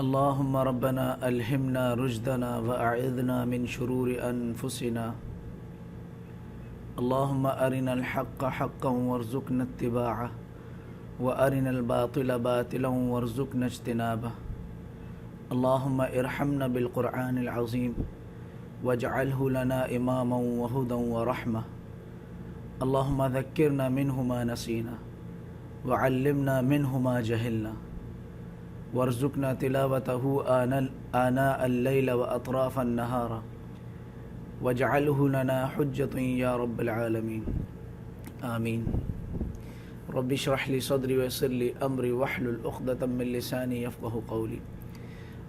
اللهم ربنا ألهمنا رشدنا وأعذنا من شرور أنفسنا. اللهم أرنا الحق حقا وارزقنا اتباعه وأرنا الباطل باطلا وارزقنا اجتنابه. اللهم ارحمنا بالقرآن العظيم واجعله لنا إماما وهدى ورحمة. اللهم ذكرنا منه ما نسينا وعلمنا منه ما جهلنا وارزقنا تلاوته آناء الليل وأطراف النهار واجعله لنا حجة يا رب العالمين آمين. رب اشرح لي صدري ويسر لي أمري واحلل عقدة من لساني يفقهوا قولي.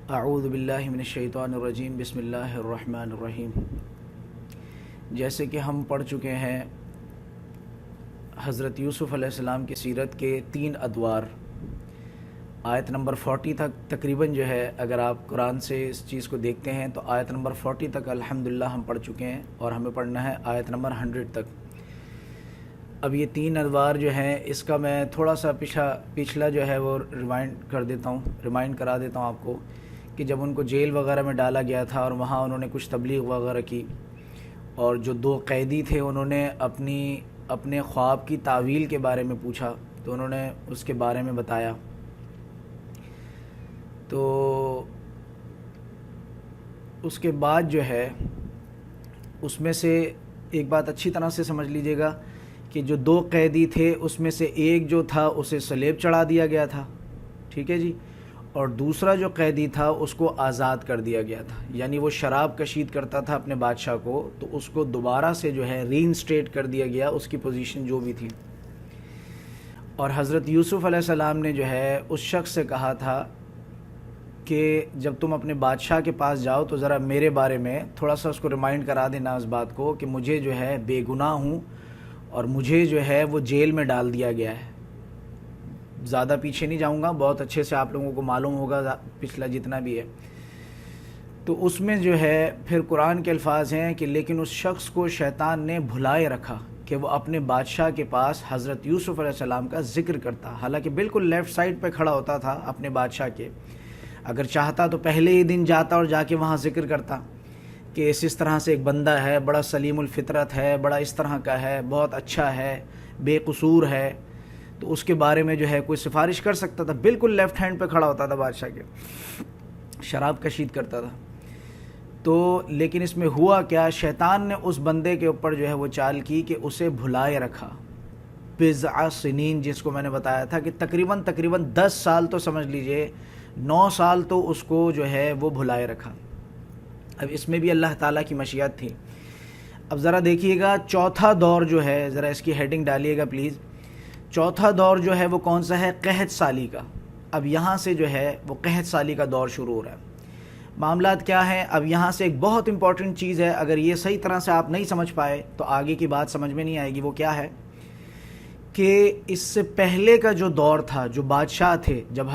اعوذ باللہ من الشیطان الرجیم. بسم اللہ الرحمن الرحیم. جیسے کہ ہم پڑھ چکے ہیں حضرت یوسف علیہ السلام کی سیرت کے 3 ادوار، آیت نمبر 40 تک تقریباً جو ہے، اگر آپ قرآن سے اس چیز کو دیکھتے ہیں تو آیت نمبر 40 تک الحمدللہ ہم پڑھ چکے ہیں، اور ہمیں پڑھنا ہے آیت نمبر 100 تک. اب یہ 3 ادوار جو ہیں، اس کا میں تھوڑا سا پچھلا جو ہے وہ ریمائنڈ کرا دیتا ہوں آپ کو، کہ جب ان کو جیل وغیرہ میں ڈالا گیا تھا اور وہاں انہوں نے کچھ تبلیغ وغیرہ کی، اور جو 2 قیدی تھے انہوں نے اپنے خواب کی تعویل کے بارے میں پوچھا، تو انہوں نے اس کے بارے میں بتایا. تو اس کے بعد جو ہے اس میں سے ایک بات اچھی طرح سے سمجھ لیجئے گا کہ جو 2 قیدی تھے اس میں سے ایک جو تھا اسے صلیب چڑھا دیا گیا تھا، ٹھیک ہے جی، اور دوسرا جو قیدی تھا اس کو آزاد کر دیا گیا تھا. یعنی وہ شراب کشید کرتا تھا اپنے بادشاہ کو، تو اس کو دوبارہ سے جو ہے ری انسٹیٹ کر دیا گیا، اس کی پوزیشن جو بھی تھی. اور حضرت یوسف علیہ السلام نے جو ہے اس شخص سے کہا تھا کہ جب تم اپنے بادشاہ کے پاس جاؤ تو ذرا میرے بارے میں تھوڑا سا اس کو ریمائنڈ کرا دینا اس بات کو کہ مجھے جو ہے بے گناہ ہوں اور مجھے جو ہے وہ جیل میں ڈال دیا گیا ہے. زیادہ پیچھے نہیں جاؤں گا، بہت اچھے سے آپ لوگوں کو معلوم ہوگا پچھلا جتنا بھی ہے. تو اس میں جو ہے پھر قرآن کے الفاظ ہیں کہ لیکن اس شخص کو شیطان نے بھلائے رکھا کہ وہ اپنے بادشاہ کے پاس حضرت یوسف علیہ السلام کا ذکر کرتا، حالانکہ بالکل لیفٹ سائڈ پہ کھڑا ہوتا تھا اپنے بادشاہ کے. اگر چاہتا تو پہلے ہی دن جاتا اور جا کے وہاں ذکر کرتا کہ اس طرح سے ایک بندہ ہے، بڑا سلیم الفطرت ہے، بڑا اس طرح کا ہے، بہت اچھا ہے، بے قصور ہے، تو اس کے بارے میں جو ہے کوئی سفارش کر سکتا تھا. بالکل لیفٹ ہینڈ پہ کھڑا ہوتا تھا بادشاہ کے، شراب کشید کرتا تھا. تو لیکن اس میں ہوا کیا، شیطان نے اس بندے کے اوپر جو ہے وہ چال کی کہ اسے بھلائے رکھا. بضع سنین، جس کو میں نے بتایا تھا کہ تقریباً 10 سال تو سمجھ لیجئے، 9 سال تو اس کو جو ہے وہ بھلائے رکھا. اب اس میں بھی اللہ تعالیٰ کی مشیت تھی. اب ذرا دیکھیے گا چوتھا دور جو ہے، ذرا اس کی ہیڈنگ ڈالیے گا پلیز. چوتھا دور جو ہے وہ کون سا ہے؟ قحط سالی کا. اب یہاں سے جو ہے وہ قحط سالی کا دور شروع ہو رہا ہے. معاملات کیا ہیں؟ اب یہاں سے ایک بہت امپورٹنٹ چیز ہے، اگر یہ صحیح طرح سے آپ نہیں سمجھ پائے تو آگے کی بات سمجھ میں نہیں آئے گی. وہ کیا ہے کہ اس سے پہلے کا جو دور تھا، جو بادشاہ تھے، جب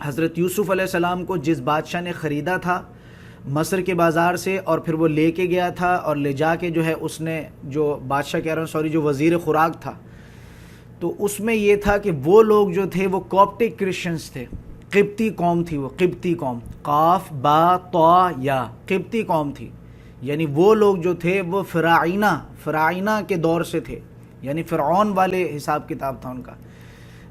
حضرت یوسف علیہ السلام کو جس بادشاہ نے خریدا تھا مصر کے بازار سے، اور پھر وہ لے کے گیا تھا اور لے جا کے جو ہے اس نے، جو بادشاہ کہہ رہا ہوں سوری، جو وزیر خوراک تھا، تو اس میں یہ تھا کہ وہ لوگ جو تھے وہ کوپٹک کرسچنز تھے، قبطی قوم تھی. وہ قبطی قوم، قاف با طا یا، قبطی قوم تھی. یعنی وہ لوگ جو تھے وہ فرعونہ کے دور سے تھے، یعنی فرعون والے حساب کتاب تھا ان کا.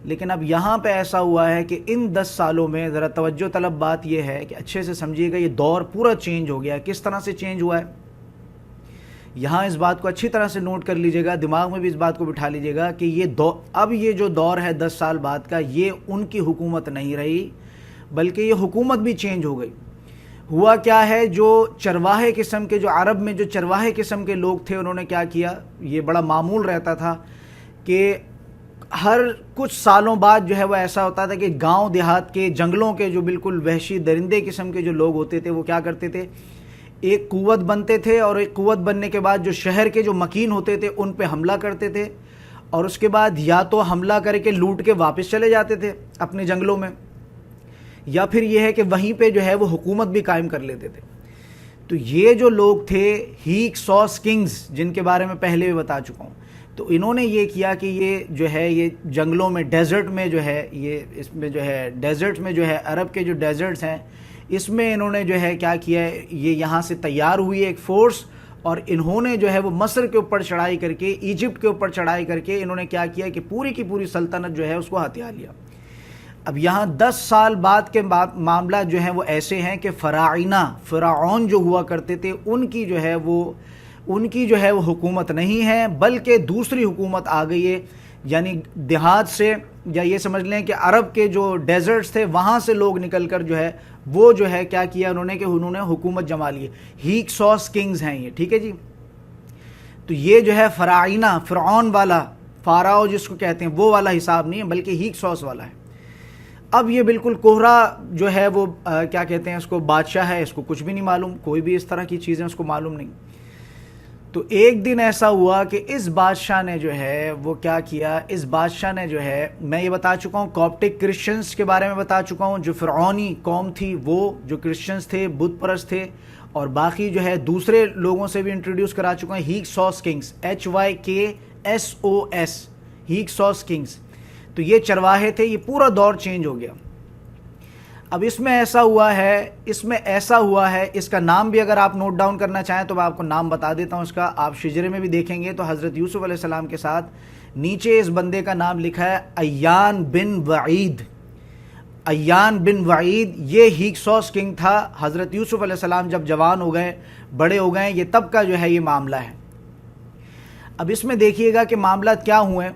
لیکن اب یہاں پہ ایسا ہوا ہے کہ ان 10 سالوں میں، ذرا توجہ طلب بات یہ ہے کہ اچھے سے سمجھیے گا، یہ دور پورا چینج ہو گیا ہے. کس طرح سے چینج ہوا ہے یہاں اس بات کو اچھی طرح سے نوٹ کر لیجئے گا، دماغ میں بھی اس بات کو بٹھا لیجئے گا کہ اب یہ جو دور ہے 10 سال بعد کا، یہ ان کی حکومت نہیں رہی، بلکہ یہ حکومت بھی چینج ہو گئی. ہوا کیا ہے، جو چرواہے قسم کے، جو عرب میں جو چرواہے قسم کے لوگ تھے، انہوں نے کیا کیا، یہ بڑا معمول رہتا تھا کہ ہر کچھ سالوں بعد جو ہے وہ ایسا ہوتا تھا کہ گاؤں دیہات کے، جنگلوں کے جو بالکل وحشی درندے قسم کے جو لوگ ہوتے تھے، وہ کیا کرتے تھے، ایک قوت بنتے تھے، اور ایک قوت بننے کے بعد جو شہر کے جو مکین ہوتے تھے ان پہ حملہ کرتے تھے، اور اس کے بعد یا تو حملہ کر کے لوٹ کے واپس چلے جاتے تھے اپنے جنگلوں میں، یا پھر یہ ہے کہ وہیں پہ جو ہے وہ حکومت بھی قائم کر لیتے تھے. تو یہ جو لوگ تھے ہیکسوس کنگز، جن کے بارے میں پہلے بھی بتا چکا ہوں، تو انہوں نے یہ کیا کہ یہ جو ہے یہ جنگلوں میں ڈیزرٹ میں جو ہے یہ اس میں جو ہے ڈیزرٹ میں جو ہے عرب کے جو ڈیزرٹس ہیں اس میں انہوں نے جو ہے کیا کیا ہے، یہ یہاں سے تیار ہوئی ایک فورس، اور انہوں نے جو ہے وہ مصر کے اوپر چڑھائی کر کے، ایجپٹ کے اوپر چڑھائی کر کے انہوں نے کیا کیا کہ پوری کی پوری سلطنت جو ہے اس کو ہتھیا لیا۔ اب یہاں 10 سال بعد کے معاملات جو ہیں وہ ایسے ہیں کہ فرعون جو ہوا کرتے تھے ان کی جو ہے وہ حکومت نہیں ہے، بلکہ دوسری حکومت آ گئی ہے، یعنی دیہات سے، یا یہ سمجھ لیں کہ عرب کے جو ڈیزرٹس تھے وہاں سے لوگ نکل کر جو ہے وہ جو ہے کیا کیا انہوں نے حکومت جما لی ہے۔ ہیکسوس کنگز ہیں یہ، ٹھیک ہے جی۔ تو یہ جو ہے فرعون والا، فاراؤ جس کو کہتے ہیں وہ والا حساب نہیں ہے، بلکہ ہیکسوس والا ہے۔ اب یہ بالکل کوہرا جو ہے وہ کیا کہتے ہیں اس کو، بادشاہ ہے، اس کو کچھ بھی نہیں معلوم، کوئی بھی اس طرح کی چیزیں اس کو معلوم نہیں۔ تو ایک دن ایسا ہوا کہ اس بادشاہ نے جو ہے وہ کیا کیا، اس بادشاہ نے جو ہے، میں یہ بتا چکا ہوں کاپٹک کرسچنز کے بارے میں بتا چکا ہوں، جو فرعونی قوم تھی وہ جو کرسچنز تھے، بت پرست تھے، اور باقی جو ہے دوسرے لوگوں سے بھی انٹروڈیوس کرا چکا ہوں، ہیکسوس کنگز، HYKSOS، ہیکسوس کنگز۔ تو یہ چرواہے تھے، یہ پورا دور چینج ہو گیا۔ اب اس میں ایسا ہوا ہے، اس کا نام بھی اگر آپ نوٹ ڈاؤن کرنا چاہیں تو میں آپ کو نام بتا دیتا ہوں اس کا، آپ شجرے میں بھی دیکھیں گے تو حضرت یوسف علیہ السلام کے ساتھ نیچے اس بندے کا نام لکھا ہے ایان بن وعید۔ ایان بن وعید یہ ہیکسوس کنگ تھا۔ حضرت یوسف علیہ السلام جب جوان ہو گئے، بڑے ہو گئے، یہ تب کا جو ہے یہ معاملہ ہے۔ اب اس میں دیکھیے گا کہ معاملات کیا ہوئے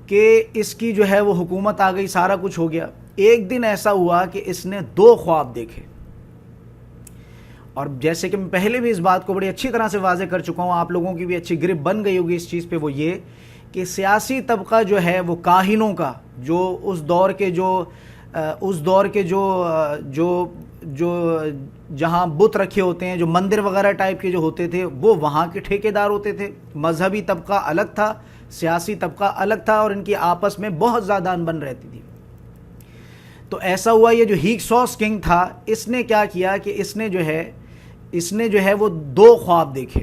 کہ اس کی جو ہے وہ حکومت آ گئی، سارا کچھ ہو گیا۔ ایک دن ایسا ہوا کہ اس نے 2 خواب دیکھے، اور جیسے کہ میں پہلے بھی اس بات کو بڑی اچھی طرح سے واضح کر چکا ہوں، آپ لوگوں کی بھی اچھی گرپ بن گئی ہوگی اس چیز پہ، وہ یہ کہ سیاسی طبقہ جو ہے وہ کاہنوں کا، جو اس دور کے جو جہاں بت رکھے ہوتے ہیں، جو مندر وغیرہ ٹائپ کے جو ہوتے تھے، وہ وہاں کے ٹھیکیدار ہوتے تھے۔ مذہبی طبقہ الگ تھا، سیاسی طبقہ الگ تھا، اور ان کی آپس میں بہت زیادہ انبن رہتی تھی۔ تو ایسا ہوا، یہ جو ہیکسوس کنگ تھا اس نے کیا کیا کہ اس نے جو ہے وہ 2 خواب دیکھے۔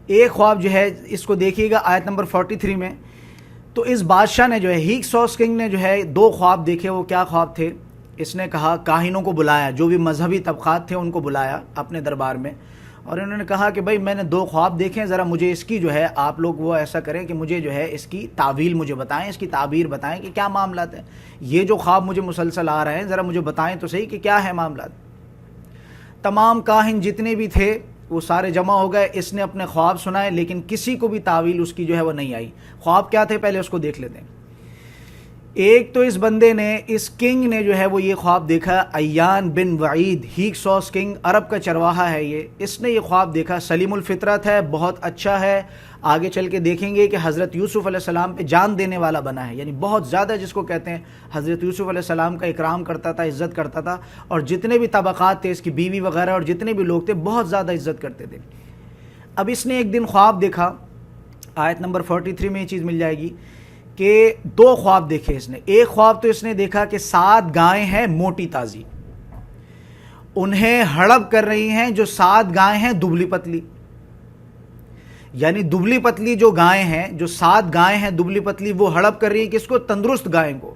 ایک خواب جو ہے اس کو دیکھیے گا آیت نمبر 43 میں۔ تو اس بادشاہ نے جو ہے، ہیکسوس کنگ نے جو ہے 2 خواب دیکھے۔ وہ کیا خواب تھے؟ اس نے کہا، کاہنوں کو بلایا، جو بھی مذہبی طبقات تھے ان کو بلایا اپنے دربار میں، اور انہوں نے کہا کہ بھائی میں نے 2 خواب دیکھے، ذرا مجھے اس کی جو ہے آپ لوگ وہ ایسا کریں کہ مجھے جو ہے اس کی تعویل مجھے بتائیں، اس کی تعبیر بتائیں کہ کیا معاملات ہیں، یہ جو خواب مجھے مسلسل آ رہے ہیں ذرا مجھے بتائیں تو صحیح کہ کیا ہے معاملات۔ تمام کاہن جتنے بھی تھے وہ سارے جمع ہو گئے، اس نے اپنے خواب سنائے، لیکن کسی کو بھی تعویل اس کی جو ہے وہ نہیں آئی۔ خواب کیا تھے پہلے اس کو دیکھ لیتے ہیں۔ ایک تو اس بندے نے، اس کنگ نے جو ہے وہ یہ خواب دیکھا، ایان بن وعید، ہیکسوس کنگ، عرب کا چرواہا ہے یہ، اس نے یہ خواب دیکھا، سلیم الفطرت ہے، بہت اچھا ہے، آگے چل کے دیکھیں گے کہ حضرت یوسف علیہ السلام پہ جان دینے والا بنا ہے، یعنی بہت زیادہ جس کو کہتے ہیں حضرت یوسف علیہ السلام کا اکرام کرتا تھا، عزت کرتا تھا، اور جتنے بھی طبقات تھے، اس کی بیوی وغیرہ اور جتنے بھی لوگ تھے بہت زیادہ عزت کرتے تھے۔ اب اس نے ایک دن خواب دیکھا، آیت نمبر 43 میں یہ چیز مل جائے گی کہ 2 خواب دیکھے اس نے۔ ایک خواب تو اس نے دیکھا کہ 7 گائیں ہیں موٹی تازی، انہیں ہڑپ کر رہی ہیں جو 7 گائیں ہیں دبلی پتلی، یعنی دبلی پتلی جو گائیں ہیں، جو 7 گائیں ہیں دبلی پتلی، وہ ہڑپ کر رہی ہیں کس کو؟ تندرست گائیں کو،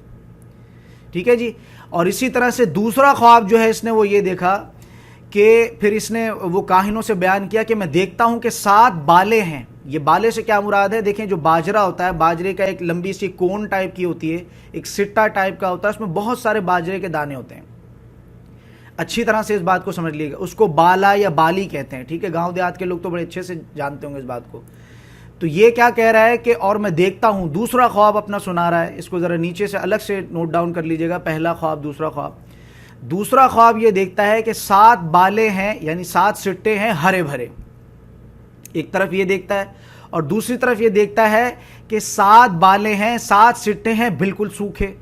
ٹھیک ہے جی۔ اور اسی طرح سے دوسرا خواب جو ہے اس نے وہ یہ دیکھا کہ پھر اس نے وہ کاہنوں سے بیان کیا کہ میں دیکھتا ہوں کہ 7 بالیں ہیں۔ یہ بالے سے کیا مراد ہے؟ دیکھیں جو باجرہ ہوتا ہے، باجرے کا ایک لمبی سی کون ٹائپ کی ہوتی ہے، ایک سٹا ٹائپ کا ہوتا ہے، اس میں بہت سارے باجرے کے دانے ہوتے ہیں۔ اچھی طرح سے اس بات کو سمجھ لیے گا، اس کو بالا یا بالی کہتے ہیں، ٹھیک ہے، گاؤں دیہات کے لوگ تو بڑے اچھے سے جانتے ہوں گے اس بات کو۔ تو یہ کیا کہہ رہا ہے کہ اور میں دیکھتا ہوں، دوسرا خواب اپنا سنا رہا ہے، اس کو ذرا نیچے سے الگ سے نوٹ ڈاؤن کر لیجئے گا، پہلا خواب، دوسرا خواب۔ دوسرا خواب یہ دیکھتا ہے کہ 7 بالے ہیں، یعنی 7 سٹے ہیں ہرے بھرے، ایک طرف یہ دیکھتا ہے، اور دوسری طرف یہ دیکھتا ہے کہ 7 بالے ہیں، 7 سٹے ہیں بالکل سوکھے۔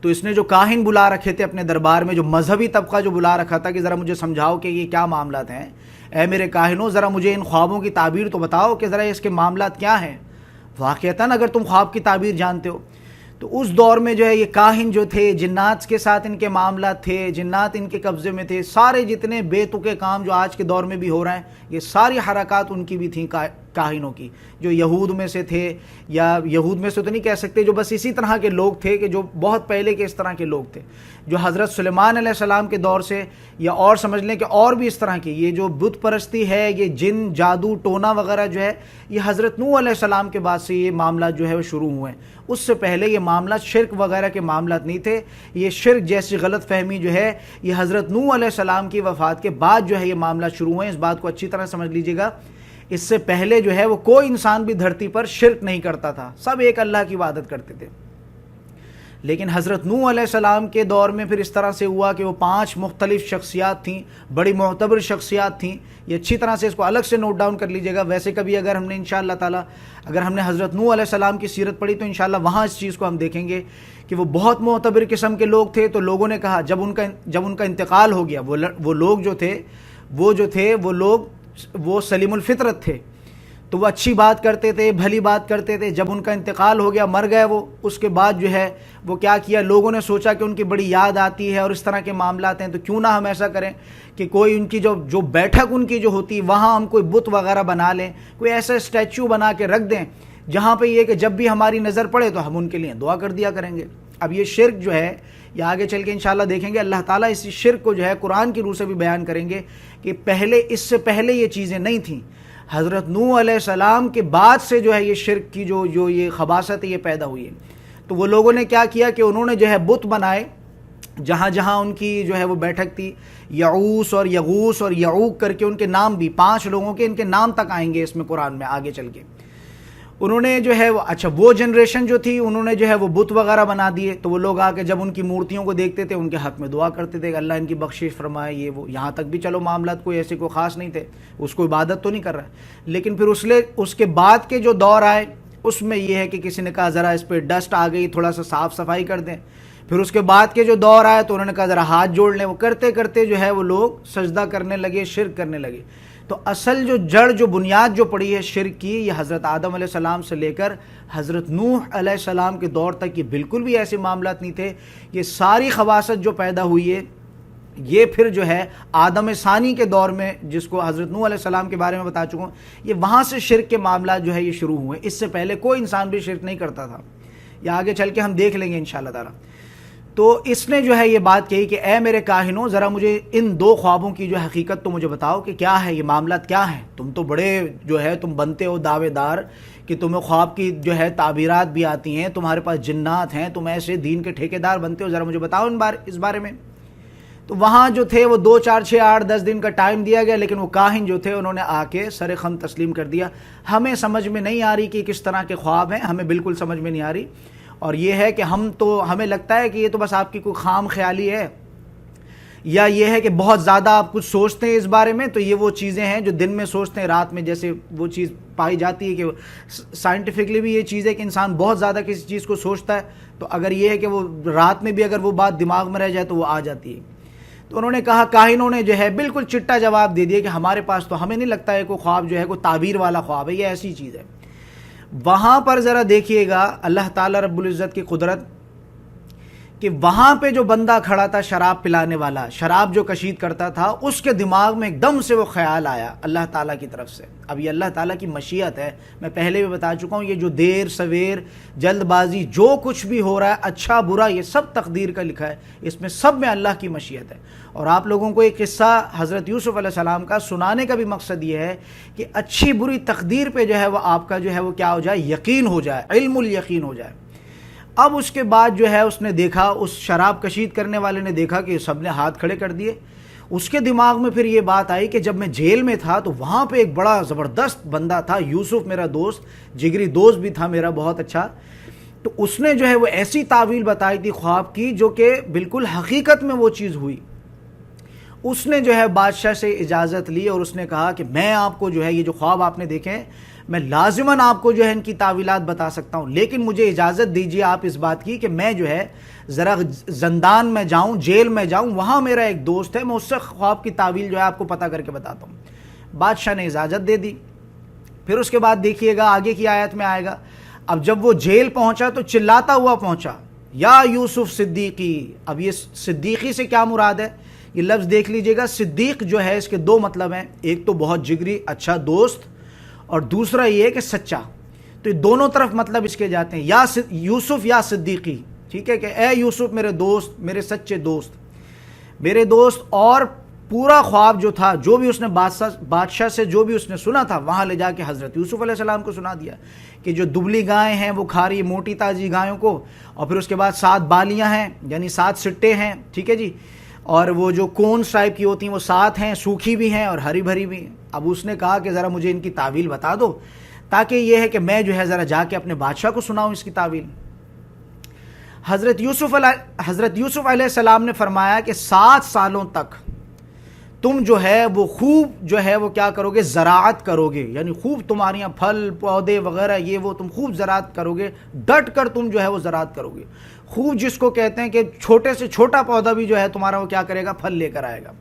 تو اس نے جو کاہن بلا رکھے تھے اپنے دربار میں، جو مذہبی طبقہ جو بلا رکھا تھا کہ ذرا مجھے سمجھاؤ کہ یہ کیا معاملات ہیں، اے میرے کاہنوں ذرا مجھے ان خوابوں کی تعبیر تو بتاؤ کہ ذرا اس کے معاملات کیا ہیں، واقعتاً اگر تم خواب کی تعبیر جانتے ہو۔ تو اس دور میں جو ہے یہ کاہن جو تھے، جنات کے ساتھ ان کے معاملات تھے، جنات ان کے قبضے میں تھے، سارے جتنے بے تکے کام جو آج کے دور میں بھی ہو رہے ہیں، یہ ساری حرکات ان کی بھی تھیں کاہنوں کی، جو یہود میں سے تھے، یا یہود میں سے تو نہیں کہہ سکتے، جو بس اسی طرح کے لوگ تھے کہ جو بہت پہلے کے اس طرح کے لوگ تھے، جو حضرت سلیمان علیہ السلام کے دور سے، یا اور سمجھ لیں کہ اور بھی اس طرح کی یہ جو بت پرستی ہے، یہ جن جادو ٹونا وغیرہ جو ہے، یہ حضرت نوح علیہ السلام کے بعد سے یہ معاملات جو ہے وہ شروع ہوئے ہیں۔ اس سے پہلے یہ معاملات شرک وغیرہ کے معاملات نہیں تھے، یہ شرک جیسی غلط فہمی جو ہے یہ حضرت نوح علیہ السلام کی وفات کے بعد جو ہے یہ معاملات شروع ہوئے ہیں۔ اس بات کو اچھی طرح سمجھ لیجئے گا، اس سے پہلے جو ہے وہ کوئی انسان بھی دھرتی پر شرک نہیں کرتا تھا، سب ایک اللہ کی عبادت کرتے تھے۔ لیکن حضرت نوح علیہ السلام کے دور میں پھر اس طرح سے ہوا کہ وہ 5 مختلف شخصیات تھیں، بڑی معتبر شخصیات تھیں۔ یہ اچھی طرح سے اس کو الگ سے نوٹ ڈاؤن کر لیجئے گا۔ ویسے کبھی اگر ہم نے انشاءاللہ تعالی اگر ہم نے حضرت نوح علیہ السلام کی سیرت پڑھی تو انشاءاللہ وہاں اس چیز کو ہم دیکھیں گے کہ وہ بہت معتبر قسم کے لوگ تھے۔ تو لوگوں نے کہا جب ان کا انتقال ہو گیا، وہ لوگ جو تھے وہ سلیم الفطرت تھے، تو وہ اچھی بات کرتے تھے، بھلی بات کرتے تھے۔ جب ان کا انتقال ہو گیا، مر گئے وہ، اس کے بعد جو ہے وہ کیا کیا، لوگوں نے سوچا کہ ان کی بڑی یاد آتی ہے اور اس طرح کے معاملات ہیں، تو کیوں نہ ہم ایسا کریں کہ کوئی ان کی جو بیٹھک ان کی جو ہوتی وہاں ہم کوئی بت وغیرہ بنا لیں، کوئی ایسا اسٹیچو بنا کے رکھ دیں جہاں پہ یہ کہ جب بھی ہماری نظر پڑے تو ہم ان کے لیے دعا کر دیا کریں گے۔ اب یہ شرک جو ہے، یہ آگے چل کے انشاءاللہ دیکھیں گے اللہ تعالیٰ اسی شرک کو جو ہے قرآن کی روح سے بھی بیان کریں گے کہ اس سے پہلے یہ چیزیں نہیں تھیں۔ حضرت نوح علیہ السلام کے بعد سے جو ہے یہ شرک کی جو یہ خباثت ہے یہ پیدا ہوئی ہے۔ تو وہ لوگوں نے کیا کیا کہ انہوں نے جو ہے بت بنائے جہاں جہاں ان کی جو ہے وہ بیٹھک تھی، یعوس اور یغوس اور یعوق کر کے ان کے نام بھی 5 لوگوں کے ان کے نام تک آئیں گے اس میں قرآن میں آگے چل کے۔ انہوں نے جو ہے وہ جنریشن جو تھی انہوں نے جو ہے وہ بت وغیرہ بنا دیے، تو وہ لوگ آ کے جب ان کی مورتیوں کو دیکھتے تھے ان کے حق میں دعا کرتے تھے کہ اللہ ان کی بخشش فرمائے، یہ وہ، یہاں تک بھی چلو معاملات کوئی ایسے کوئی خاص نہیں تھے، اس کو عبادت تو نہیں کر رہا ہے۔ لیکن پھر اس کے بعد کے جو دور آئے اس میں یہ ہے کہ کسی نے کہا ذرا اس پہ ڈسٹ آ گئی، تھوڑا سا صاف صفائی کر دیں۔ پھر اس کے بعد کے جو دور آئے تو انہوں نے کہا ذرا ہاتھ جوڑ لیں، وہ کرتے کرتے جو ہے وہ لوگ سجدہ کرنے لگے، شرک کرنے لگے۔ تو اصل جو جڑ جو بنیاد جو پڑی ہے شرک کی، یہ حضرت آدم علیہ السلام سے لے کر حضرت نوح علیہ السلام کے دور تک یہ بالکل بھی ایسے معاملات نہیں تھے۔ یہ ساری خباثت جو پیدا ہوئی ہے یہ پھر جو ہے آدم ثانی کے دور میں، جس کو حضرت نوح علیہ السلام کے بارے میں بتا چکا ہوں، یہ وہاں سے شرک کے معاملات جو ہے یہ شروع ہوئے۔ اس سے پہلے کوئی انسان بھی شرک نہیں کرتا تھا، یہ آگے چل کے ہم دیکھ لیں گے انشاءاللہ تعالی۔ تو اس نے جو ہے یہ بات کہی کہ اے میرے کاہنوں، ذرا مجھے ان 2 خوابوں کی جو حقیقت تو مجھے بتاؤ کہ کیا ہے یہ معاملات، کیا ہیں؟ تم تو بڑے جو ہے تم بنتے ہو دعوے دار کہ تمہیں خواب کی جو ہے تعبیرات بھی آتی ہیں، تمہارے پاس جنات ہیں، تم ایسے دین کے ٹھیکیدار بنتے ہو، ذرا مجھے بتاؤ اس بارے میں۔ تو وہاں جو تھے وہ 2 4 6 8 10 دن کا ٹائم دیا گیا، لیکن وہ کاہن جو تھے انہوں نے آ کے سر خم تسلیم کر دیا، ہمیں سمجھ میں نہیں آ رہی کہ کس طرح کے خواب ہیں، ہمیں بالکل سمجھ میں نہیں آ رہی، اور یہ ہے کہ ہمیں لگتا ہے کہ یہ تو بس آپ کی کوئی خام خیالی ہے، یا یہ ہے کہ بہت زیادہ آپ کچھ سوچتے ہیں اس بارے میں۔ تو یہ وہ چیزیں ہیں جو دن میں سوچتے ہیں، رات میں جیسے وہ چیز پائی جاتی ہے کہ سائنٹیفکلی بھی یہ چیز ہے کہ انسان بہت زیادہ کسی چیز کو سوچتا ہے، تو اگر یہ ہے کہ وہ رات میں بھی اگر وہ بات دماغ میں رہ جائے تو وہ آ جاتی ہے۔ تو انہوں نے کہا، کاہنوں نے جو ہے بالکل چٹا جواب دے دیا کہ ہمارے پاس تو ہمیں نہیں لگتا ہے کوئی خواب جو ہے کوئی تعبیر والا خواب ہے، یہ ایسی چیز ہے۔ وہاں پر ذرا دیکھیے گا اللہ تعالیٰ رب العزت کی قدرت کہ وہاں پہ جو بندہ کھڑا تھا شراب پلانے والا، شراب جو کشید کرتا تھا، اس کے دماغ میں ایک دم سے وہ خیال آیا اللہ تعالیٰ کی طرف سے۔ اب یہ اللہ تعالیٰ کی مشیت ہے، میں پہلے بھی بتا چکا ہوں، یہ جو دیر سویر جلد بازی جو کچھ بھی ہو رہا ہے، اچھا برا، یہ سب تقدیر کا لکھا ہے، اس میں سب میں اللہ کی مشیت ہے۔ اور آپ لوگوں کو ایک قصہ حضرت یوسف علیہ السلام کا سنانے کا بھی مقصد یہ ہے کہ اچھی بری تقدیر پہ جو ہے وہ آپ کا جو ہے وہ کیا ہو جائے، یقین ہو جائے، علم الیقین ہو جائے۔ اب اس کے بعد جو ہے اس نے دیکھا، اس شراب کشید کرنے والے نے دیکھا کہ سب نے ہاتھ کھڑے کر دیے۔ اس کے دماغ میں پھر یہ بات آئی کہ جب میں جیل میں تھا تو وہاں پہ ایک بڑا زبردست بندہ تھا، یوسف میرا دوست، جگری دوست بھی تھا میرا بہت اچھا، تو اس نے جو ہے وہ ایسی تعویل بتائی تھی خواب کی جو کہ بالکل حقیقت میں وہ چیز ہوئی۔ اس نے جو ہے بادشاہ سے اجازت لی اور اس نے کہا کہ میں آپ کو جو ہے یہ جو خواب آپ نے دیکھے میں لازماً آپ کو جو ہے ان کی تعویلات بتا سکتا ہوں، لیکن مجھے اجازت دیجیے آپ اس بات کی کہ میں جو ہے ذرا زندان میں جاؤں، جیل میں جاؤں، وہاں میرا ایک دوست ہے، میں اس سے خواب کی تعویل جو ہے آپ کو پتہ کر کے بتاتا ہوں۔ بادشاہ نے اجازت دے دی۔ پھر اس کے بعد دیکھیے گا آگے کی آیت میں آئے گا، اب جب وہ جیل پہنچا تو چلاتا ہوا پہنچا، یا یوسف صدیقی۔ اب یہ صدیقی سے کیا مراد ہے، یہ لفظ دیکھ لیجئے گا۔ صدیق جو ہے اس کے 2 مطلب ہیں، ایک تو بہت جگری اچھا دوست، اور دوسرا یہ کہ سچا. تو یہ دونوں طرف مطلب اس کے جاتے ہیں, یا یوسف یا صدیقی, ٹھیک ہے, کہ اے یوسف میرے دوست, میرے سچے دوست, میرے دوست. اور پورا خواب جو تھا, جو بھی اس نے بادشاہ سے جو بھی اس نے سنا تھا, وہاں لے جا کے حضرت یوسف علیہ السلام کو سنا دیا کہ جو دبلی گائیں ہیں وہ کھا رہی موٹی تازی گایوں کو, اور پھر اس کے بعد 7 بالیاں ہیں یعنی 7 سٹے ہیں, ٹھیک ہے جی, اور وہ جو کونس ٹائپ کی ہوتی ہیں وہ 7 ہیں, سوکھی بھی ہیں اور ہری بھری بھی ہیں. اب اس نے کہا کہ ذرا مجھے ان کی تعویل بتا دو, تاکہ یہ ہے کہ میں جو ہے ذرا جا کے اپنے بادشاہ کو سناؤں اس کی تعویل. حضرت یوسف علیہ السلام نے فرمایا کہ 7 سالوں تک تم جو ہے وہ خوب جو ہے وہ کیا کرو گے, زراعت کرو گے, یعنی خوب تمہارے یہاں پھل پودے وغیرہ یہ وہ تم خوب زراعت کرو گے, ڈٹ کر تم جو ہے وہ زراعت کرو گے خوب, جس کو کہتے ہیں کہ چھوٹے سے چھوٹا پودا بھی جو ہے تمہارا وہ کیا کرے گا, پھل لے کر آئے گا.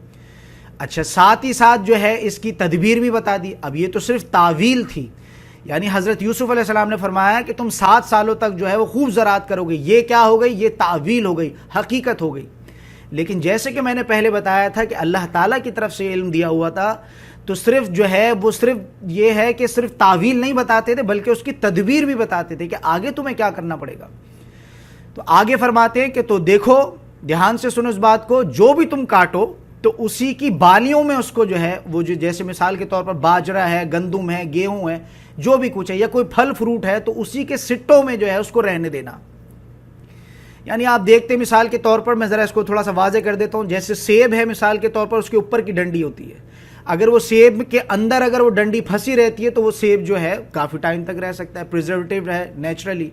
اچھا, ساتھ ہی ساتھ جو ہے اس کی تدبیر بھی بتا دی. اب یہ تو صرف تعویل تھی, یعنی حضرت یوسف علیہ السلام نے فرمایا کہ تم 7 سالوں تک جو ہے وہ خوب زراعت کرو گے. یہ کیا ہو گئی, یہ تعویل ہو گئی, حقیقت ہو گئی. لیکن جیسے کہ میں نے پہلے بتایا تھا کہ اللہ تعالیٰ کی طرف سے علم دیا ہوا تھا, تو صرف جو ہے وہ صرف یہ ہے کہ صرف تعویل نہیں بتاتے تھے, بلکہ اس کی تدبیر بھی بتاتے تھے کہ آگے تمہیں کیا کرنا پڑے گا. تو آگے فرماتے ہیں کہ تو دیکھو, دھیان سے سنو اس بات کو, جو بھی تم کاٹو تو اسی کی بالیوں میں اس کو جو ہے وہ جو جیسے مثال کے طور پر باجرہ ہے, گندم ہے, گیہوں ہے, جو بھی کچھ ہے, یا کوئی پھل فروٹ ہے, تو اسی کے سٹوں میں جو ہے اس کو رہنے دینا. یعنی آپ دیکھتے مثال کے طور پر, میں ذرا اس کو تھوڑا سا واضح کر دیتا ہوں, جیسے سیب ہے مثال کے طور پر, اس کے اوپر کی ڈنڈی ہوتی ہے, اگر وہ سیب کے اندر اگر وہ ڈنڈی پھنسی رہتی ہے تو وہ سیب جو ہے کافی ٹائم تک رہ سکتا ہے, پریزرویٹو ہے نیچرلی.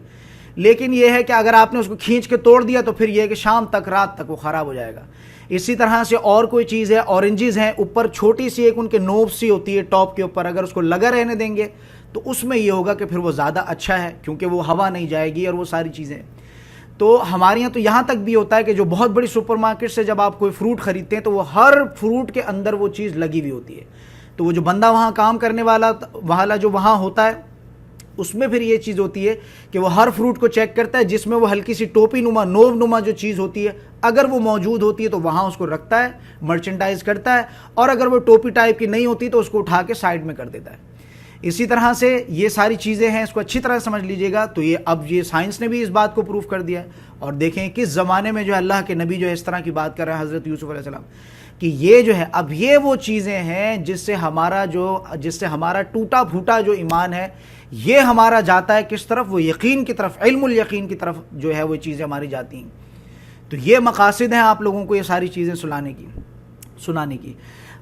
لیکن یہ ہے کہ اگر آپ نے اس کو کھینچ کے توڑ دیا تو پھر یہ ہے کہ شام تک رات تک وہ خراب ہو جائے گا. اسی طرح سے اور کوئی چیز ہے, اورنجز ہیں, اوپر چھوٹی سی ایک ان کے نوب سی ہوتی ہے ٹاپ کے اوپر, اگر اس کو لگا رہنے دیں گے تو اس میں یہ ہوگا کہ پھر وہ زیادہ اچھا ہے, کیونکہ وہ ہوا نہیں جائے گی اور وہ ساری چیزیں. تو ہمارے یہاں تو یہاں تک بھی ہوتا ہے کہ جو بہت بڑی سپر مارکیٹ سے جب آپ کوئی فروٹ خریدتے ہیں تو وہ ہر فروٹ کے اندر وہ چیز لگی ہوئی ہوتی ہے. تو وہ جو بندہ وہاں کام کرنے والا جو وہاں ہوتا ہے, اس میں پھر یہ چیز ہوتی ہے کہ وہ ہر فروٹ کو چیک کرتا ہے, جس میں وہ ہلکی سی ٹوپی نما نوب نما جو چیز ہوتی ہے اگر وہ موجود ہوتی ہے تو وہاں اس کو رکھتا ہے, مرچنڈائز کرتا ہے, اور اگر وہ ٹوپی ٹائپ کی نہیں ہوتی تو اس کو اٹھا کے سائڈ میں کر دیتا ہے. اسی طرح سے یہ ساری چیزیں ہیں, اس کو اچھی طرح سمجھ لیجئے گا. تو یہ اب یہ سائنس نے بھی اس بات کو پروف کر دیا ہے. اور دیکھیں کس زمانے میں جو اللہ کے نبی جو ہے اس طرح کی بات کر رہے ہیں, حضرت یوسف علیہ السلام, کہ یہ جو ہے اب یہ وہ چیزیں ہیں جس سے ہمارا ٹوٹا پھوٹا جو ایمان ہے یہ ہمارا جاتا ہے کس طرف, وہ یقین کی طرف, علم الیقین کی طرف جو ہے وہ چیزیں ہماری جاتی ہیں. تو یہ مقاصد ہیں آپ لوگوں کو یہ ساری چیزیں سنانے کی.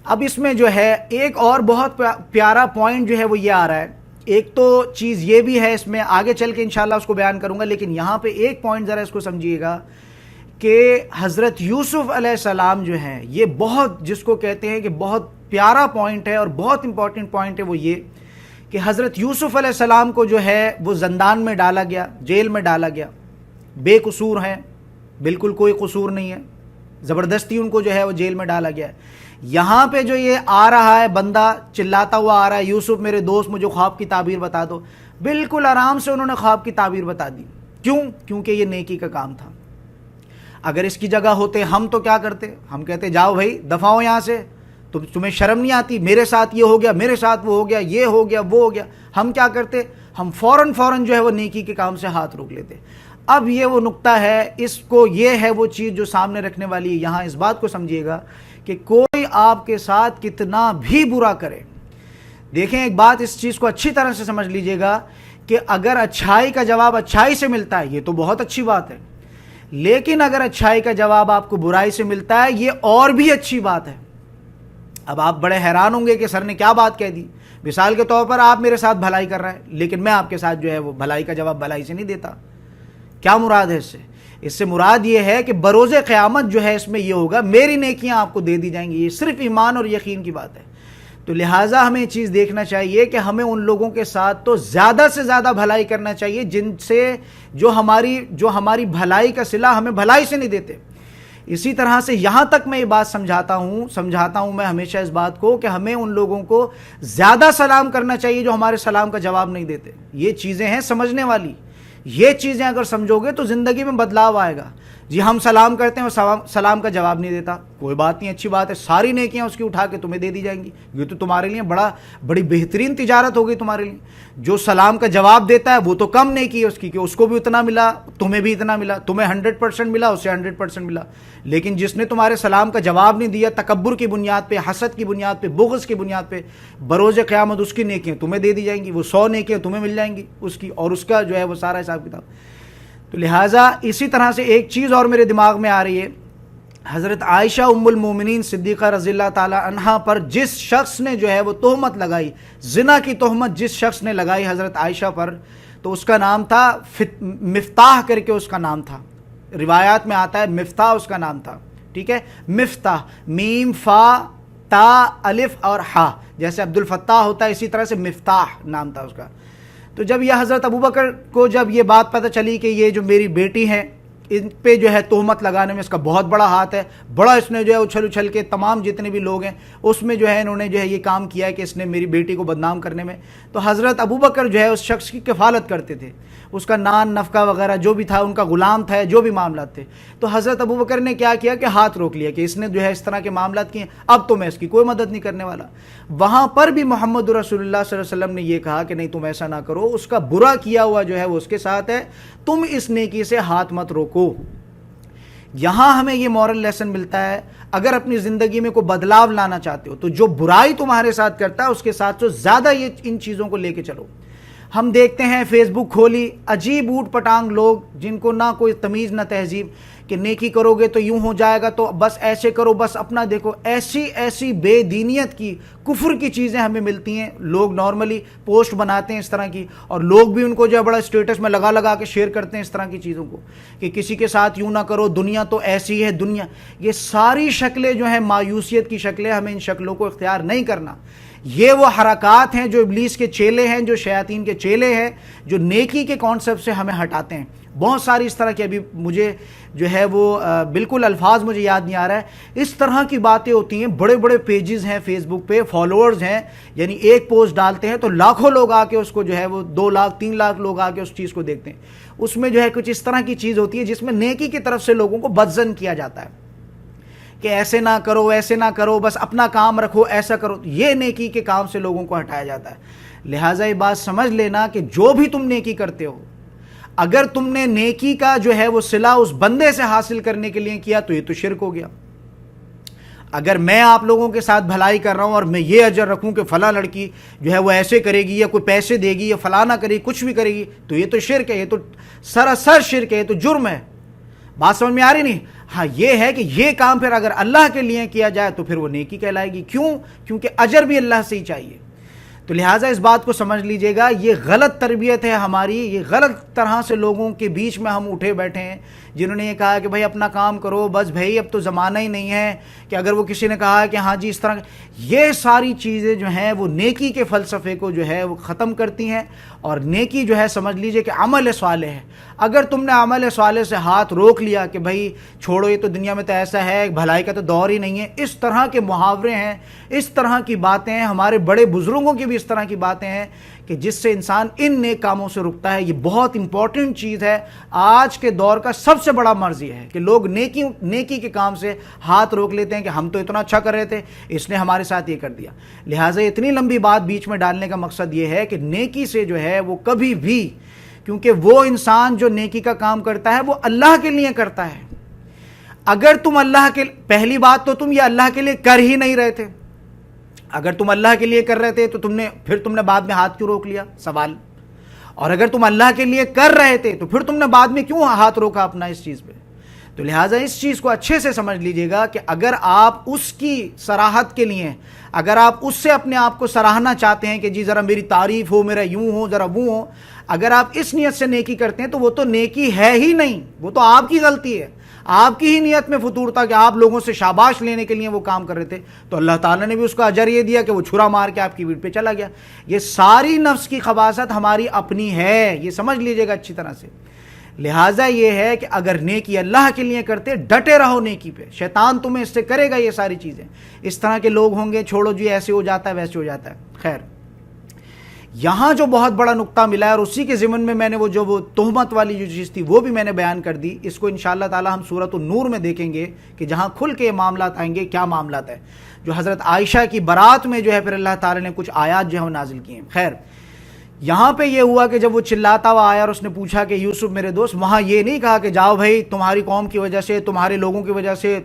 اب اس میں جو ہے ایک اور بہت پیارا پوائنٹ جو ہے وہ یہ آ رہا ہے. ایک تو چیز یہ بھی ہے, اس میں آگے چل کے انشاءاللہ اس کو بیان کروں گا, لیکن یہاں پہ ایک پوائنٹ ذرا اس کو سمجھیے گا کہ حضرت یوسف علیہ السلام جو ہیں یہ بہت, جس کو کہتے ہیں کہ بہت پیارا پوائنٹ ہے اور بہت امپورٹنٹ پوائنٹ ہے, وہ یہ کہ حضرت یوسف علیہ السلام کو جو ہے وہ زندان میں ڈالا گیا, جیل میں ڈالا گیا, بے قصور ہیں, بالکل کوئی قصور نہیں ہے, زبردستی ان کو جو ہے وہ جیل میں ڈالا گیا ہے. یہاں پہ جو یہ آ رہا ہے بندہ چلاتا ہوا آ رہا ہے, یوسف میرے دوست مجھے خواب کی تعبیر بتا دو, بالکل آرام سے انہوں نے خواب کی تعبیر بتا دی. کیوں؟ کیونکہ یہ نیکی کا کام تھا. اگر اس کی جگہ ہوتے ہم تو کیا کرتے, ہم کہتے جاؤ بھائی دفعہ ہو یہاں سے, تو تمہیں شرم نہیں آتی, میرے ساتھ یہ ہو گیا, میرے ساتھ وہ ہو گیا, یہ ہو گیا, وہ ہو گیا. ہم کیا کرتے, ہم فوراً جو ہے وہ نیکی کے کام سے ہاتھ روک لیتے. اب یہ وہ نقطہ ہے, اس کو یہ ہے وہ چیز جو سامنے رکھنے والی ہے. یہاں اس بات کو سمجھیے گا کہ کوئی آپ کے ساتھ کتنا بھی برا کرے, دیکھیں ایک بات اس چیز کو اچھی طرح سے سمجھ لیجئے گا کہ اگر اچھائی کا جواب اچھائی سے ملتا ہے یہ تو بہت اچھی بات ہے, لیکن اگر اچھائی کا جواب آپ کو برائی سے ملتا ہے یہ اور بھی اچھی بات ہے. اب آپ بڑے حیران ہوں گے کہ سر نے کیا بات کہہ دی. مثال کے طور پر آپ میرے ساتھ بھلائی کر رہے ہیں, لیکن میں آپ کے ساتھ جو ہے وہ بھلائی کا جواب بھلائی سے نہیں دیتا. کیا مراد ہے اس سے؟ اس سے مراد یہ ہے کہ بروز قیامت جو ہے اس میں یہ ہوگا میری نیکیاں آپ کو دے دی جائیں گی. یہ صرف ایمان اور یقین کی بات ہے. تو لہٰذا ہمیں یہ چیز دیکھنا چاہیے کہ ہمیں ان لوگوں کے ساتھ تو زیادہ سے زیادہ بھلائی کرنا چاہیے جن سے جو ہماری بھلائی کا صلہ ہمیں بھلائی سے نہیں دیتے. اسی طرح سے یہاں تک میں یہ بات سمجھاتا ہوں میں ہمیشہ اس بات کو کہ ہمیں ان لوگوں کو زیادہ سلام کرنا چاہیے جو ہمارے سلام کا جواب نہیں دیتے. یہ چیزیں ہیں سمجھنے والی, یہ چیزیں اگر سمجھو گے تو زندگی میں بدلاؤ آئے گا. جی ہم سلام کرتے ہیں وہ سلام کا جواب نہیں دیتا، کوئی بات نہیں، اچھی بات ہے، ساری نیکیاں اس کی اٹھا کے تمہیں دے دی جائیں گی، یہ تو تمہارے لیے بڑی بہترین تجارت ہوگی تمہارے لیے۔ جو سلام کا جواب دیتا ہے وہ تو کم نیکی ہے اس کی، کہ اس کو بھی اتنا ملا، تمہیں بھی اتنا ملا، تمہیں 100% ملا، اسے 100% ملا۔ لیکن جس نے تمہارے سلام کا جواب نہیں دیا، تکبر کی بنیاد پہ، حسد کی بنیاد پہ، بغض کی بنیاد پہ، بروز قیامت اس کی نیکیاں تمہیں دے دی جائیں گی، وہ 100 نیکیاں تمہیں مل جائیں گی اس کی، اور اس کا جو ہے وہ سارا حساب کتاب۔ تو لہٰذا اسی طرح سے ایک چیز اور میرے دماغ میں آ رہی ہے، حضرت عائشہ ام المومنین صدیقہ رضی اللہ تعالی عنہا پر جس شخص نے جو ہے وہ تہمت لگائی، زنا کی تہمت جس شخص نے لگائی حضرت عائشہ پر، تو اس کا نام تھا مفتاح کر کے، اس کا نام تھا، روایات میں آتا ہے مفتاح اس کا نام تھا، ٹھیک ہے، مفتاح، میم فا تا الف اور ہا، جیسے عبد الفتاح ہوتا ہے اسی طرح سے مفتاح نام تھا اس کا۔ تو جب یہ حضرت ابوبکر کو جب یہ بات پتہ چلی کہ یہ جو میری بیٹی ہے ان پہ جو ہے تہمت لگانے میں اس کا بہت بڑا ہاتھ ہے، بڑا اس نے جو ہے اچھل کے تمام جتنے بھی لوگ ہیں اس میں جو ہے انہوں نے جو ہے یہ کام کیا ہے کہ اس نے میری بیٹی کو بدنام کرنے میں، تو حضرت ابوبکر جو ہے اس شخص کی کفالت کرتے تھے، اس کا نان نفقہ وغیرہ جو بھی تھا، ان کا غلام تھا، جو بھی معاملات تھے۔ تو حضرت ابوبکر نے کیا کیا کہ ہاتھ روک لیا کہ اس نے جو ہے اس طرح کے معاملات کیے، اب تو میں اس کی کوئی مدد نہیں کرنے والا۔ وہاں پر بھی محمد رسول اللہ صلی اللہ علیہ وسلم نے یہ کہا کہ نہیں تم ایسا نہ کرو، اس کا برا کیا ہوا جو ہے وہ اس کے ساتھ ہے، تم اس نیکی سے ہاتھ مت روکو۔ یہاں ہمیں یہ مورل لیسن ملتا ہے، اگر اپنی زندگی میں کوئی بدلاؤ لانا چاہتے ہو تو جو برائی تمہارے ساتھ کرتا ہے اس کے ساتھ تو زیادہ یہ ان چیزوں کو لے کے چلو۔ ہم دیکھتے ہیں فیس بک کھولی، عجیب اوٹ پٹانگ لوگ جن کو نہ کوئی تمیز نہ تہذیب، کہ نیکی کرو گے تو یوں ہو جائے گا، تو بس ایسے کرو، بس اپنا دیکھو، ایسی بے دینیت کی، کفر کی چیزیں ہمیں ملتی ہیں۔ لوگ نارملی پوسٹ بناتے ہیں اس طرح کی، اور لوگ بھی ان کو جو ہے بڑا اسٹیٹس میں لگا کے شیئر کرتے ہیں اس طرح کی چیزوں کو، کہ کسی کے ساتھ یوں نہ کرو، دنیا تو ایسی ہے دنیا۔ یہ ساری شکلیں جو ہیں مایوسیت کی شکلیں، ہمیں ان شکلوں کو اختیار نہیں کرنا۔ یہ وہ حرکات ہیں جو ابلیس کے چیلے ہیں، جو شیاطین کے چیلے ہیں، جو نیکی کے کانسیپٹ سے ہمیں ہٹاتے ہیں۔ بہت ساری اس طرح کی، ابھی مجھے جو ہے وہ بالکل الفاظ مجھے یاد نہیں آ رہا ہے، اس طرح کی باتیں ہوتی ہیں، بڑے بڑے پیجز ہیں فیس بک پہ، فالوورز ہیں، یعنی ایک پوسٹ ڈالتے ہیں تو لاکھوں لوگ آ کے اس کو جو ہے وہ 2 لاکھ 3 لاکھ لوگ آ کے اس چیز کو دیکھتے ہیں۔ اس میں جو ہے کچھ اس طرح کی چیز ہوتی ہے جس میں نیکی کی طرف سے لوگوں کو بدظن کیا جاتا ہے کہ ایسے نہ کرو، ایسے نہ کرو، بس اپنا کام رکھو، ایسا کرو، یہ نیکی کے کام سے لوگوں کو ہٹایا جاتا ہے۔ لہٰذا یہ بات سمجھ لینا کہ جو بھی تم نیکی کرتے ہو، اگر تم نے نیکی کا جو ہے وہ صلہ اس بندے سے حاصل کرنے کے لیے کیا تو یہ تو شرک ہو گیا۔ اگر میں آپ لوگوں کے ساتھ بھلائی کر رہا ہوں اور میں یہ اجر رکھوں کہ فلاں لڑکی جو ہے وہ ایسے کرے گی، یا کوئی پیسے دے گی، یا فلانا کرے گی، کچھ بھی کرے گی، تو یہ تو شرک ہے، یہ تو سراسر شرک ہے، یہ تو جرم ہے۔ بات سمجھ میں آ رہی نہیں؟ ہاں یہ ہے کہ یہ کام پھر اگر اللہ کے لیے کیا جائے تو پھر وہ نیکی کہلائے گی۔ کیوں؟ کیونکہ اجر بھی اللہ سے ہی چاہیے۔ تو لہٰذا اس بات کو سمجھ لیجئے گا، یہ غلط تربیت ہے ہماری، یہ غلط طرح سے لوگوں کے بیچ میں ہم اٹھے بیٹھے ہیں جنہوں نے یہ کہا کہ بھائی اپنا کام کرو، بس بھائی اب تو زمانہ ہی نہیں ہے کہ اگر وہ کسی نے کہا کہ ہاں جی اس طرح، یہ ساری چیزیں جو ہیں وہ نیکی کے فلسفے کو جو ہے وہ ختم کرتی ہیں۔ اور نیکی جو ہے سمجھ لیجئے کہ عمل صالح ہے۔ اگر تم نے عمل صالح سے ہاتھ روک لیا کہ بھائی چھوڑو، یہ تو دنیا میں تو ایسا ہے، بھلائی کا تو دور ہی نہیں ہے، اس طرح کے محاورے ہیں، اس طرح کی باتیں ہیں، ہمارے بڑے بزرگوں کی بھی اس طرح کی باتیں ہیں کہ جس سے انسان ان نیک کاموں سے رکتا ہے۔ یہ بہت امپورٹنٹ چیز ہے، آج کے دور کا سب سے بڑا مرض یہ ہے کہ لوگ نیکی کے کام سے ہاتھ روک لیتے ہیں کہ ہم تو اتنا اچھا کر رہے تھے، اس نے ہمارے ساتھ یہ کر دیا۔ لہٰذا اتنی لمبی بات بیچ میں ڈالنے کا مقصد یہ ہے کہ نیکی سے جو ہے وہ کبھی بھی، کیونکہ وہ انسان جو نیکی کا کام کرتا ہے وہ اللہ کے لیے کرتا ہے۔ اگر تم اللہ کے، پہلی بات تو تم یہ اللہ کے لیے کر ہی نہیں رہے تھے، اگر تم اللہ کے لیے کر رہے تھے تو تم نے بعد میں ہاتھ کیوں روک لیا؟ سوال۔ اور اگر تم اللہ کے لیے کر رہے تھے تو پھر تم نے بعد میں کیوں ہاتھ روکا اپنا اس چیز پہ؟ تو لہٰذا اس چیز کو اچھے سے سمجھ لیجئے گا کہ اگر آپ اس کی سراحت کے لیے، اگر آپ اس سے اپنے آپ کو سراہنا چاہتے ہیں کہ جی ذرا میری تعریف ہو، میرا یوں ہو، ذرا وہ ہو، اگر آپ اس نیت سے نیکی کرتے ہیں تو وہ تو نیکی ہے ہی نہیں، وہ تو آپ کی غلطی ہے، آپ کی ہی نیت میں فطور تھا کہ آپ لوگوں سے شاباش لینے کے لیے وہ کام کر رہے تھے، تو اللہ تعالیٰ نے بھی اس کا اجر یہ دیا کہ وہ چھرا مار کے آپ کی پیٹھ پہ چلا گیا۔ یہ ساری نفس کی خباثت ہماری اپنی ہے، یہ سمجھ لیجئے گا اچھی طرح سے۔ لہٰذا یہ ہے کہ اگر نیکی اللہ کے لیے کرتے، ڈٹے رہو نیکی پہ، شیطان تمہیں اس سے کرے گا یہ ساری چیزیں۔ اس طرح کے لوگ ہوں گے، چھوڑو جی ایسے ہو جاتا ہے، ویسے ہو جاتا ہے، خیر۔ یہاں جو بہت بڑا نقطہ ملا ہے اور اسی کے ضمن میں میں نے وہ تہمت والی جو چیز تھی وہ بھی میں نے بیان کر دی. اس کو انشاءاللہ تعالی ہم سورۃ النور میں دیکھیں گے کہ جہاں کھل کے یہ معاملات آئیں گے کیا معاملات ہیں. جو حضرت عائشہ کی برات میں جو ہے پھر اللہ تعالی نے کچھ آیات جو ہے وہ نازل کی ہیں. خیر یہاں پہ یہ ہوا کہ جب وہ چلاتا ہوا آیا اور اس نے پوچھا کہ یوسف میرے دوست, وہاں یہ نہیں کہا کہ جاؤ بھائی تمہاری قوم کی وجہ سے, تمہارے لوگوں کی وجہ سے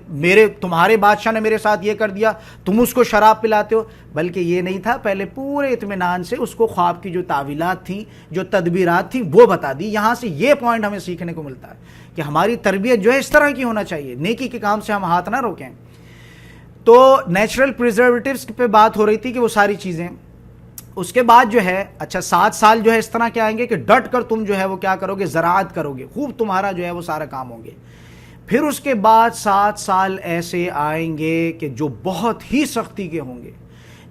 تمہارے بادشاہ نے میرے ساتھ یہ کر دیا, تم اس کو شراب پلاتے ہو, بلکہ یہ نہیں تھا. پہلے پورے اطمینان سے اس کو خواب کی جو تعویلات تھیں, جو تدبیرات تھیں وہ بتا دی. یہاں سے یہ پوائنٹ ہمیں سیکھنے کو ملتا ہے کہ ہماری تربیت جو ہے اس طرح کی ہونا چاہیے, نیکی کے کام سے ہم ہاتھ نہ روکیں. تو نیچرل پریزرویٹیوز پہ بات ہو رہی تھی کہ وہ ساری چیزیں. اس کے بعد جو ہے اچھا 7 سال جو ہے اس طرح کے آئیں گے کہ ڈٹ کر تم جو ہے وہ کیا کرو گے, زراعت کرو گے, خوب تمہارا جو ہے وہ سارا کام ہوں گے. پھر اس کے بعد 7 سال ایسے آئیں گے کہ جو بہت ہی سختی کے ہوں گے,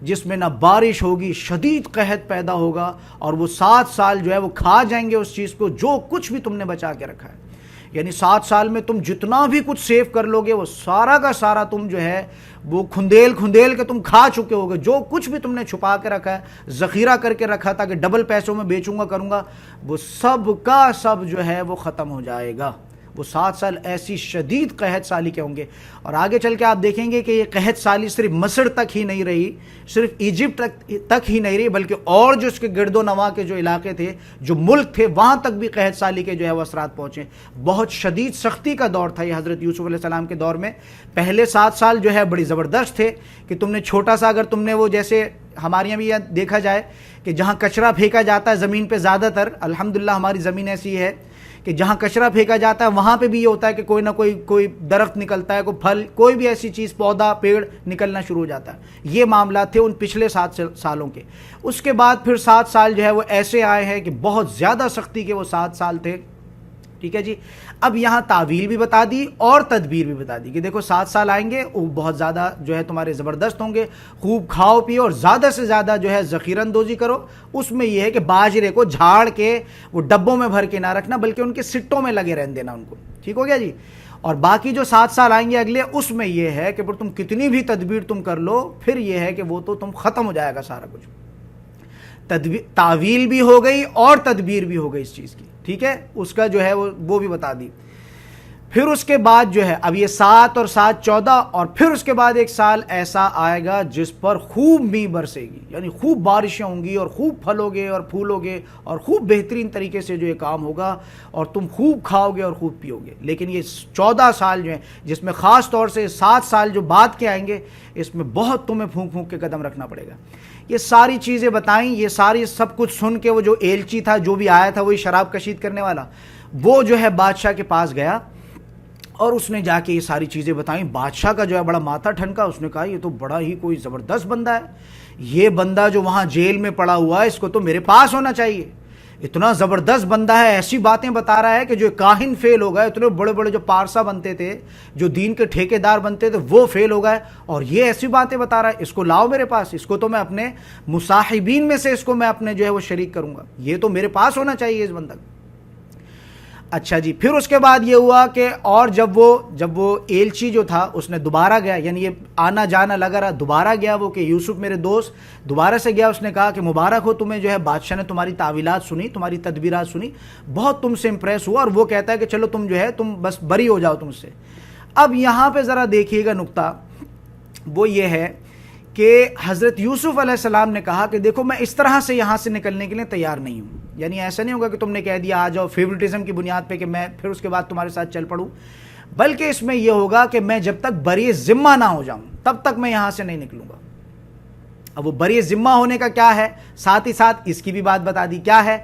جس میں نہ بارش ہوگی, شدید قحط پیدا ہوگا, اور وہ 7 سال جو ہے وہ کھا جائیں گے اس چیز کو جو کچھ بھی تم نے بچا کے رکھا ہے. یعنی 7 سال میں تم جتنا بھی کچھ سیو کر لو گے وہ سارا کا سارا تم جو ہے وہ کھندیل کے تم کھا چکے ہوگے. جو کچھ بھی تم نے چھپا کے رکھا ہے, ذخیرہ کر کے رکھا تھا کہ ڈبل پیسوں میں بیچوں گا کروں گا, وہ سب کا سب جو ہے وہ ختم ہو جائے گا. وہ 7 سال ایسی شدید قحط سالی کے ہوں گے. اور آگے چل کے آپ دیکھیں گے کہ یہ قحط سالی صرف مصر تک ہی نہیں رہی, صرف ایجپٹ تک ہی نہیں رہی, بلکہ اور جو اس کے گرد و نواح کے جو علاقے تھے, جو ملک تھے, وہاں تک بھی قحط سالی کے جو ہے وہ اثرات پہنچے. بہت شدید سختی کا دور تھا یہ حضرت یوسف علیہ السلام کے دور میں. پہلے 7 سال جو ہے بڑی زبردست تھے کہ تم نے چھوٹا سا, اگر تم نے وہ جیسے ہمارے یہاں بھی دیکھا جائے کہ جہاں کچرا پھینکا جاتا ہے زمین پہ, زیادہ تر الحمدللہ ہماری زمین ایسی ہے کہ جہاں کچرا پھینکا جاتا ہے وہاں پہ بھی یہ ہوتا ہے کہ کوئی نہ کوئی درخت نکلتا ہے, کوئی پھل, کوئی بھی ایسی چیز, پودا, پیڑ نکلنا شروع ہو جاتا ہے. یہ معاملات تھے ان پچھلے 7 سالوں کے. اس کے بعد پھر 7 سال جو ہے وہ ایسے آئے ہیں کہ بہت زیادہ سختی کے وہ 7 سال تھے. ٹھیک ہے جی. اب یہاں تعویل بھی بتا دی اور تدبیر بھی بتا دی کہ دیکھو 7 سال آئیں گے وہ بہت زیادہ جو ہے تمہارے زبردست ہوں گے, خوب کھاؤ پیو اور زیادہ سے زیادہ جو ہے ذخیرہ اندوزی کرو. اس میں یہ ہے کہ باجرے کو جھاڑ کے وہ ڈبوں میں بھر کے نہ رکھنا, بلکہ ان کے سٹوں میں لگے رہنے دینا ان کو. ٹھیک ہو گیا جی. اور باقی جو 7 سال آئیں گے اگلے, اس میں یہ ہے کہ پھر تم کتنی بھی تدبیر تم کر لو, پھر یہ ہے کہ وہ تو تم ختم ہو جائے گا سارا کچھ. تعویل بھی ہو گئی اور تدبیر بھی ہو گئی اس چیز کی. ٹھیک ہے, اس کا جو ہے وہ بھی بتا دی. پھر اس کے بعد جو ہے اب یہ 7 اور 7 14, اور پھر اس کے بعد 1 سال ایسا آئے گا جس پر خوب می برسے گی, یعنی خوب بارشیں ہوں گی اور خوب پھلو گے اور پھولو گے اور خوب بہترین طریقے سے جو یہ کام ہوگا اور تم خوب کھاؤ گے اور خوب پیو گے. لیکن یہ 14 سال جو ہیں, جس میں خاص طور سے 7 سال جو بعد کے آئیں گے, اس میں بہت تمہیں پھونک کے قدم رکھنا پڑے گا. یہ ساری چیزیں بتائیں, یہ ساری سب کچھ سن کے وہ جو ایلچی تھا, جو بھی آیا تھا وہی شراب کشید کرنے والا, وہ جو ہے بادشاہ کے پاس گیا اور اس نے جا کے یہ ساری چیزیں بتائیں. بادشاہ کا جو ہے بڑا ماتھا ٹھنکا. اس نے کہا یہ تو بڑا ہی کوئی زبردست بندہ ہے, یہ بندہ جو وہاں جیل میں پڑا ہوا ہے اس کو تو میرے پاس ہونا چاہیے. اتنا زبردست بندہ ہے, ایسی باتیں بتا رہا ہے کہ جو کاہن فیل ہو گئے, اتنے بڑے بڑے جو پارسا بنتے تھے, جو دین کے ٹھیکیدار بنتے تھے, وہ فیل ہو گئے, اور یہ ایسی باتیں بتا رہا ہے. اس کو لاؤ میرے پاس, اس کو تو میں اپنے مصاحبین میں سے اس کو میں اپنے جو ہے وہ شریک کروں گا, یہ تو میرے پاس ہونا چاہیے اس بندہ. اچھا جی. پھر اس کے بعد یہ ہوا کہ اور جب وہ ایلچی جو تھا اس نے دوبارہ گیا, یعنی یہ آنا جانا لگا رہا, دوبارہ گیا وہ کہ یوسف میرے دوست, دوبارہ سے گیا. اس نے کہا کہ مبارک ہو تمہیں, جو ہے بادشاہ نے تمہاری تعویلات سنی, تمہاری تدبیرات سنی, بہت تم سے امپریس ہوا, اور وہ کہتا ہے کہ چلو تم جو ہے تم بس بری ہو جاؤ تم سے. اب یہاں پہ ذرا دیکھیے گا نقطہ, وہ یہ ہے کہ حضرت یوسف علیہ السلام نے کہا کہ دیکھو میں اس طرح سے یہاں سے نکلنے کے لیے تیار نہیں ہوں. یعنی ایسا نہیں ہوگا کہ تم نے کہہ دیا آ جاؤ فیورٹزم کی بنیاد پہ کہ میں پھر اس کے بعد تمہارے ساتھ چل پڑوں, بلکہ اس میں یہ ہوگا کہ میں جب تک بری ذمہ نہ ہو جاؤں تب تک میں یہاں سے نہیں نکلوں گا. اب وہ بری ذمہ ہونے کا کیا ہے, ساتھ ہی ساتھ اس کی بھی بات بتا دی, کیا ہے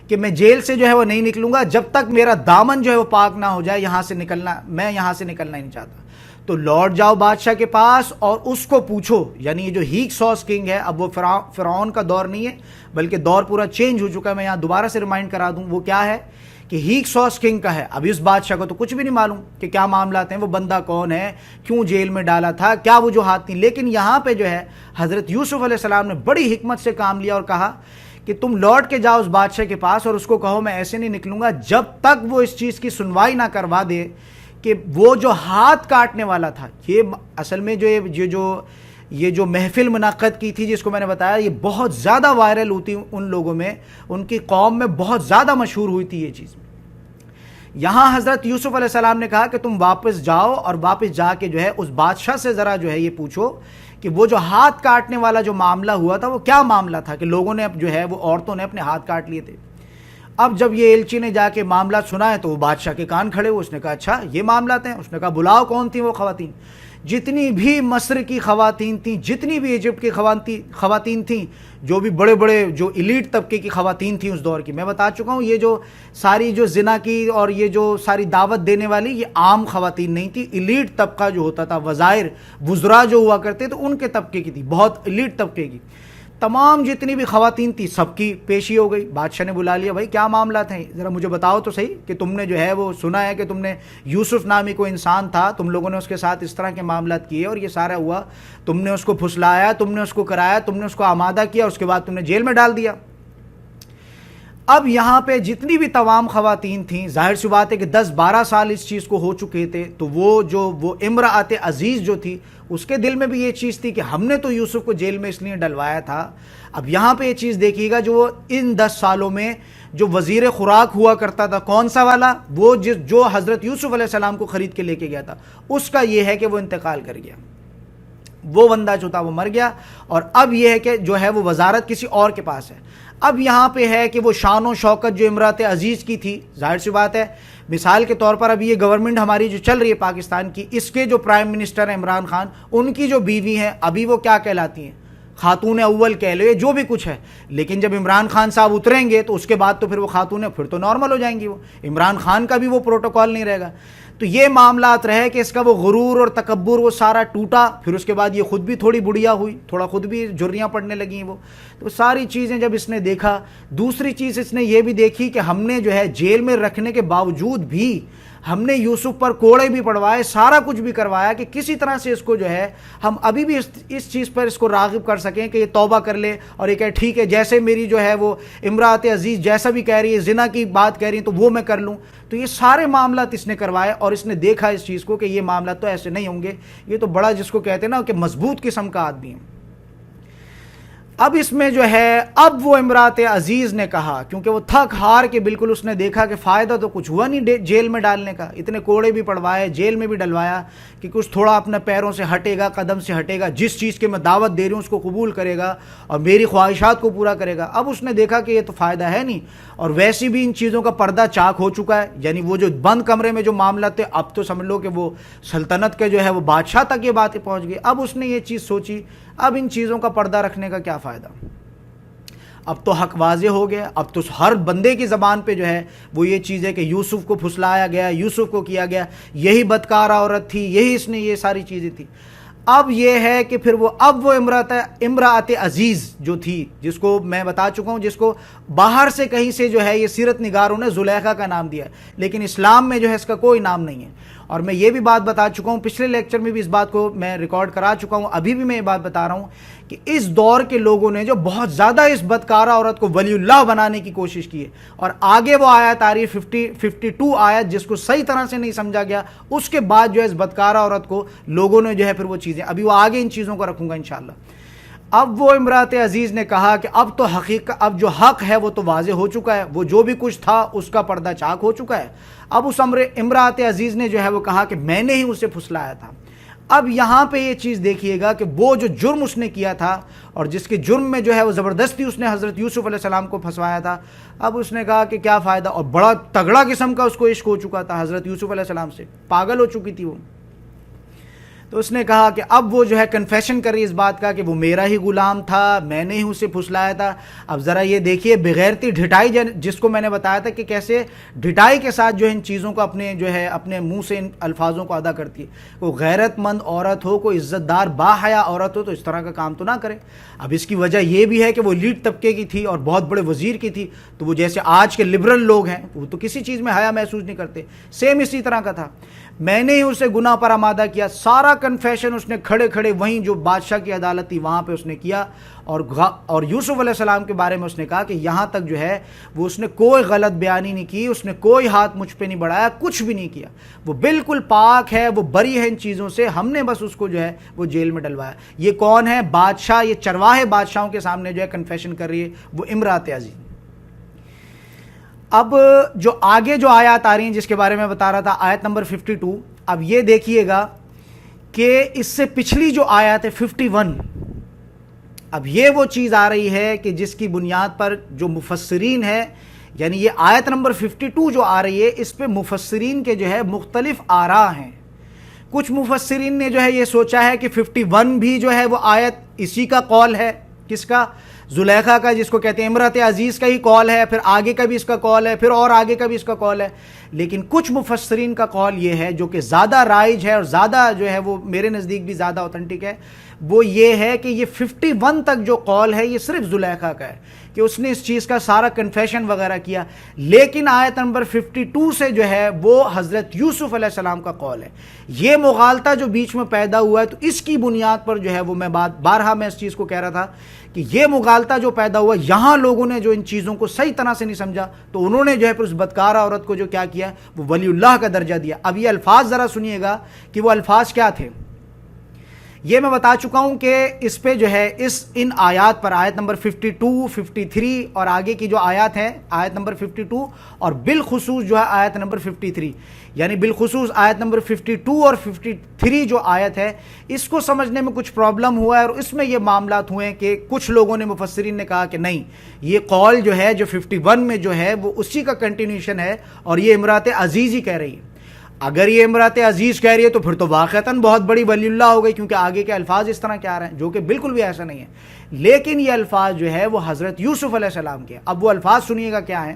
کہ میں جیل سے جو ہے وہ نہیں نکلوں گا جب تک میرا دامن جو ہے وہ پاک نہ ہو جائے. یہاں سے نکلنا, میں یہاں سے نکلنا ہی نہیں چاہتا. تو لوٹ جاؤ بادشاہ کے پاس اور اس کو پوچھو, یعنی یہ جو ہیکسوس کنگ ہے, اب وہ فرعون کا دور نہیں ہے بلکہ دور پورا چینج ہو چکا ہے. میں یہاں دوبارہ سے ریمائنڈ کرا دوں, وہ کیا ہے کہ ہیکسوس کنگ کا ہے. اب اس بادشاہ کو تو کچھ بھی نہیں معلوم کہ کیا معاملات ہیں, وہ بندہ کون ہے, کیوں جیل میں ڈالا تھا, کیا وجوہات تھیں. لیکن یہاں پہ جو ہے حضرت یوسف علیہ السلام نے بڑی حکمت سے کام لیا اور کہا کہ تم لوٹ کے جاؤ اس بادشاہ کے پاس اور اس کو کہو میں ایسے نہیں نکلوں گا جب تک وہ اس چیز کی سنوائی نہ کروا دے کہ وہ جو ہاتھ کاٹنے والا تھا. یہ اصل میں جو یہ جو محفل منعقد کی تھی جس کو میں نے بتایا، یہ بہت زیادہ وائرل ہوتی ان لوگوں میں، ان کی قوم میں بہت زیادہ مشہور ہوئی تھی یہ چیز۔ یہاں حضرت یوسف علیہ السلام نے کہا کہ تم واپس جاؤ اور واپس جا کے جو ہے اس بادشاہ سے ذرا جو ہے یہ پوچھو کہ وہ جو ہاتھ کاٹنے والا جو معاملہ ہوا تھا وہ کیا معاملہ تھا، کہ لوگوں نے جو ہے وہ عورتوں نے اپنے ہاتھ کاٹ لیے تھے۔ اب جب یہ ایلچی نے جا کے معاملات سنا ہے تو وہ بادشاہ کے کان کھڑے ہوئے، اس نے کہا اچھا یہ معاملات ہیں۔ اس نے کہا بلاؤ کون تھیں وہ خواتین، جتنی بھی مصر کی خواتین تھیں، جتنی بھی ایجپٹ کی خواتین تھیں، جو بھی بڑے بڑے جو ایلیٹ طبقے کی خواتین تھیں اس دور کی، میں بتا چکا ہوں یہ جو ساری جو زنا کی اور یہ جو ساری دعوت دینے والی یہ عام خواتین نہیں تھی، ایلیٹ طبقہ جو ہوتا تھا، وزائر وزراء جو ہوا کرتے تو ان کے طبقے کی تھی، بہت ایلیٹ طبقے کی۔ تمام جتنی بھی خواتین تھی سب کی پیشی ہو گئی، بادشاہ نے بلا لیا، بھائی کیا معاملات ہیں ذرا مجھے بتاؤ تو صحیح، کہ تم نے جو ہے وہ سنا ہے کہ تم نے یوسف نامی کوئی انسان تھا، تم لوگوں نے اس کے ساتھ اس طرح کے معاملات کیے اور یہ سارا ہوا، تم نے اس کو پھسلایا، تم نے اس کو کرایا، تم نے اس کو آمادہ کیا، اس کے بعد تم نے جیل میں ڈال دیا۔ اب یہاں پہ جتنی بھی تمام خواتین تھیں، ظاہر سی بات ہے کہ 10-12 سال اس چیز کو ہو چکے تھے، تو وہ امرأت عزیز جو تھی اس کے دل میں بھی یہ چیز تھی کہ ہم نے تو یوسف کو جیل میں اس لیے ڈلوایا تھا۔ اب یہاں پہ یہ چیز دیکھیے گا، جو ان 10 سالوں میں جو وزیر خوراک ہوا کرتا تھا، کون سا والا، وہ جو حضرت یوسف علیہ السلام کو خرید کے لے کے گیا تھا، اس کا یہ ہے کہ وہ انتقال کر گیا، وہ بندہ جو تھا وہ مر گیا، اور اب یہ ہے کہ جو ہے وہ وزارت کسی اور کے پاس ہے۔ اب یہاں پہ ہے کہ وہ شان و شوکت جو امرات عزیز کی تھی، ظاہر سی بات ہے، مثال کے طور پر ابھی یہ گورنمنٹ ہماری جو چل رہی ہے پاکستان کی، اس کے جو پرائم منسٹر ہیں عمران خان، ان کی جو بیوی ہیں ابھی وہ کیا کہلاتی ہیں، خاتون اول کہہ لو، یہ جو بھی کچھ ہے، لیکن جب عمران خان صاحب اتریں گے تو اس کے بعد تو پھر وہ خاتون پھر تو نارمل ہو جائیں گی، وہ عمران خان کا بھی وہ پروٹوکول نہیں رہے گا۔ تو یہ معاملات رہے کہ اس کا وہ غرور اور تکبر وہ سارا ٹوٹا، پھر اس کے بعد یہ خود بھی تھوڑی بڑھیا ہوئی، تھوڑا خود بھی جھریاں پڑنے لگیں وہ، تو ساری چیزیں جب اس نے دیکھا، دوسری چیز اس نے یہ بھی دیکھی کہ ہم نے جو ہے جیل میں رکھنے کے باوجود بھی ہم نے یوسف پر کوڑے بھی پڑوائے، سارا کچھ بھی کروایا کہ کسی طرح سے اس کو جو ہے ہم ابھی بھی اس چیز پر اس کو راغب کر سکیں کہ یہ توبہ کر لے اور یہ کہ ٹھیک ہے جیسے میری جو ہے وہ امرات عزیز جیسا بھی کہہ رہی ہے، زنا کی بات کہہ رہی ہے تو وہ میں کر لوں۔ تو یہ سارے معاملات اس نے کروائے اور اس نے دیکھا اس چیز کو کہ یہ معاملات تو ایسے نہیں ہوں گے، یہ تو بڑا جس کو کہتے ہیں نا کہ مضبوط قسم کا آدمی ہے۔ اب اس میں جو ہے اب وہ امرات عزیز نے کہا، کیونکہ وہ تھک ہار کے بالکل اس نے دیکھا کہ فائدہ تو کچھ ہوا نہیں جیل میں ڈالنے کا، اتنے کوڑے بھی پڑوائے، جیل میں بھی ڈلوایا کہ کچھ تھوڑا اپنے پیروں سے ہٹے گا، قدم سے ہٹے گا، جس چیز کے میں دعوت دے رہی ہوں اس کو قبول کرے گا اور میری خواہشات کو پورا کرے گا۔ اب اس نے دیکھا کہ یہ تو فائدہ ہے نہیں، اور ویسے بھی ان چیزوں کا پردہ چاک ہو چکا ہے، یعنی وہ جو بند کمرے میں جو معاملات تھے اب تو سمجھ لو کہ وہ سلطنت کے جو ہے وہ بادشاہ تک یہ باتیں پہنچ گئی۔ اب اس نے یہ چیز سوچی اب ان چیزوں کا پردہ رکھنے کا کیا فائدہ، اب تو حق واضح ہو گیا، اب تو ہر بندے کی زبان پہ جو ہے وہ یہ چیز ہے کہ یوسف کو پھسلایا گیا، یوسف کو کیا گیا، یہی بدکار عورت تھی، یہی اس نے یہ ساری چیزیں تھی۔ اب یہ ہے کہ پھر وہ امرأت عزیز جو تھی، جس کو میں بتا چکا ہوں، جس کو باہر سے کہیں سے جو ہے یہ سیرت نگاروں نے زلیخا کا نام دیا ہے، لیکن اسلام میں جو ہے اس کا کوئی نام نہیں ہے۔ اور میں یہ بھی بات بتا چکا ہوں، پچھلے لیکچر میں بھی اس بات کو میں ریکارڈ کرا چکا ہوں، ابھی بھی میں یہ بات بتا رہا ہوں کہ اس دور کے لوگوں نے جو بہت زیادہ اس بدکارہ عورت کو ولی اللہ بنانے کی کوشش کی ہے، اور آگے وہ آیت آ رہی ہے 52 آیت جس کو صحیح طرح سے نہیں سمجھا گیا، اس کے بعد جو ہے اس بدکارہ عورت کو لوگوں نے جو ہے پھر وہ چیزیں، ابھی وہ آگے ان چیزوں کو رکھوں گا انشاءاللہ۔ اب وہ امرات عزیز نے کہا کہ اب تو اب جو حق ہے وہ تو واضح ہو چکا ہے، وہ جو بھی کچھ تھا اس کا پردہ چاک ہو چکا ہے۔ اب اس امرات عزیز نے جو ہے وہ کہا کہ میں نے ہی اسے پھسلایا تھا۔ اب یہاں پہ یہ چیز دیکھیے گا کہ وہ جو جرم اس نے کیا تھا اور جس کے جرم میں جو ہے وہ زبردستی اس نے حضرت یوسف علیہ السلام کو پھنسوایا تھا، اب اس نے کہا کہ کیا فائدہ، اور بڑا تگڑا قسم کا اس کو عشق ہو چکا تھا حضرت یوسف علیہ السلام سے، پاگل ہو چکی تھی وہ۔ تو اس نے کہا کہ اب وہ جو ہے کنفیشن کر رہی اس بات کا کہ وہ میرا ہی غلام تھا، میں نے ہی اسے پھسلایا تھا۔ اب ذرا یہ دیکھیے بغیرتی ڈھٹائی جس کو میں نے بتایا تھا کہ کیسے ڈھٹائی کے ساتھ جو ہے ان چیزوں کو اپنے منہ سے ان الفاظوں کو ادا کرتی ہے۔ کوئی غیرت مند عورت ہو، کوئی عزت دار باحیا عورت ہو تو اس طرح کا کام تو نہ کرے۔ اب اس کی وجہ یہ بھی ہے کہ وہ لیڈ طبقے کی تھی اور بہت بڑے وزیر کی تھی، تو وہ جیسے آج کے لبرل لوگ ہیں وہ تو کسی چیز میں حیا محسوس نہیں کرتے، سیم اسی طرح کا تھا۔ میں نے ہی اسے گناہ پر آمادہ کیا، سارا کنفیشن اس نے کھڑے کھڑے وہیں جو بادشاہ کی عدالت تھی وہاں پہ اس نے کیا، اور یوسف علیہ السلام کے بارے میں اس نے کہا کہ یہاں تک جو ہے وہ اس نے کوئی غلط بیانی نہیں کی، اس نے کوئی ہاتھ مجھ پہ نہیں بڑھایا، کچھ بھی نہیں کیا، وہ بالکل پاک ہے، وہ بری ہے ان چیزوں سے، ہم نے بس اس کو جو ہے وہ جیل میں ڈلوایا۔ یہ کون ہے؟ بادشاہ، یہ چرواہے بادشاہوں کے سامنے جو ہے کنفیشن کر رہی ہے، وہ امرات عزیز۔ اب جو آگے جو آیات آ رہی ہیں جس کے بارے میں بتا رہا تھا، آیت نمبر 52، اب یہ دیکھیے گا کہ اس سے پچھلی جو آیت ہے 51، اب یہ وہ چیز آ رہی ہے کہ جس کی بنیاد پر جو مفسرین ہے، یعنی یہ آیت نمبر 52 جو آ رہی ہے اس پہ مفسرین کے جو ہے مختلف آراء ہیں۔ کچھ مفسرین نے جو ہے یہ سوچا ہے کہ 51 بھی جو ہے وہ آیت اسی کا قول ہے، کس کا؟ زلیخا کا، جس کو کہتے ہیں امرات عزیز کا ہی قول ہے، پھر آگے کا بھی اس کا قول ہے، پھر اور آگے کا بھی اس کا قول ہے۔ لیکن کچھ مفسرین کا قول یہ ہے جو کہ زیادہ رائج ہے اور زیادہ جو ہے وہ میرے نزدیک بھی زیادہ اوتھینٹک ہے، وہ یہ ہے کہ یہ 51 تک جو قول ہے یہ صرف زلیخا کا ہے کہ اس نے اس چیز کا سارا کنفیشن وغیرہ کیا، لیکن آیت نمبر 52 سے جو ہے وہ حضرت یوسف علیہ السلام کا قول ہے۔ یہ مغالطہ جو بیچ میں پیدا ہوا ہے تو اس کی بنیاد پر جو ہے وہ میں بارہا میں اس چیز کو کہہ رہا تھا کہ یہ مغالطہ جو پیدا ہوا، یہاں لوگوں نے جو ان چیزوں کو صحیح طرح سے نہیں سمجھا تو انہوں نے جو ہے پھر اس بدکار عورت کو جو کیا کیا، وہ ولی اللہ کا درجہ دیا۔ اب یہ الفاظ ذرا سنیے گا کہ وہ الفاظ کیا تھے۔ یہ میں بتا چکا ہوں کہ اس پہ جو ہے ان آیات پر، آیت نمبر 52، 53 اور آگے کی جو آیات ہیں، آیت نمبر 52 اور بالخصوص جو ہے آیت نمبر 53، یعنی بالخصوص آیت نمبر 52 اور 53 جو آیت ہے، اس کو سمجھنے میں کچھ پرابلم ہوا ہے، اور اس میں یہ معاملات ہوئے ہیں کہ کچھ لوگوں نے، مفسرین نے کہا کہ نہیں، یہ قول جو ہے جو 51 میں جو ہے وہ اسی کا کنٹینیوشن ہے اور یہ امرات عزیز ہی کہہ رہی ہے۔ اگر یہ امرات عزیز کہہ رہی ہے تو پھر تو واقعتاً بہت بڑی ولی اللہ ہو گئی، کیونکہ آگے کے الفاظ اس طرح کیا آ رہے ہیں، جو کہ بالکل بھی ایسا نہیں ہے۔ لیکن یہ الفاظ جو ہے وہ حضرت یوسف علیہ السلام کے۔ اب وہ الفاظ سنیے گا کیا ہیں۔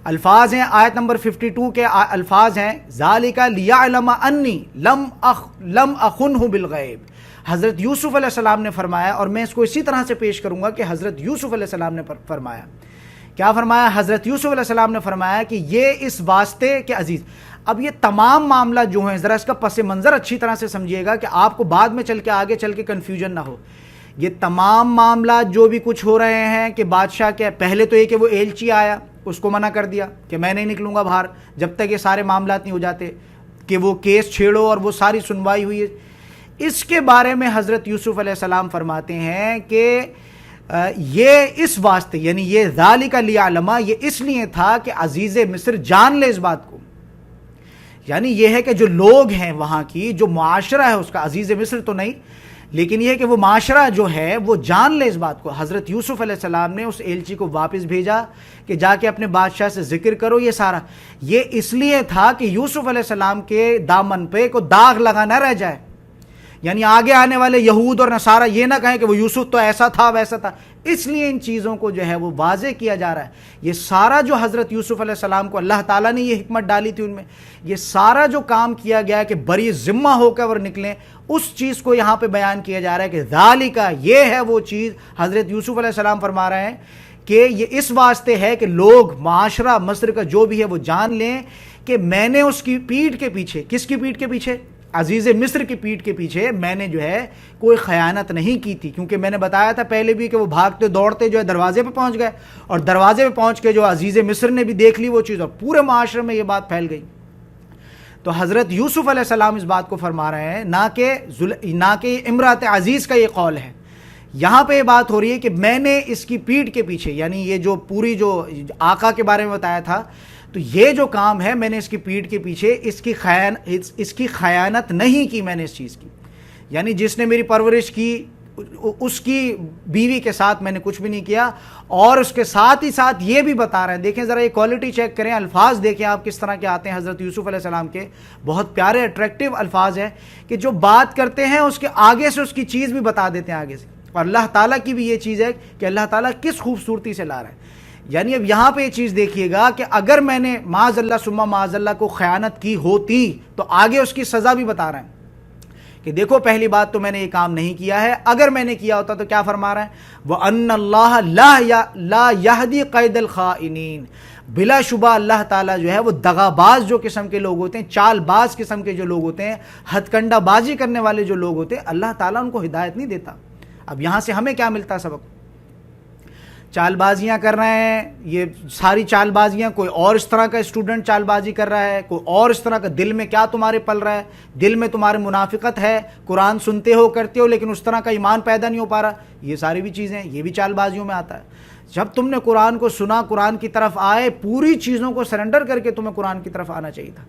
الفاظ ہیں آیت نمبر 52 کے الفاظ ہیں، ذالک لیعلم انی لم اخنہ بالغیب۔ حضرت یوسف علیہ السلام نے فرمایا، اور میں اس کو اسی طرح سے پیش کروں گا کہ حضرت یوسف علیہ السلام نے فرمایا کیا فرمایا؟ حضرت یوسف علیہ السلام نے فرمایا کہ یہ اس واسطے کہ عزیز، اب یہ تمام معاملہ جو ہیں ذرا اس کا پس منظر اچھی طرح سے سمجھیے گا کہ آپ کو بعد میں چل کے آگے چل کے کنفیوژن نہ ہو۔ یہ تمام معاملات جو بھی کچھ ہو رہے ہیں کہ بادشاہ کے پہلے تو یہ کہ وہ ایلچی آیا، اس کو منع کر دیا کہ میں نہیں نکلوں گا باہر جب تک یہ سارے معاملات نہیں ہو جاتے، کہ وہ کیس چھیڑو اور وہ ساری سنوائی ہوئی ہے۔ اس کے بارے میں حضرت یوسف علیہ السلام فرماتے ہیں کہ یہ اس واسطے، یعنی یہ ذالک لیعلم، یہ اس لیے تھا کہ عزیز مصر جان لے اس بات کو، یعنی یہ ہے کہ جو لوگ ہیں وہاں کی، جو معاشرہ ہے اس کا، عزیز مصر تو نہیں لیکن یہ ہے کہ وہ معاشرہ جو ہے وہ جان لے اس بات کو۔ حضرت یوسف علیہ السلام نے اس ایلچی کو واپس بھیجا کہ جا کے اپنے بادشاہ سے ذکر کرو یہ سارا۔ یہ اس لیے تھا کہ یوسف علیہ السلام کے دامن پہ کو داغ لگا نہ رہ جائے، یعنی آگے آنے والے یہود اور نصارہ یہ نہ کہیں کہ وہ یوسف تو ایسا تھا ویسا تھا، اس لیے ان چیزوں کو جو ہے وہ واضح کیا جا رہا ہے۔ یہ سارا جو حضرت یوسف علیہ السلام کو اللہ تعالیٰ نے یہ حکمت ڈالی تھی ان میں، یہ سارا جو کام کیا گیا ہے کہ بری ذمہ ہو کر وہ نکلیں، اس چیز کو یہاں پہ بیان کیا جا رہا ہے کہ ذالک، یہ ہے وہ چیز حضرت یوسف علیہ السلام فرما رہے ہیں کہ یہ اس واسطے ہے کہ لوگ، معاشرہ مصر کا جو بھی ہے وہ جان لیں کہ میں نے اس کی پیٹھ کے پیچھے، کس کی پیٹھ کے پیچھے؟ عزیز مصر کی پیٹھ کے پیچھے میں نے جو ہے کوئی خیانت نہیں کی تھی، کیونکہ میں نے بتایا تھا پہلے بھی کہ وہ بھاگتے دوڑتے جو ہے دروازے پہ پہنچ گئے، اور دروازے پہ پہنچ کے جو عزیز مصر نے بھی دیکھ لی وہ چیز، اور پورے معاشرے میں یہ بات پھیل گئی۔ تو حضرت یوسف علیہ السلام اس بات کو فرما رہے ہیں، نہ کہ امرات عزیز کا یہ قول ہے، یہاں پہ یہ بات ہو رہی ہے کہ میں نے اس کی پیٹھ کے پیچھے، یعنی یہ جو پوری جو آقا کے بارے میں بتایا تھا، تو یہ جو کام ہے میں نے اس کی پیٹھ کے پیچھے اس کی خیانت نہیں کی، میں نے اس چیز کی، یعنی جس نے میری پرورش کی اس کی بیوی کے ساتھ میں نے کچھ بھی نہیں کیا، اور اس کے ساتھ ہی ساتھ یہ بھی بتا رہے ہیں، دیکھیں ذرا یہ کوالٹی چیک کریں، الفاظ دیکھیں آپ کس طرح کے آتے ہیں حضرت یوسف علیہ السلام کے، بہت پیارے اٹریکٹیو الفاظ ہیں کہ جو بات کرتے ہیں اس کے آگے سے اس کی چیز بھی بتا دیتے ہیں آگے سے، اور اللہ تعالیٰ کی بھی یہ چیز ہے کہ اللہ تعالیٰ کس خوبصورتی سے لا رہے ہیں۔ یعنی اب یہاں پہ یہ چیز دیکھیے گا کہ اگر میں نے معاذ اللہ ثم معاذ اللہ کو خیانت کی ہوتی تو آگے اس کی سزا بھی بتا رہے ہیں کہ دیکھو پہلی بات تو میں نے یہ کام نہیں کیا ہے، اگر میں نے کیا ہوتا تو کیا فرما رہے ہیں؟ وَأَنَّ اللَّهَ لَا يَهْدِي قَيْدَ الْخَائِنِينَ، بلا شبہ اللہ تعالیٰ جو ہے وہ دغاباز جو قسم کے لوگ ہوتے ہیں، چال باز قسم کے جو لوگ ہوتے ہیں، ہتھ کنڈا بازی کرنے والے جو لوگ ہوتے ہیں، اللہ تعالیٰ ان کو ہدایت نہیں دیتا۔ اب یہاں سے ہمیں کیا ملتا سبق؟ چال بازیاں کر رہے ہیں، یہ ساری چال بازیاں، کوئی اور اس طرح کا اسٹوڈنٹ چال بازی کر رہا ہے، کوئی اور اس طرح کا، دل میں کیا تمہارے پل رہا ہے؟ دل میں تمہارے منافقت ہے، قرآن سنتے ہو کرتے ہو لیکن اس طرح کا ایمان پیدا نہیں ہو پا رہا، یہ ساری بھی چیزیں، یہ بھی چال بازیوں میں آتا ہے۔ جب تم نے قرآن کو سنا، قرآن کی طرف آئے، پوری چیزوں کو سرنڈر کر کے تمہیں قرآن کی طرف آنا چاہیے تھا۔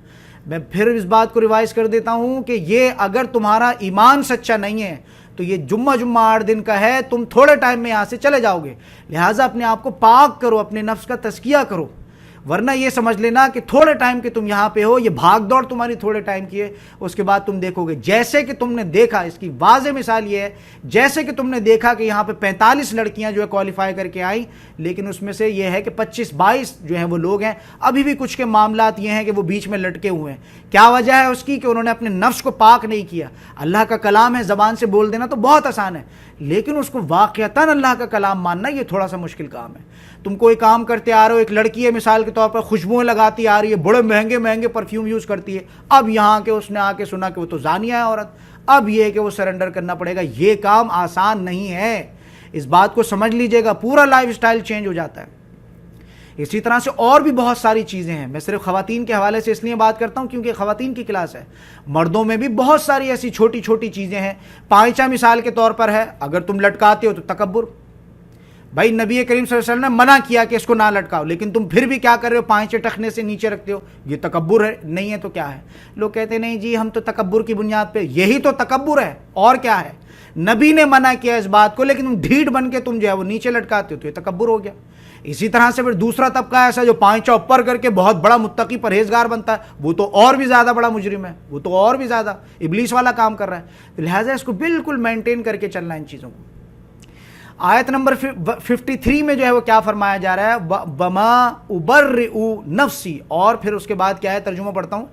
میں پھر اس بات کو ریوائز کر دیتا ہوں کہ یہ اگر تمہارا ایمان سچا نہیں ہے تو یہ جمعہ 8 دن کا ہے، تم تھوڑے ٹائم میں یہاں سے چلے جاؤ گے، لہٰذا اپنے آپ کو پاک کرو، اپنے نفس کا تزکیہ کرو، ورنہ یہ سمجھ لینا کہ تھوڑے ٹائم کے تم یہاں پہ ہو، یہ بھاگ دوڑ تمہاری تھوڑے ٹائم کی ہے، اس کے بعد تم دیکھو گے جیسے کہ تم نے دیکھا، اس کی واضح مثال یہ ہے، جیسے کہ تم نے دیکھا کہ یہاں پہ 45 لڑکیاں جو ہے کوالیفائی کر کے آئیں، لیکن اس میں سے یہ ہے کہ 25-22 جو ہیں وہ لوگ ہیں، ابھی بھی کچھ کے معاملات یہ ہیں کہ وہ بیچ میں لٹکے ہوئے ہیں۔ کیا وجہ ہے اس کی؟ کہ انہوں نے اپنے نفس کو پاک نہیں کیا۔ اللہ کا کلام ہے، زبان سے بول دینا تو بہت آسان ہے، لیکن اس کو واقعتاً اللہ کا کلام ماننا یہ تھوڑا سا مشکل کام ہے۔ تم کوئی کام کرتے آ رہے ہو، ایک لڑکی ہے مثال کے طور پر، خوشبوئیں لگاتی آ رہی ہے، بڑے مہنگے مہنگے پرفیوم یوز کرتی ہے، اب یہاں کے اس نے آ کے سنا کہ وہ تو زانیہ ہے عورت، اب یہ کہ وہ سرنڈر کرنا پڑے گا، یہ کام آسان نہیں ہے، اس بات کو سمجھ لیجئے گا، پورا لائف سٹائل چینج ہو جاتا ہے۔ اسی طرح سے اور بھی بہت ساری چیزیں ہیں، میں صرف خواتین کے حوالے سے اس لیے بات کرتا ہوں کیونکہ خواتین کی کلاس ہے، مردوں میں بھی بہت ساری ایسی چھوٹی چھوٹی چیزیں ہیں۔ پائچہ مثال کے طور پر ہے، اگر تم لٹکاتے ہو تو تکبر، بھائی نبی کریم صلی اللہ علیہ وسلم نے منع کیا کہ اس کو نہ لٹکاؤ، لیکن تم پھر بھی کیا کر رہے ہو؟ پائچے ٹخنے سے نیچے رکھتے ہو، یہ تکبر ہے؟ نہیں ہے تو کیا ہے؟ لوگ کہتے ہیں نہیں جی ہم تو تکبر کی بنیاد پہ، یہی تو تکبر ہے، اور کیا ہے؟ نبی نے منع کیا اس بات کو، لیکن تم ڈھیٹ بن کے تم جو ہے وہ نیچے لٹکاتے ہو، تو یہ تکبر ہو گیا۔ اسی طرح سے پھر دوسرا طبقہ ایسا جو پائچہ اوپر کر کے بہت بڑا متقی پرہیزگار بنتا ہے، وہ تو اور بھی زیادہ بڑا مجرم ہے، وہ تو اور بھی زیادہ ابلیس والا کام کر رہا ہے، لہٰذا اس کو بالکل مینٹین کر کے چلنا ان چیزوں کو۔ آیت نمبر 53 میں جو ہے وہ کیا فرمایا جا رہا ہے؟ بما ابرئ نفسی، اور پھر اس کے بعد کیا ہے؟ ترجمہ پڑھتا ہوں،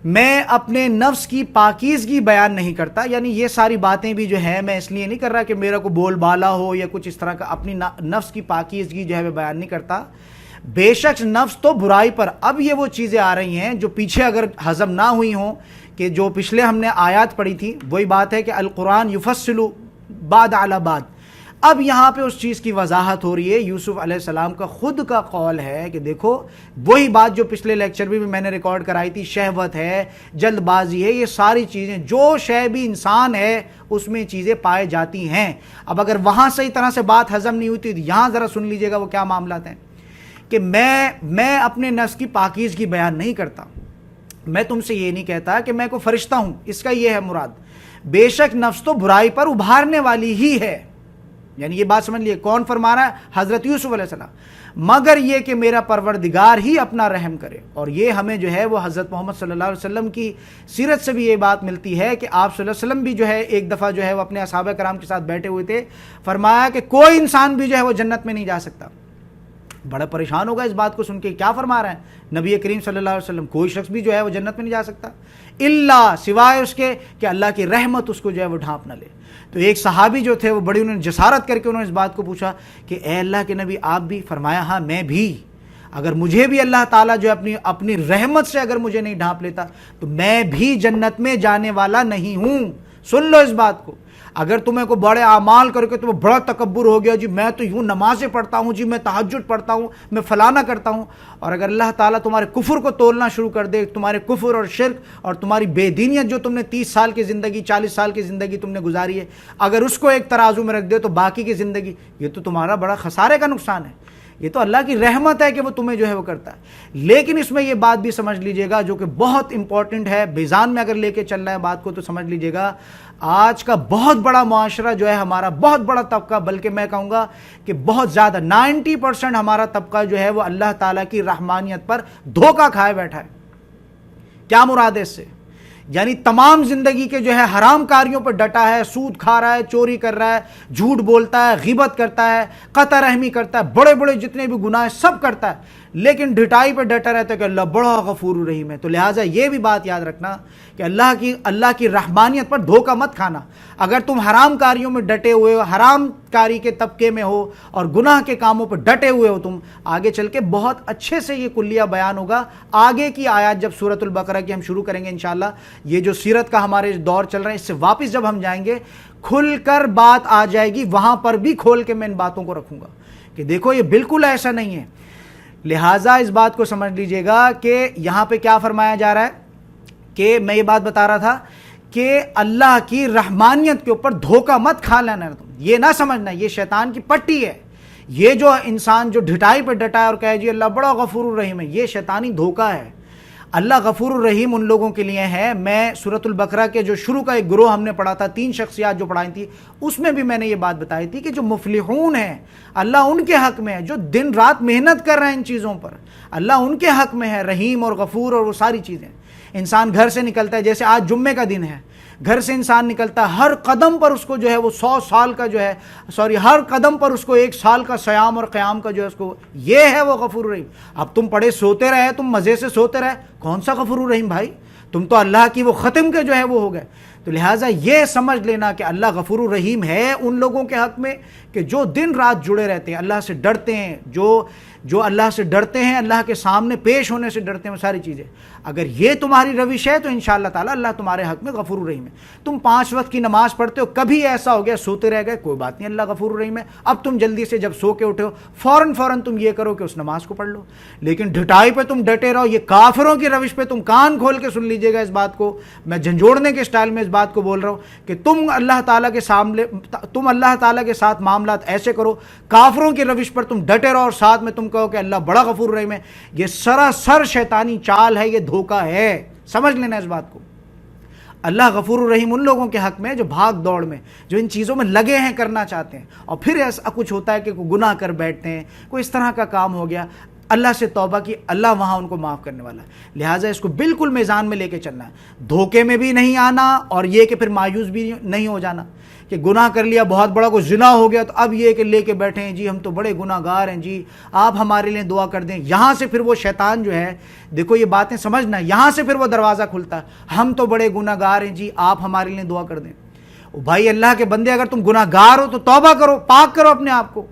میں اپنے نفس کی پاکیزگی بیان نہیں کرتا، یعنی یہ ساری باتیں بھی جو ہے میں اس لیے نہیں کر رہا کہ میرا کو بول بالا ہو یا کچھ اس طرح کا، اپنی نفس کی پاکیزگی جو ہے میں بیان نہیں کرتا، بے شک نفس تو برائی پر۔ اب یہ وہ چیزیں آ رہی ہیں جو پیچھے اگر ہضم نہ ہوئی ہوں، کہ جو پچھلے ہم نے آیات پڑھی تھی، وہی بات ہے کہ القرآن یفصل بعد علی بعد، اب یہاں پہ اس چیز کی وضاحت ہو رہی ہے۔ یوسف علیہ السلام کا خود کا قول ہے کہ دیکھو وہی بات جو پچھلے لیکچر بھی میں نے ریکارڈ کرائی تھی، شہوت ہے، جلد بازی ہے، یہ ساری چیزیں، جو شے بھی انسان ہے اس میں چیزیں پائے جاتی ہیں۔ اب اگر وہاں صحیح طرح سے بات ہضم نہیں ہوتی تو یہاں ذرا سن لیجئے گا وہ کیا معاملات ہیں، کہ میں اپنے نفس کی پاکیزگی بیان نہیں کرتا، میں تم سے یہ نہیں کہتا کہ میں کوئی فرشتہ ہوں، اس کا یہ ہے مراد، بے شک نفس تو برائی پر ابھارنے والی ہی ہے، یعنی یہ بات سمجھ لیے کون فرما رہا ہے؟ حضرت یوسف علیہ السلام، مگر یہ کہ میرا پروردگار ہی اپنا رحم کرے۔ اور یہ ہمیں جو ہے وہ حضرت محمد صلی اللہ علیہ وسلم کی سیرت سے بھی یہ بات ملتی ہے کہ آپ صلی اللہ علیہ وسلم بھی جو ہے ایک دفعہ جو ہے وہ اپنے اصحابہ کرام کے ساتھ بیٹھے ہوئے تھے، فرمایا کہ کوئی انسان بھی جو ہے وہ جنت میں نہیں جا سکتا۔ بڑا پریشان ہوگا اس بات کو سن کے، کیا فرما رہے ہیں نبی کریم صلی اللہ علیہ وسلم؟ کوئی شخص بھی جو ہے وہ جنت میں نہیں جا سکتا الا سوائے اس کے کہ اللہ کی رحمت اس کو جو ہے وہ ڈھانپ نہ لے۔ تو ایک صحابی جو تھے وہ بڑی انہوں نے جسارت کر کے انہوں نے اس بات کو پوچھا کہ اے اللہ کے نبی آپ بھی؟ فرمایا ہاں میں بھی، اگر مجھے بھی اللہ تعالیٰ جو اپنی رحمت سے اگر مجھے نہیں ڈھانپ لیتا تو میں بھی جنت میں جانے والا نہیں ہوں۔ سن لو اس بات کو، اگر تمہیں کو بڑے اعمال کر کے تمہیں بڑا تکبر ہو گیا، جی میں تو یوں نمازیں پڑھتا ہوں، جی میں تہجد پڑھتا ہوں، میں فلانا کرتا ہوں، اور اگر اللہ تعالیٰ تمہارے کفر کو تولنا شروع کر دے، تمہارے کفر اور شرک اور تمہاری بے دینیت جو تم نے 30 سال کی زندگی 40 سال کی زندگی تم نے گزاری ہے، اگر اس کو ایک ترازو میں رکھ دے تو باقی کی زندگی، یہ تو تمہارا بڑا خسارے کا نقصان ہے۔ یہ تو اللہ کی رحمت ہے کہ وہ تمہیں جو ہے وہ کرتا ہے۔ لیکن اس میں یہ بات بھی سمجھ لیجئے گا جو کہ بہت امپورٹنٹ ہے، بیزان میں اگر لے کے چل رہا ہے بات کو تو سمجھ لیجئے گا، آج کا بہت بڑا معاشرہ جو ہے ہمارا، بہت بڑا طبقہ، بلکہ میں کہوں گا کہ بہت زیادہ 90% ہمارا طبقہ جو ہے وہ اللہ تعالیٰ کی رحمانیت پر دھوکہ کھائے بیٹھا ہے۔ کیا مراد ہے اس سے؟ یعنی تمام زندگی کے جو ہے حرام کاریوں پر ڈٹا ہے، سود کھا رہا ہے، چوری کر رہا ہے، جھوٹ بولتا ہے، غیبت کرتا ہے، قطع رحمی کرتا ہے، بڑے بڑے جتنے بھی گناہ سب کرتا ہے، لیکن ڈھٹائی پہ ڈٹا رہتا ہے کہ اللہ بڑا غفور الرحیم ہے۔ تو لہٰذا یہ بھی بات یاد رکھنا کہ اللہ کی رحمانیت پر دھوکہ مت کھانا۔ اگر تم حرام کاریوں میں ڈٹے ہوئے ہو، حرام کاری کے طبقے میں ہو اور گناہ کے کاموں پر ڈٹے ہوئے ہو تم، آگے چل کے بہت اچھے سے یہ کلیہ بیان ہوگا۔ آگے کی آیات جب سورۃ البقرہ کی ہم شروع کریں گے انشاءاللہ، یہ جو سیرت کا ہمارے دور چل رہا ہے اس سے واپس جب ہم جائیں گے، کھل کر بات آ جائے گی، وہاں پر بھی کھول کے میں ان باتوں کو رکھوں گا کہ دیکھو یہ بالکل ایسا نہیں ہے۔ لہٰذا اس بات کو سمجھ لیجئے گا کہ یہاں پہ کیا فرمایا جا رہا ہے کہ میں یہ بات بتا رہا تھا کہ اللہ کی رحمانیت کے اوپر دھوکہ مت کھا لینا تم، یہ نہ سمجھنا یہ شیطان کی پٹی ہے۔ یہ جو انسان جو ڈھٹائی پہ ڈٹا ہے اور کہے جی اللہ بڑا غفور الرحیم ہے، یہ شیطانی دھوکہ ہے۔ اللہ غفور الرحیم ان لوگوں کے لیے ہے۔ میں سورۃ البقرہ کے جو شروع کا ایک گروہ ہم نے پڑھا تھا، 3 شخصیات جو پڑھائی تھی، اس میں بھی میں نے یہ بات بتائی تھی کہ جو مفلحون ہیں اللہ ان کے حق میں ہے، جو دن رات محنت کر رہے ہیں ان چیزوں پر، اللہ ان کے حق میں ہے، رحیم اور غفور اور وہ ساری چیزیں۔ انسان گھر سے نکلتا ہے، جیسے آج جمعے کا دن ہے، گھر سے انسان نکلتا ہے، ہر قدم پر اس کو جو ہے وہ 100 سال کا جو ہے ہر قدم پر اس کو 1 سال کا صیام اور قیام کا جو ہے اس کو، یہ ہے وہ غفور الرحیم۔ اب تم پڑے سوتے رہے، تم مزے سے سوتے رہے، کون سا غفور الرحیم بھائی؟ تم تو اللہ کی وہ ختم کے جو ہے وہ ہو گئے۔ تو لہٰذا یہ سمجھ لینا کہ اللہ غفور الرحیم ہے ان لوگوں کے حق میں کہ جو دن رات جڑے رہتے ہیں، اللہ سے ڈرتے ہیں، جو اللہ سے ڈرتے ہیں، اللہ کے سامنے پیش ہونے سے ڈرتے ہیں، وہ ساری چیزیں۔ اگر یہ تمہاری روش ہے تو انشاءاللہ تعالیٰ اللہ تمہارے حق میں غفور الرحیم ہے۔ تم 5 وقت کی نماز پڑھتے ہو، کبھی ایسا ہو گیا سوتے رہ گئے، کوئی بات نہیں، اللہ غفور الرحیم ہے۔ اب تم جلدی سے جب سو کے اٹھے ہو فوراً تم یہ کرو کہ اس نماز کو پڑھ لو۔ لیکن ڈھٹائی پہ تم ڈٹے رہو، یہ کافروں کی روش پہ تم کان کھول کے سن لیجئے گا اس بات کو۔ میں جھنجھوڑنے کے سٹائل میں اس بات کو بول رہا ہوں کہ تم اللہ تعالیٰ کے ساتھ معاملات ایسے کرو، کافروں کی روش پر تم ڈٹے رہو اور ساتھ میں تم کہو کہ اللہ بڑا غفور الرحیم ہے، یہ سراسر شیطانی چال ہے، یہ دھوکہ ہے۔ سمجھ لینا اس بات کو۔ اللہ غفور الرحیم ان لوگوں کے حق میں جو بھاگ دوڑ میں، جو ان چیزوں میں لگے ہیں، کرنا چاہتے ہیں، اور پھر ایسا کچھ ہوتا ہے کہ کوئی گناہ کر بیٹھتے ہیں، کوئی اس طرح کا کام ہو گیا، اللہ سے توبہ کی، اللہ وہاں ان کو معاف کرنے والا ہے۔ لہٰذا اس کو بالکل میزان میں لے کے چلنا ہے، دھوکے میں بھی نہیں آنا، اور یہ کہ پھر مایوس بھی نہیں ہو جانا کہ گناہ کر لیا، بہت بڑا کوئی زنا ہو گیا تو اب یہ کہ لے کے بیٹھے ہیں جی ہم تو بڑے گناہ گار ہیں، جی آپ ہمارے لیے دعا کر دیں۔ یہاں سے پھر وہ شیطان جو ہے، دیکھو یہ باتیں سمجھنا، یہاں سے پھر وہ دروازہ کھلتا ہے، ہم تو بڑے گناہ گار ہیں جی آپ ہمارے لیے دعا کر دیں۔ بھائی اللہ کے بندے، اگر تم گناہ گار ہو تو توبہ کرو، پاک کرو اپنے آپ کو۔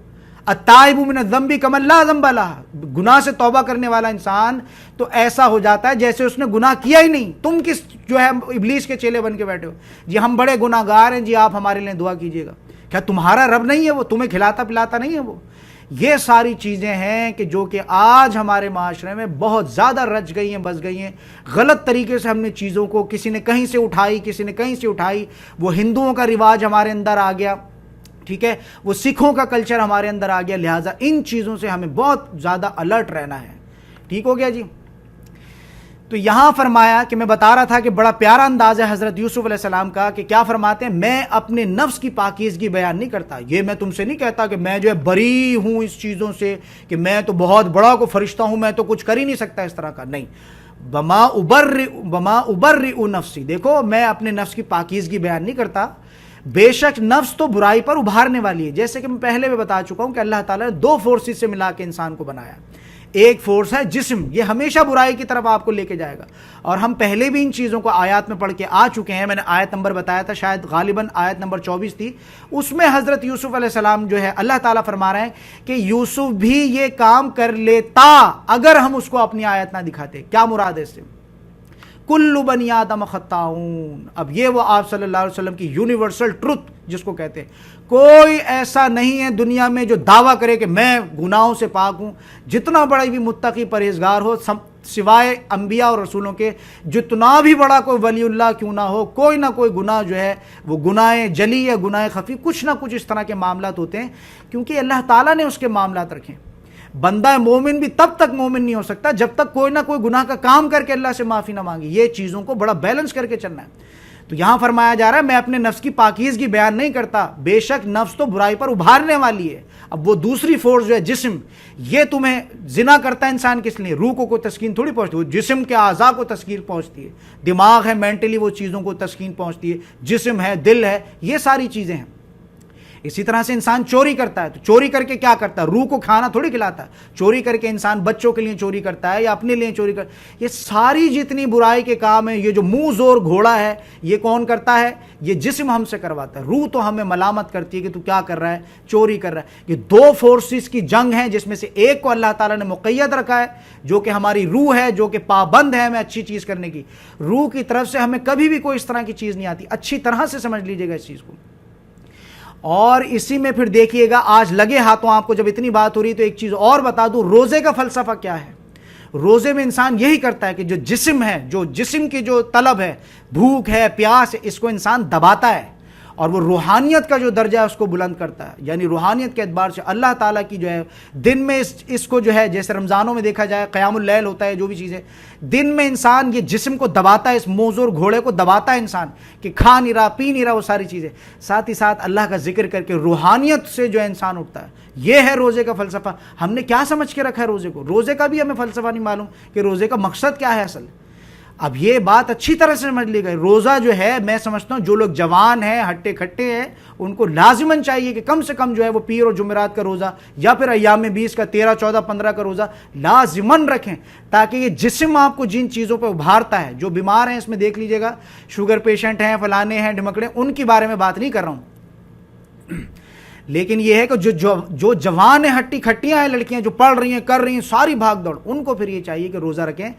التائب من الذنب کمن لا ذنب لہ، گناہ سے توبہ کرنے والا انسان تو ایسا ہو جاتا ہے جیسے اس نے گناہ کیا ہی نہیں۔ تم کس جو ہے ابلیس کے چیلے بن کے بیٹھے ہو، جی ہم بڑے گناہ گار ہیں جی آپ ہمارے لیے دعا کیجیے گا۔ کیا تمہارا رب نہیں ہے وہ؟ تمہیں کھلاتا پلاتا نہیں ہے وہ؟ یہ ساری چیزیں ہیں کہ جو کہ آج ہمارے معاشرے میں بہت زیادہ رچ گئی ہیں، بس گئی ہیں۔ غلط طریقے سے ہم نے چیزوں کو، کسی نے کہیں سے اٹھائی، کسی نے کہیں سے اٹھائی، وہ ہندوؤں کا رواج ہمارے اندر آ گیا، ٹھیک ہے، وہ سکھوں کا کلچر ہمارے اندر آ گیا۔ لہٰذا ان چیزوں سے ہمیں بہت زیادہ الرٹ رہنا ہے۔ ٹھیک ہو گیا جی؟ تو یہاں فرمایا کہ میں بتا رہا تھا کہ بڑا پیارا انداز ہے حضرت یوسف علیہ السلام کا کہ کیا فرماتے ہیں، میں اپنے نفس کی پاکیزگی بیان نہیں کرتا۔ یہ میں تم سے نہیں کہتا کہ میں جو ہے بری ہوں اس چیزوں سے، کہ میں تو بہت بڑا کو فرشتہ ہوں، میں تو کچھ کر ہی نہیں سکتا اس طرح کا، نہیں۔ بما ابرئ نفسی، دیکھو میں اپنے نفس کی پاکیزگی بیان نہیں کرتا، بے شک نفس تو برائی پر ابھارنے والی ہے۔ جیسے کہ میں پہلے بھی بتا چکا ہوں کہ اللہ تعالیٰ نے 2 فورسز سے ملا کے انسان کو بنایا۔ ایک فورس ہے جسم، یہ ہمیشہ برائی کی طرف آپ کو لے کے جائے گا، اور ہم پہلے بھی ان چیزوں کو آیات میں پڑھ کے آ چکے ہیں۔ میں نے آیت نمبر بتایا تھا، شاید غالباً آیت نمبر 24 تھی، اس میں حضرت یوسف علیہ السلام جو ہے اللہ تعالیٰ فرما رہے ہیں کہ یوسف بھی یہ کام کر لیتا اگر ہم اس کو اپنی آیت نہ دکھاتے۔ کیا مراد ہے اس سے؟ کل بنی آدم خطاؤن، اب یہ وہ آپ صلی اللہ علیہ وسلم کی یونیورسل ٹروتھ جس کو کہتے ہیں، کوئی ایسا نہیں ہے دنیا میں جو دعویٰ کرے کہ میں گناہوں سے پاک ہوں، جتنا بڑا بھی متقی پرہیزگار ہو، سوائے انبیاء اور رسولوں کے، جتنا بھی بڑا کوئی ولی اللہ کیوں نہ ہو، کوئی نہ کوئی گناہ جو ہے وہ گناہ جلی یا گناہ خفی، کچھ نہ کچھ اس طرح کے معاملات ہوتے ہیں، کیونکہ اللہ تعالیٰ نے اس کے معاملات رکھے۔ بندہ مومن بھی تب تک مومن نہیں ہو سکتا جب تک کوئی نہ کوئی گناہ کا کام کر کے اللہ سے معافی نہ مانگی۔ یہ چیزوں کو بڑا بیلنس کر کے چلنا ہے۔ تو یہاں فرمایا جا رہا ہے میں اپنے نفس کی پاکیزگی بیان نہیں کرتا، بے شک نفس تو برائی پر ابھارنے والی ہے۔ اب وہ دوسری فورس جو ہے جسم، یہ تمہیں زنا کرتا ہے انسان کس لیے؟ روح کو کوئی تسکین تھوڑی پہنچتی ہے، جسم کے اعضاء کو تسکین پہنچتی ہے، دماغ ہے مینٹلی وہ چیزوں کو تسکین پہنچتی ہے، جسم ہے، دل ہے، یہ ساری چیزیں ہیں۔ اسی طرح سے انسان چوری کرتا ہے تو چوری کر کے کیا کرتا ہے؟ روح کو کھانا تھوڑی کھلاتا ہے. چوری کر کے انسان بچوں کے لیے چوری کرتا ہے یا اپنے لیے چوری کرتا ہے. یہ ساری جتنی برائی کے کام ہیں، یہ جو منہ زور گھوڑا ہے، یہ کون کرتا ہے؟ یہ جسم ہم سے کرواتا ہے. روح تو ہمیں ملامت کرتی ہے کہ تو کیا کر رہا ہے؟ چوری کر رہا ہے. یہ دو فورسز کی جنگ ہے جس میں سے ایک کو اللہ تعالیٰ نے مقید رکھا ہے جو کہ ہماری روح ہے، جو کہ پابند ہے ہمیں اچھی چیز کرنے کی. روح کی طرف سے ہمیں کبھی بھی کوئی اس طرح کی چیز نہیں آتی. اچھی طرح سے سمجھ لیجئے گا اس چیز کو. اور اسی میں پھر دیکھیے گا، آج لگے ہاتھوں آپ کو جب اتنی بات ہو رہی تو ایک چیز اور بتا دوں، روزے کا فلسفہ کیا ہے. روزے میں انسان یہی کرتا ہے کہ جو جسم ہے، جو جسم کی جو طلب ہے، بھوک ہے، پیاس ہے، اس کو انسان دباتا ہے اور وہ روحانیت کا جو درجہ ہے اس کو بلند کرتا ہے. یعنی روحانیت کے اعتبار سے اللہ تعالیٰ کی جو ہے دن میں اس کو جو ہے، جیسے رمضانوں میں دیکھا جائے قیام اللیل ہوتا ہے، جو بھی چیزیں دن میں انسان یہ جسم کو دباتا ہے، اس موزور گھوڑے کو دباتا ہے انسان کہ کھا نہیں رہا، پی نہیں رہا، وہ ساری چیزیں. ساتھ ہی ساتھ اللہ کا ذکر کر کے روحانیت سے جو ہے انسان اٹھتا ہے. یہ ہے روزے کا فلسفہ. ہم نے کیا سمجھ کے رکھا ہے روزے کو؟ روزے کا بھی ہمیں فلسفہ نہیں معلوم کہ روزے کا مقصد کیا ہے اصل. اب یہ بات اچھی طرح سے سمجھ لی گئی. روزہ جو ہے، میں سمجھتا ہوں جو لوگ جوان ہیں، ہٹے کھٹے ہیں، ان کو لازماً چاہیے کہ کم سے کم جو ہے وہ پیر اور جمعرات کا روزہ یا پھر ایام 20 کا، 13، 14، 15 کا روزہ لازماً رکھیں، تاکہ یہ جسم آپ کو جن چیزوں پہ ابھارتا ہے. جو بیمار ہیں اس میں دیکھ لیجئے گا، شوگر پیشنٹ ہیں، فلانے ہیں، ڈھمکڑے، ان کے بارے میں بات نہیں کر رہا ہوں. لیکن یہ ہے کہ جو جوان ہیں، ہٹی کھٹیاں ہیں، لڑکیاں جو پڑھ رہی ہیں، کر رہی ہیں ساری بھاگ دوڑ، ان کو پھر یہ چاہیے کہ روزہ رکھیں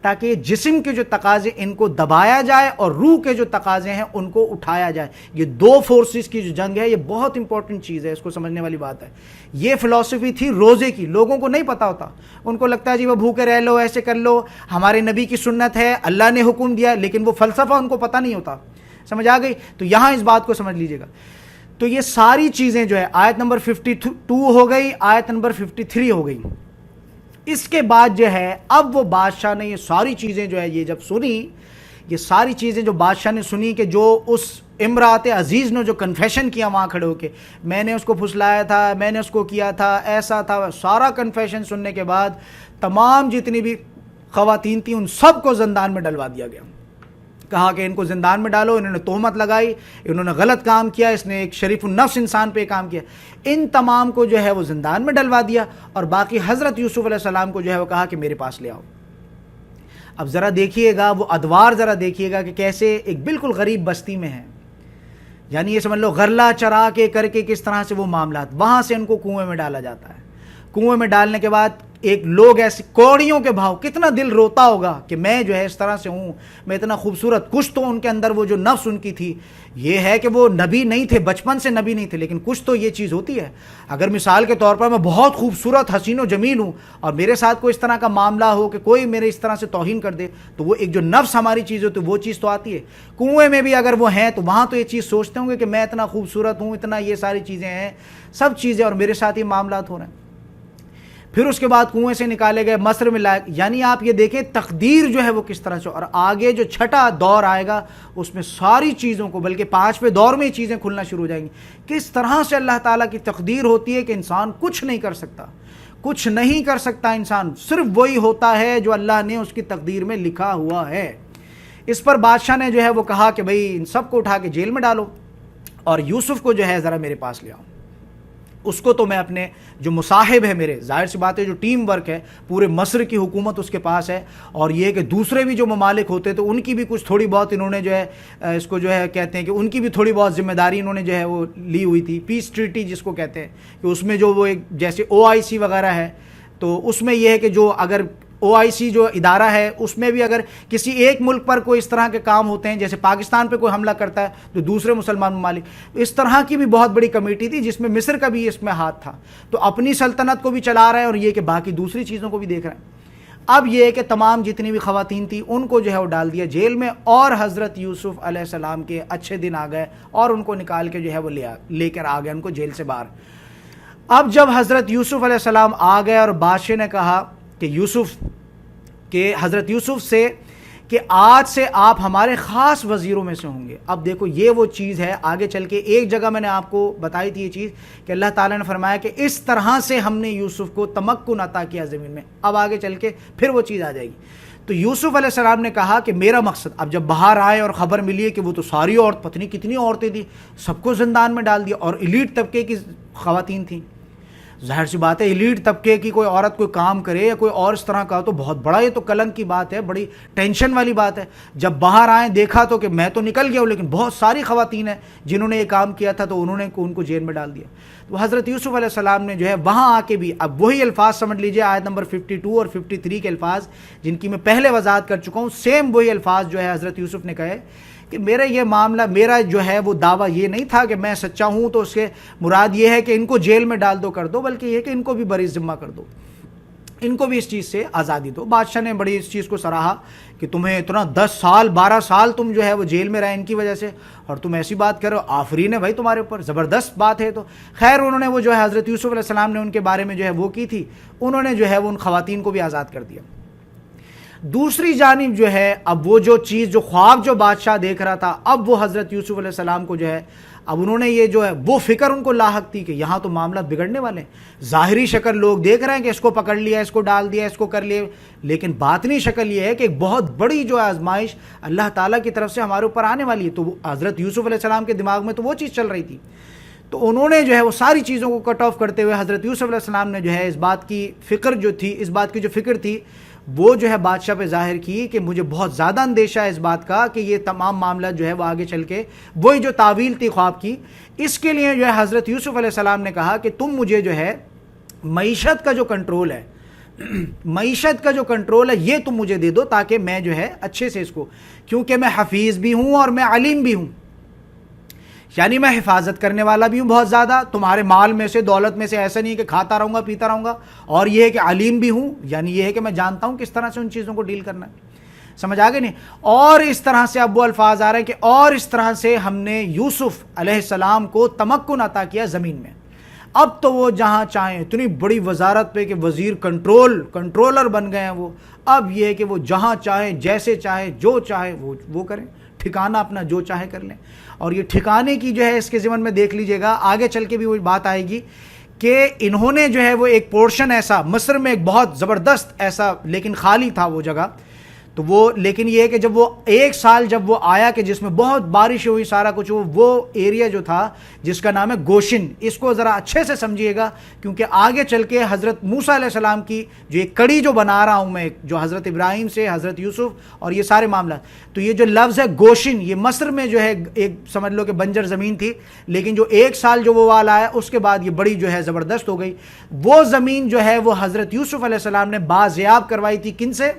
تاکہ جسم کے جو تقاضے ان کو دبایا جائے اور روح کے جو تقاضے ہیں ان کو اٹھایا جائے. یہ دو فورسز کی جو جنگ ہے، یہ بہت امپورٹنٹ چیز ہے، اس کو سمجھنے والی بات ہے. یہ فلسفی تھی روزے کی. لوگوں کو نہیں پتا ہوتا، ان کو لگتا ہے جی وہ بھوکے رہ لو، ایسے کر لو، ہمارے نبی کی سنت ہے، اللہ نے حکم دیا، لیکن وہ فلسفہ ان کو پتہ نہیں ہوتا. سمجھ آ گئی؟ تو یہاں اس بات کو سمجھ لیجئے گا. تو یہ ساری چیزیں جو ہے، آیت نمبر 52 ہو گئی، آیت نمبر 53 ہو گئی. اس کے بعد جو ہے اب وہ بادشاہ نے یہ ساری چیزیں جو ہے یہ جب سنی، یہ ساری چیزیں جو بادشاہ نے سنی کہ جو اس امرات عزیز نے جو کنفیشن کیا وہاں کھڑے ہو کے، میں نے اس کو پھسلایا تھا، میں نے اس کو کیا تھا، ایسا تھا، سارا کنفیشن سننے کے بعد تمام جتنی بھی خواتین تھیں ان سب کو زندان میں ڈلوا دیا گیا. کہا کہ ان کو زندان میں ڈالو، انہوں نے تہمت لگائی، انہوں نے غلط کام کیا، اس نے ایک شریف النفس انسان پہ کام کیا. ان تمام کو جو ہے وہ زندان میں ڈلوا دیا اور باقی حضرت یوسف علیہ السلام کو جو ہے وہ کہا کہ میرے پاس لے آؤ. اب ذرا دیکھیے گا وہ ادوار، ذرا دیکھیے گا کہ کیسے ایک بالکل غریب بستی میں ہے. یعنی یہ سمجھ لو غرلہ چرا کے کر کے کس طرح سے وہ معاملات، وہاں سے ان کو کنویں میں ڈالا جاتا ہے. کنویں میں ڈالنے کے بعد ایک لوگ ایسے کوڑیوں کے بھاؤ، کتنا دل روتا ہوگا کہ میں جو ہے اس طرح سے ہوں، میں اتنا خوبصورت. کچھ تو ان کے اندر وہ جو نفس ان کی تھی، یہ ہے کہ وہ نبی نہیں تھے، بچپن سے نبی نہیں تھے، لیکن کچھ تو یہ چیز ہوتی ہے. اگر مثال کے طور پر میں بہت خوبصورت، حسین و جمیل ہوں اور میرے ساتھ کوئی اس طرح کا معاملہ ہو کہ کوئی میرے اس طرح سے توہین کر دے، تو وہ ایک جو نفس ہماری چیز ہوتی ہے وہ چیز تو آتی ہے. کنویں میں بھی اگر وہ ہیں تو وہاں تو یہ چیز سوچتے ہوں گے کہ میں اتنا خوبصورت ہوں، اتنا یہ ساری چیزیں ہیں، سب چیزیں، اور میرے ساتھ یہ معاملات ہو رہے ہیں. پھر اس کے بعد کنویں سے نکالے گئے، مصر میں لائے. یعنی آپ یہ دیکھیں تقدیر جو ہے وہ کس طرح سے. اور آگے جو چھٹا دور آئے گا اس میں ساری چیزوں کو، بلکہ 5ویں دور میں یہ چیزیں کھلنا شروع ہو جائیں گی. کس طرح سے اللہ تعالیٰ کی تقدیر ہوتی ہے کہ انسان کچھ نہیں کر سکتا، کچھ نہیں کر سکتا انسان، صرف وہی ہوتا ہے جو اللہ نے اس کی تقدیر میں لکھا ہوا ہے. اس پر بادشاہ نے جو ہے وہ کہا کہ بھئی ان سب کو اٹھا کے جیل میں ڈالو اور یوسف کو جو ہے ذرا میرے پاس لے آؤ. اس کو تو میں اپنے جو مصاحب ہے میرے، ظاہر سی بات ہے جو ٹیم ورک ہے، پورے مصر کی حکومت اس کے پاس ہے، اور یہ کہ دوسرے بھی جو ممالک ہوتے تو ان کی بھی کچھ تھوڑی بہت انہوں نے جو ہے اس کو جو ہے کہتے ہیں کہ ان کی بھی تھوڑی بہت ذمہ داری انہوں نے جو ہے وہ لی ہوئی تھی. پیس ٹریٹی جس کو کہتے ہیں کہ اس میں جو وہ ایک جیسے OIC وغیرہ ہے، تو اس میں یہ ہے کہ جو اگر OIC جو ادارہ ہے اس میں بھی اگر کسی ایک ملک پر کوئی اس طرح کے کام ہوتے ہیں، جیسے پاکستان پہ کوئی حملہ کرتا ہے تو دوسرے مسلمان ممالک، اس طرح کی بھی بہت بڑی کمیٹی تھی جس میں مصر کا بھی اس میں ہاتھ تھا. تو اپنی سلطنت کو بھی چلا رہا ہے اور یہ کہ باقی دوسری چیزوں کو بھی دیکھ رہا ہے. اب یہ ہے کہ تمام جتنی بھی خواتین تھیں ان کو جو ہے وہ ڈال دیا جیل میں، اور حضرت یوسف علیہ السلام کے اچھے دن آ گئے اور ان کو نکال کے جو ہے وہ لے کر آ گئے ان کو جیل سے باہر. اب جب حضرت یوسف علیہ السلام آ گئے اور بادشاہ نے کہا کہ حضرت یوسف سے کہ آج سے آپ ہمارے خاص وزیروں میں سے ہوں گے. اب دیکھو یہ وہ چیز ہے، آگے چل کے ایک جگہ میں نے آپ کو بتائی تھی یہ چیز کہ اللہ تعالیٰ نے فرمایا کہ اس طرح سے ہم نے یوسف کو تمکن عطا کیا زمین میں. اب آگے چل کے پھر وہ چیز آ جائے گی. تو یوسف علیہ السلام نے کہا کہ میرا مقصد، اب جب باہر آئے اور خبر ملی ہے کہ وہ تو ساری عورت، پتنی کتنی عورتیں تھیں، سب کو زندان میں ڈال دیا، اور ایلیٹ طبقے کی خواتین تھیں. ظاہر سی بات ہے ایلیٹ طبقے کی کوئی عورت کوئی کام کرے یا کوئی اور اس طرح کا تو بہت بڑا یہ تو کلنک کی بات ہے، بڑی ٹینشن والی بات ہے. جب باہر آئیں دیکھا تو کہ میں تو نکل گیا ہوں لیکن بہت ساری خواتین ہیں جنہوں نے یہ کام کیا تھا، تو انہوں نے ان کو جیل میں ڈال دیا. تو حضرت یوسف علیہ السلام نے جو ہے وہاں آ کے بھی اب وہی الفاظ سمجھ لیجئے، آیت نمبر 52 اور 53 کے الفاظ جن کی میں پہلے وضاحت کر چکا ہوں، سیم وہی الفاظ جو ہے حضرت یوسف نے کہے کہ میرا یہ معاملہ، میرا جو ہے وہ دعویٰ یہ نہیں تھا کہ میں سچا ہوں تو اس کے مراد یہ ہے کہ ان کو جیل میں ڈال دو کر دو، بلکہ یہ کہ ان کو بھی بری ذمہ کر دو، ان کو بھی اس چیز سے آزادی دو. بادشاہ نے بڑی اس چیز کو سراہا کہ تمہیں اتنا 10 سال 12 سال تم جو ہے وہ جیل میں رہے ان کی وجہ سے، اور تم ایسی بات کرو، آفرین ہے بھائی تمہارے اوپر، زبردست بات ہے. تو خیر انہوں نے وہ جو ہے حضرت یوسف علیہ السلام نے ان کے بارے میں جو ہے وہ کی تھی، انہوں نے جو ہے وہ ان خواتین کو بھی آزاد کر دیا. دوسری جانب جو ہے اب وہ جو چیز، جو خواب جو بادشاہ دیکھ رہا تھا، اب وہ حضرت یوسف علیہ السلام کو جو ہے اب انہوں نے یہ جو ہے وہ فکر ان کو لاحق تھی کہ یہاں تو معاملات بگڑنے والے ہیں. ظاہری شکل لوگ دیکھ رہے ہیں کہ اس کو پکڑ لیا، اس کو ڈال دیا، اس کو کر لیا، لیکن باطنی شکل یہ ہے کہ ایک بہت بڑی جو آزمائش اللہ تعالیٰ کی طرف سے ہمارے اوپر آنے والی ہے. تو حضرت یوسف علیہ السلام کے دماغ میں تو وہ چیز چل رہی تھی. تو انہوں نے جو ہے وہ ساری چیزوں کو کٹ آف کرتے ہوئے حضرت یوسف علیہ السلام نے جو ہے اس بات کی فکر جو تھی، اس بات کی جو فکر تھی وہ جو ہے بادشاہ پہ ظاہر کی کہ مجھے بہت زیادہ اندیشہ ہے اس بات کا کہ یہ تمام معاملہ جو ہے وہ آگے چل کے وہی جو تعویل تھی خواب کی، اس کے لیے جو ہے حضرت یوسف علیہ السلام نے کہا کہ تم مجھے جو ہے معیشت کا جو کنٹرول ہے، معیشت کا جو کنٹرول ہے یہ تم مجھے دے دو تاکہ میں جو ہے اچھے سے اس کو، کیونکہ میں حفیظ بھی ہوں اور میں علیم بھی ہوں، یعنی میں حفاظت کرنے والا بھی ہوں بہت زیادہ تمہارے مال میں سے، دولت میں سے، ایسا نہیں کہ کھاتا رہوں گا پیتا رہوں گا، اور یہ ہے کہ علیم بھی ہوں، یعنی یہ ہے کہ میں جانتا ہوں کس طرح سے ان چیزوں کو ڈیل کرنا ہے. سمجھ آگے نہیں؟ اور اس طرح سے اب وہ الفاظ آ رہے ہیں کہ اور اس طرح سے ہم نے یوسف علیہ السلام کو تمکن عطا کیا زمین میں. اب تو وہ جہاں چاہیں، اتنی بڑی وزارت پہ کہ وزیر کنٹرولر بن گئے ہیں وہ، اب یہ ہے کہ وہ جہاں چاہیں، جیسے چاہیں، جو چاہیں وہ کریں، ٹھکانہ اپنا جو چاہے کر لیں. اور یہ ٹھکانے کی جو ہے اس کے ضمن میں دیکھ لیجئے گا، آگے چل کے بھی وہ بات آئے گی کہ انہوں نے جو ہے وہ ایک پورشن ایسا مصر میں ایک بہت زبردست ایسا لیکن خالی تھا وہ جگہ، تو وہ لیکن یہ ہے کہ جب وہ 1 سال جب وہ آیا کہ جس میں بہت بارش ہوئی، سارا کچھ وہ ایریا جو تھا جس کا نام ہے گوشن، اس کو ذرا اچھے سے سمجھیے گا کیونکہ آگے چل کے حضرت موسیٰ علیہ السلام کی جو ایک کڑی جو بنا رہا ہوں میں، جو حضرت ابراہیم سے حضرت یوسف اور یہ سارے معاملات، تو یہ جو لفظ ہے گوشن، یہ مصر میں جو ہے ایک سمجھ لو کہ بنجر زمین تھی، لیکن جو 1 سال جو وہ والا ہے اس کے بعد یہ بڑی جو ہے زبردست ہو گئی. وہ زمین جو ہے وہ حضرت یوسف علیہ السلام نے بازیاب کروائی تھی کن سے؟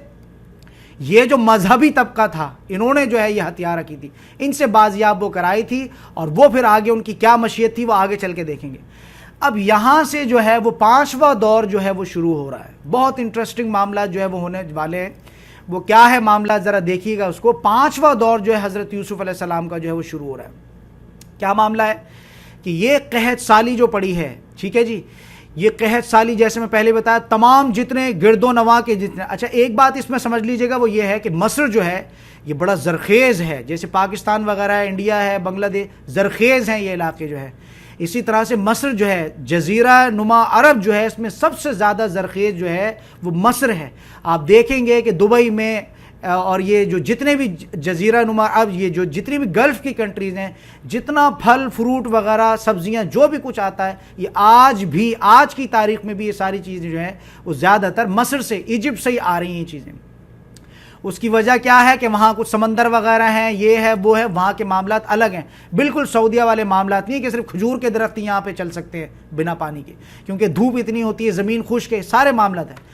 یہ جو مذہبی طبقہ تھا، انہوں نے جو ہے یہ ہتھیار رکھی تھی، ان سے بازیاب وہ کرائی تھی، اور وہ پھر آگے ان کی کیا مشیت تھی وہ آگے چل کے دیکھیں گے. اب یہاں سے جو ہے وہ 5واں دور جو ہے وہ شروع ہو رہا ہے. بہت انٹرسٹنگ معاملات جو ہے وہ ہونے والے ہیں. وہ کیا ہے معاملات ذرا دیکھیے گا اس کو. 5واں دور جو ہے حضرت یوسف علیہ السلام کا جو ہے وہ شروع ہو رہا ہے. کیا معاملہ ہے کہ یہ قحط سالی جو پڑی ہے، ٹھیک ہے جی، یہ قحط سالی جیسے میں پہلے بتایا تمام جتنے گرد و نواح کے جتنے، اچھا ایک بات اس میں سمجھ لیجئے گا وہ یہ ہے کہ مصر جو ہے یہ بڑا زرخیز ہے، جیسے پاکستان وغیرہ ہے، انڈیا ہے، بنگلہ دیش، زرخیز ہیں یہ علاقے جو ہے. اسی طرح سے مصر جو ہے جزیرہ نما عرب جو ہے اس میں سب سے زیادہ زرخیز جو ہے وہ مصر ہے. آپ دیکھیں گے کہ دبئی میں اور یہ جو جتنے بھی جزیرہ نما اب یہ جو جتنی بھی گلف کی کنٹریز ہیں، جتنا پھل فروٹ وغیرہ سبزیاں جو بھی کچھ آتا ہے، یہ آج کی تاریخ میں بھی یہ ساری چیزیں جو ہیں وہ زیادہ تر مصر سے، ایجپٹ سے ہی آ رہی ہیں یہ چیزیں. اس کی وجہ کیا ہے کہ وہاں کچھ سمندر وغیرہ ہیں، یہ ہے وہ ہے، وہاں کے معاملات الگ ہیں، بالکل سعودیہ والے معاملات نہیں کہ صرف کھجور کے درخت یہاں پہ چل سکتے ہیں بنا پانی کے، کیونکہ دھوپ اتنی ہوتی ہے، زمین خشک ہے، سارے معاملات ہیں.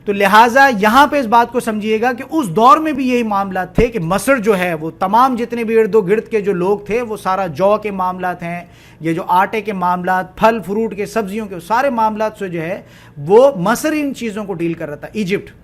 تو لہٰذا یہاں پہ اس بات کو سمجھیے گا کہ اس دور میں بھی یہی معاملات تھے کہ مصر جو ہے وہ تمام جتنے بھی ارد و گرد کے جو لوگ تھے وہ سارا جو کے معاملات ہیں، یہ جو آٹے کے معاملات، پھل فروٹ کے، سبزیوں کے، سارے معاملات سے جو ہے وہ مصر ان چیزوں کو ڈیل کر رہا تھا، ایجپٹ.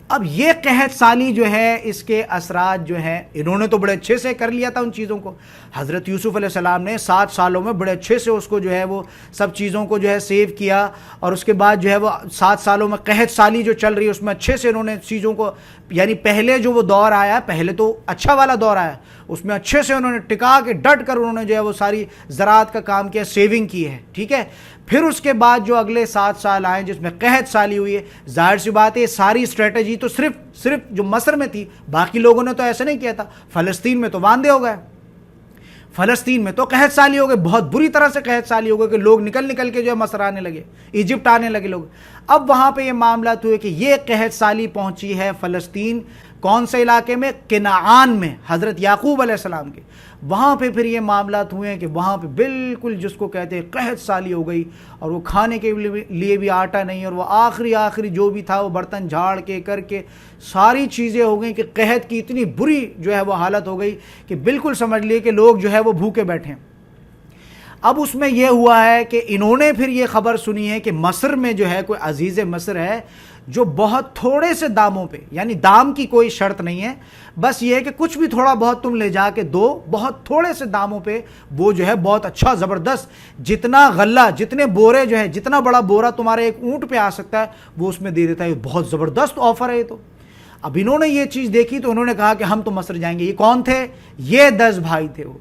اب یہ قحط سالی جو ہے اس کے اثرات جو ہیں انہوں نے تو بڑے اچھے سے کر لیا تھا ان چیزوں کو. حضرت یوسف علیہ السلام نے 7 سالوں میں بڑے اچھے سے اس کو جو ہے وہ سب چیزوں کو جو ہے سیو کیا، اور اس کے بعد جو ہے وہ 7 سالوں میں قحط سالی جو چل رہی ہے اس میں اچھے سے انہوں نے چیزوں کو، یعنی پہلے جو وہ دور آیا، پہلے تو اچھا والا دور آیا، اس میں اچھے سے انہوں نے ٹکا کے ڈٹ کر انہوں نے جو ہے وہ ساری زراعت کا کام کیا، سیونگ کی ہے، ٹھیک ہے. پھر اس کے بعد جو اگلے 7 سال آئے جس میں قحط سالی ہوئی ہے، ظاہر سی بات ہے ساری اسٹریٹجی تو صرف جو مصر میں تھی، باقی لوگوں نے تو ایسا نہیں کیا تھا. فلسطین میں تو واندے ہو گئے، فلسطین میں تو قحط سالی ہو گئے، بہت بری طرح سے قحط سالی ہو گئے کہ لوگ نکل کے جو ہے مصر آنے لگے، ایجپٹ آنے لگے لوگ. اب وہاں پہ یہ معاملات ہوئے کہ یہ قحط سالی پہنچی ہے فلسطین کون سے علاقے میں؟ کنعان میں، حضرت یعقوب علیہ السلام کے. وہاں پہ پھر یہ معاملات ہوئے ہیں کہ وہاں پہ بالکل جس کو کہتے ہیں قحط سالی ہو گئی، اور وہ کھانے کے لیے بھی آٹا نہیں، اور وہ آخری جو بھی تھا وہ برتن جھاڑ کے کر کے ساری چیزیں ہو گئیں کہ قحط کی اتنی بری جو ہے وہ حالت ہو گئی کہ بالکل سمجھ لیے کہ لوگ جو ہے وہ بھوکے بیٹھے ہیں. اب اس میں یہ ہوا ہے کہ انہوں نے پھر یہ خبر سنی ہے کہ مصر میں جو ہے کوئی عزیز مصر ہے جو بہت تھوڑے سے داموں پہ، یعنی دام کی کوئی شرط نہیں ہے، بس یہ ہے کہ کچھ بھی تھوڑا بہت تم لے جا کے دو، بہت تھوڑے سے داموں پہ وہ جو ہے بہت اچھا زبردست، جتنا غلہ، جتنے بورے جو ہے، جتنا بڑا بورا تمہارے ایک اونٹ پہ آ سکتا ہے وہ اس میں دے دیتا ہے. بہت زبردست آفر ہے یہ تو. اب انہوں نے یہ چیز دیکھی تو انہوں نے کہا کہ ہم تو مصر جائیں گے. یہ کون تھے؟ یہ 10 بھائی تھے وہ.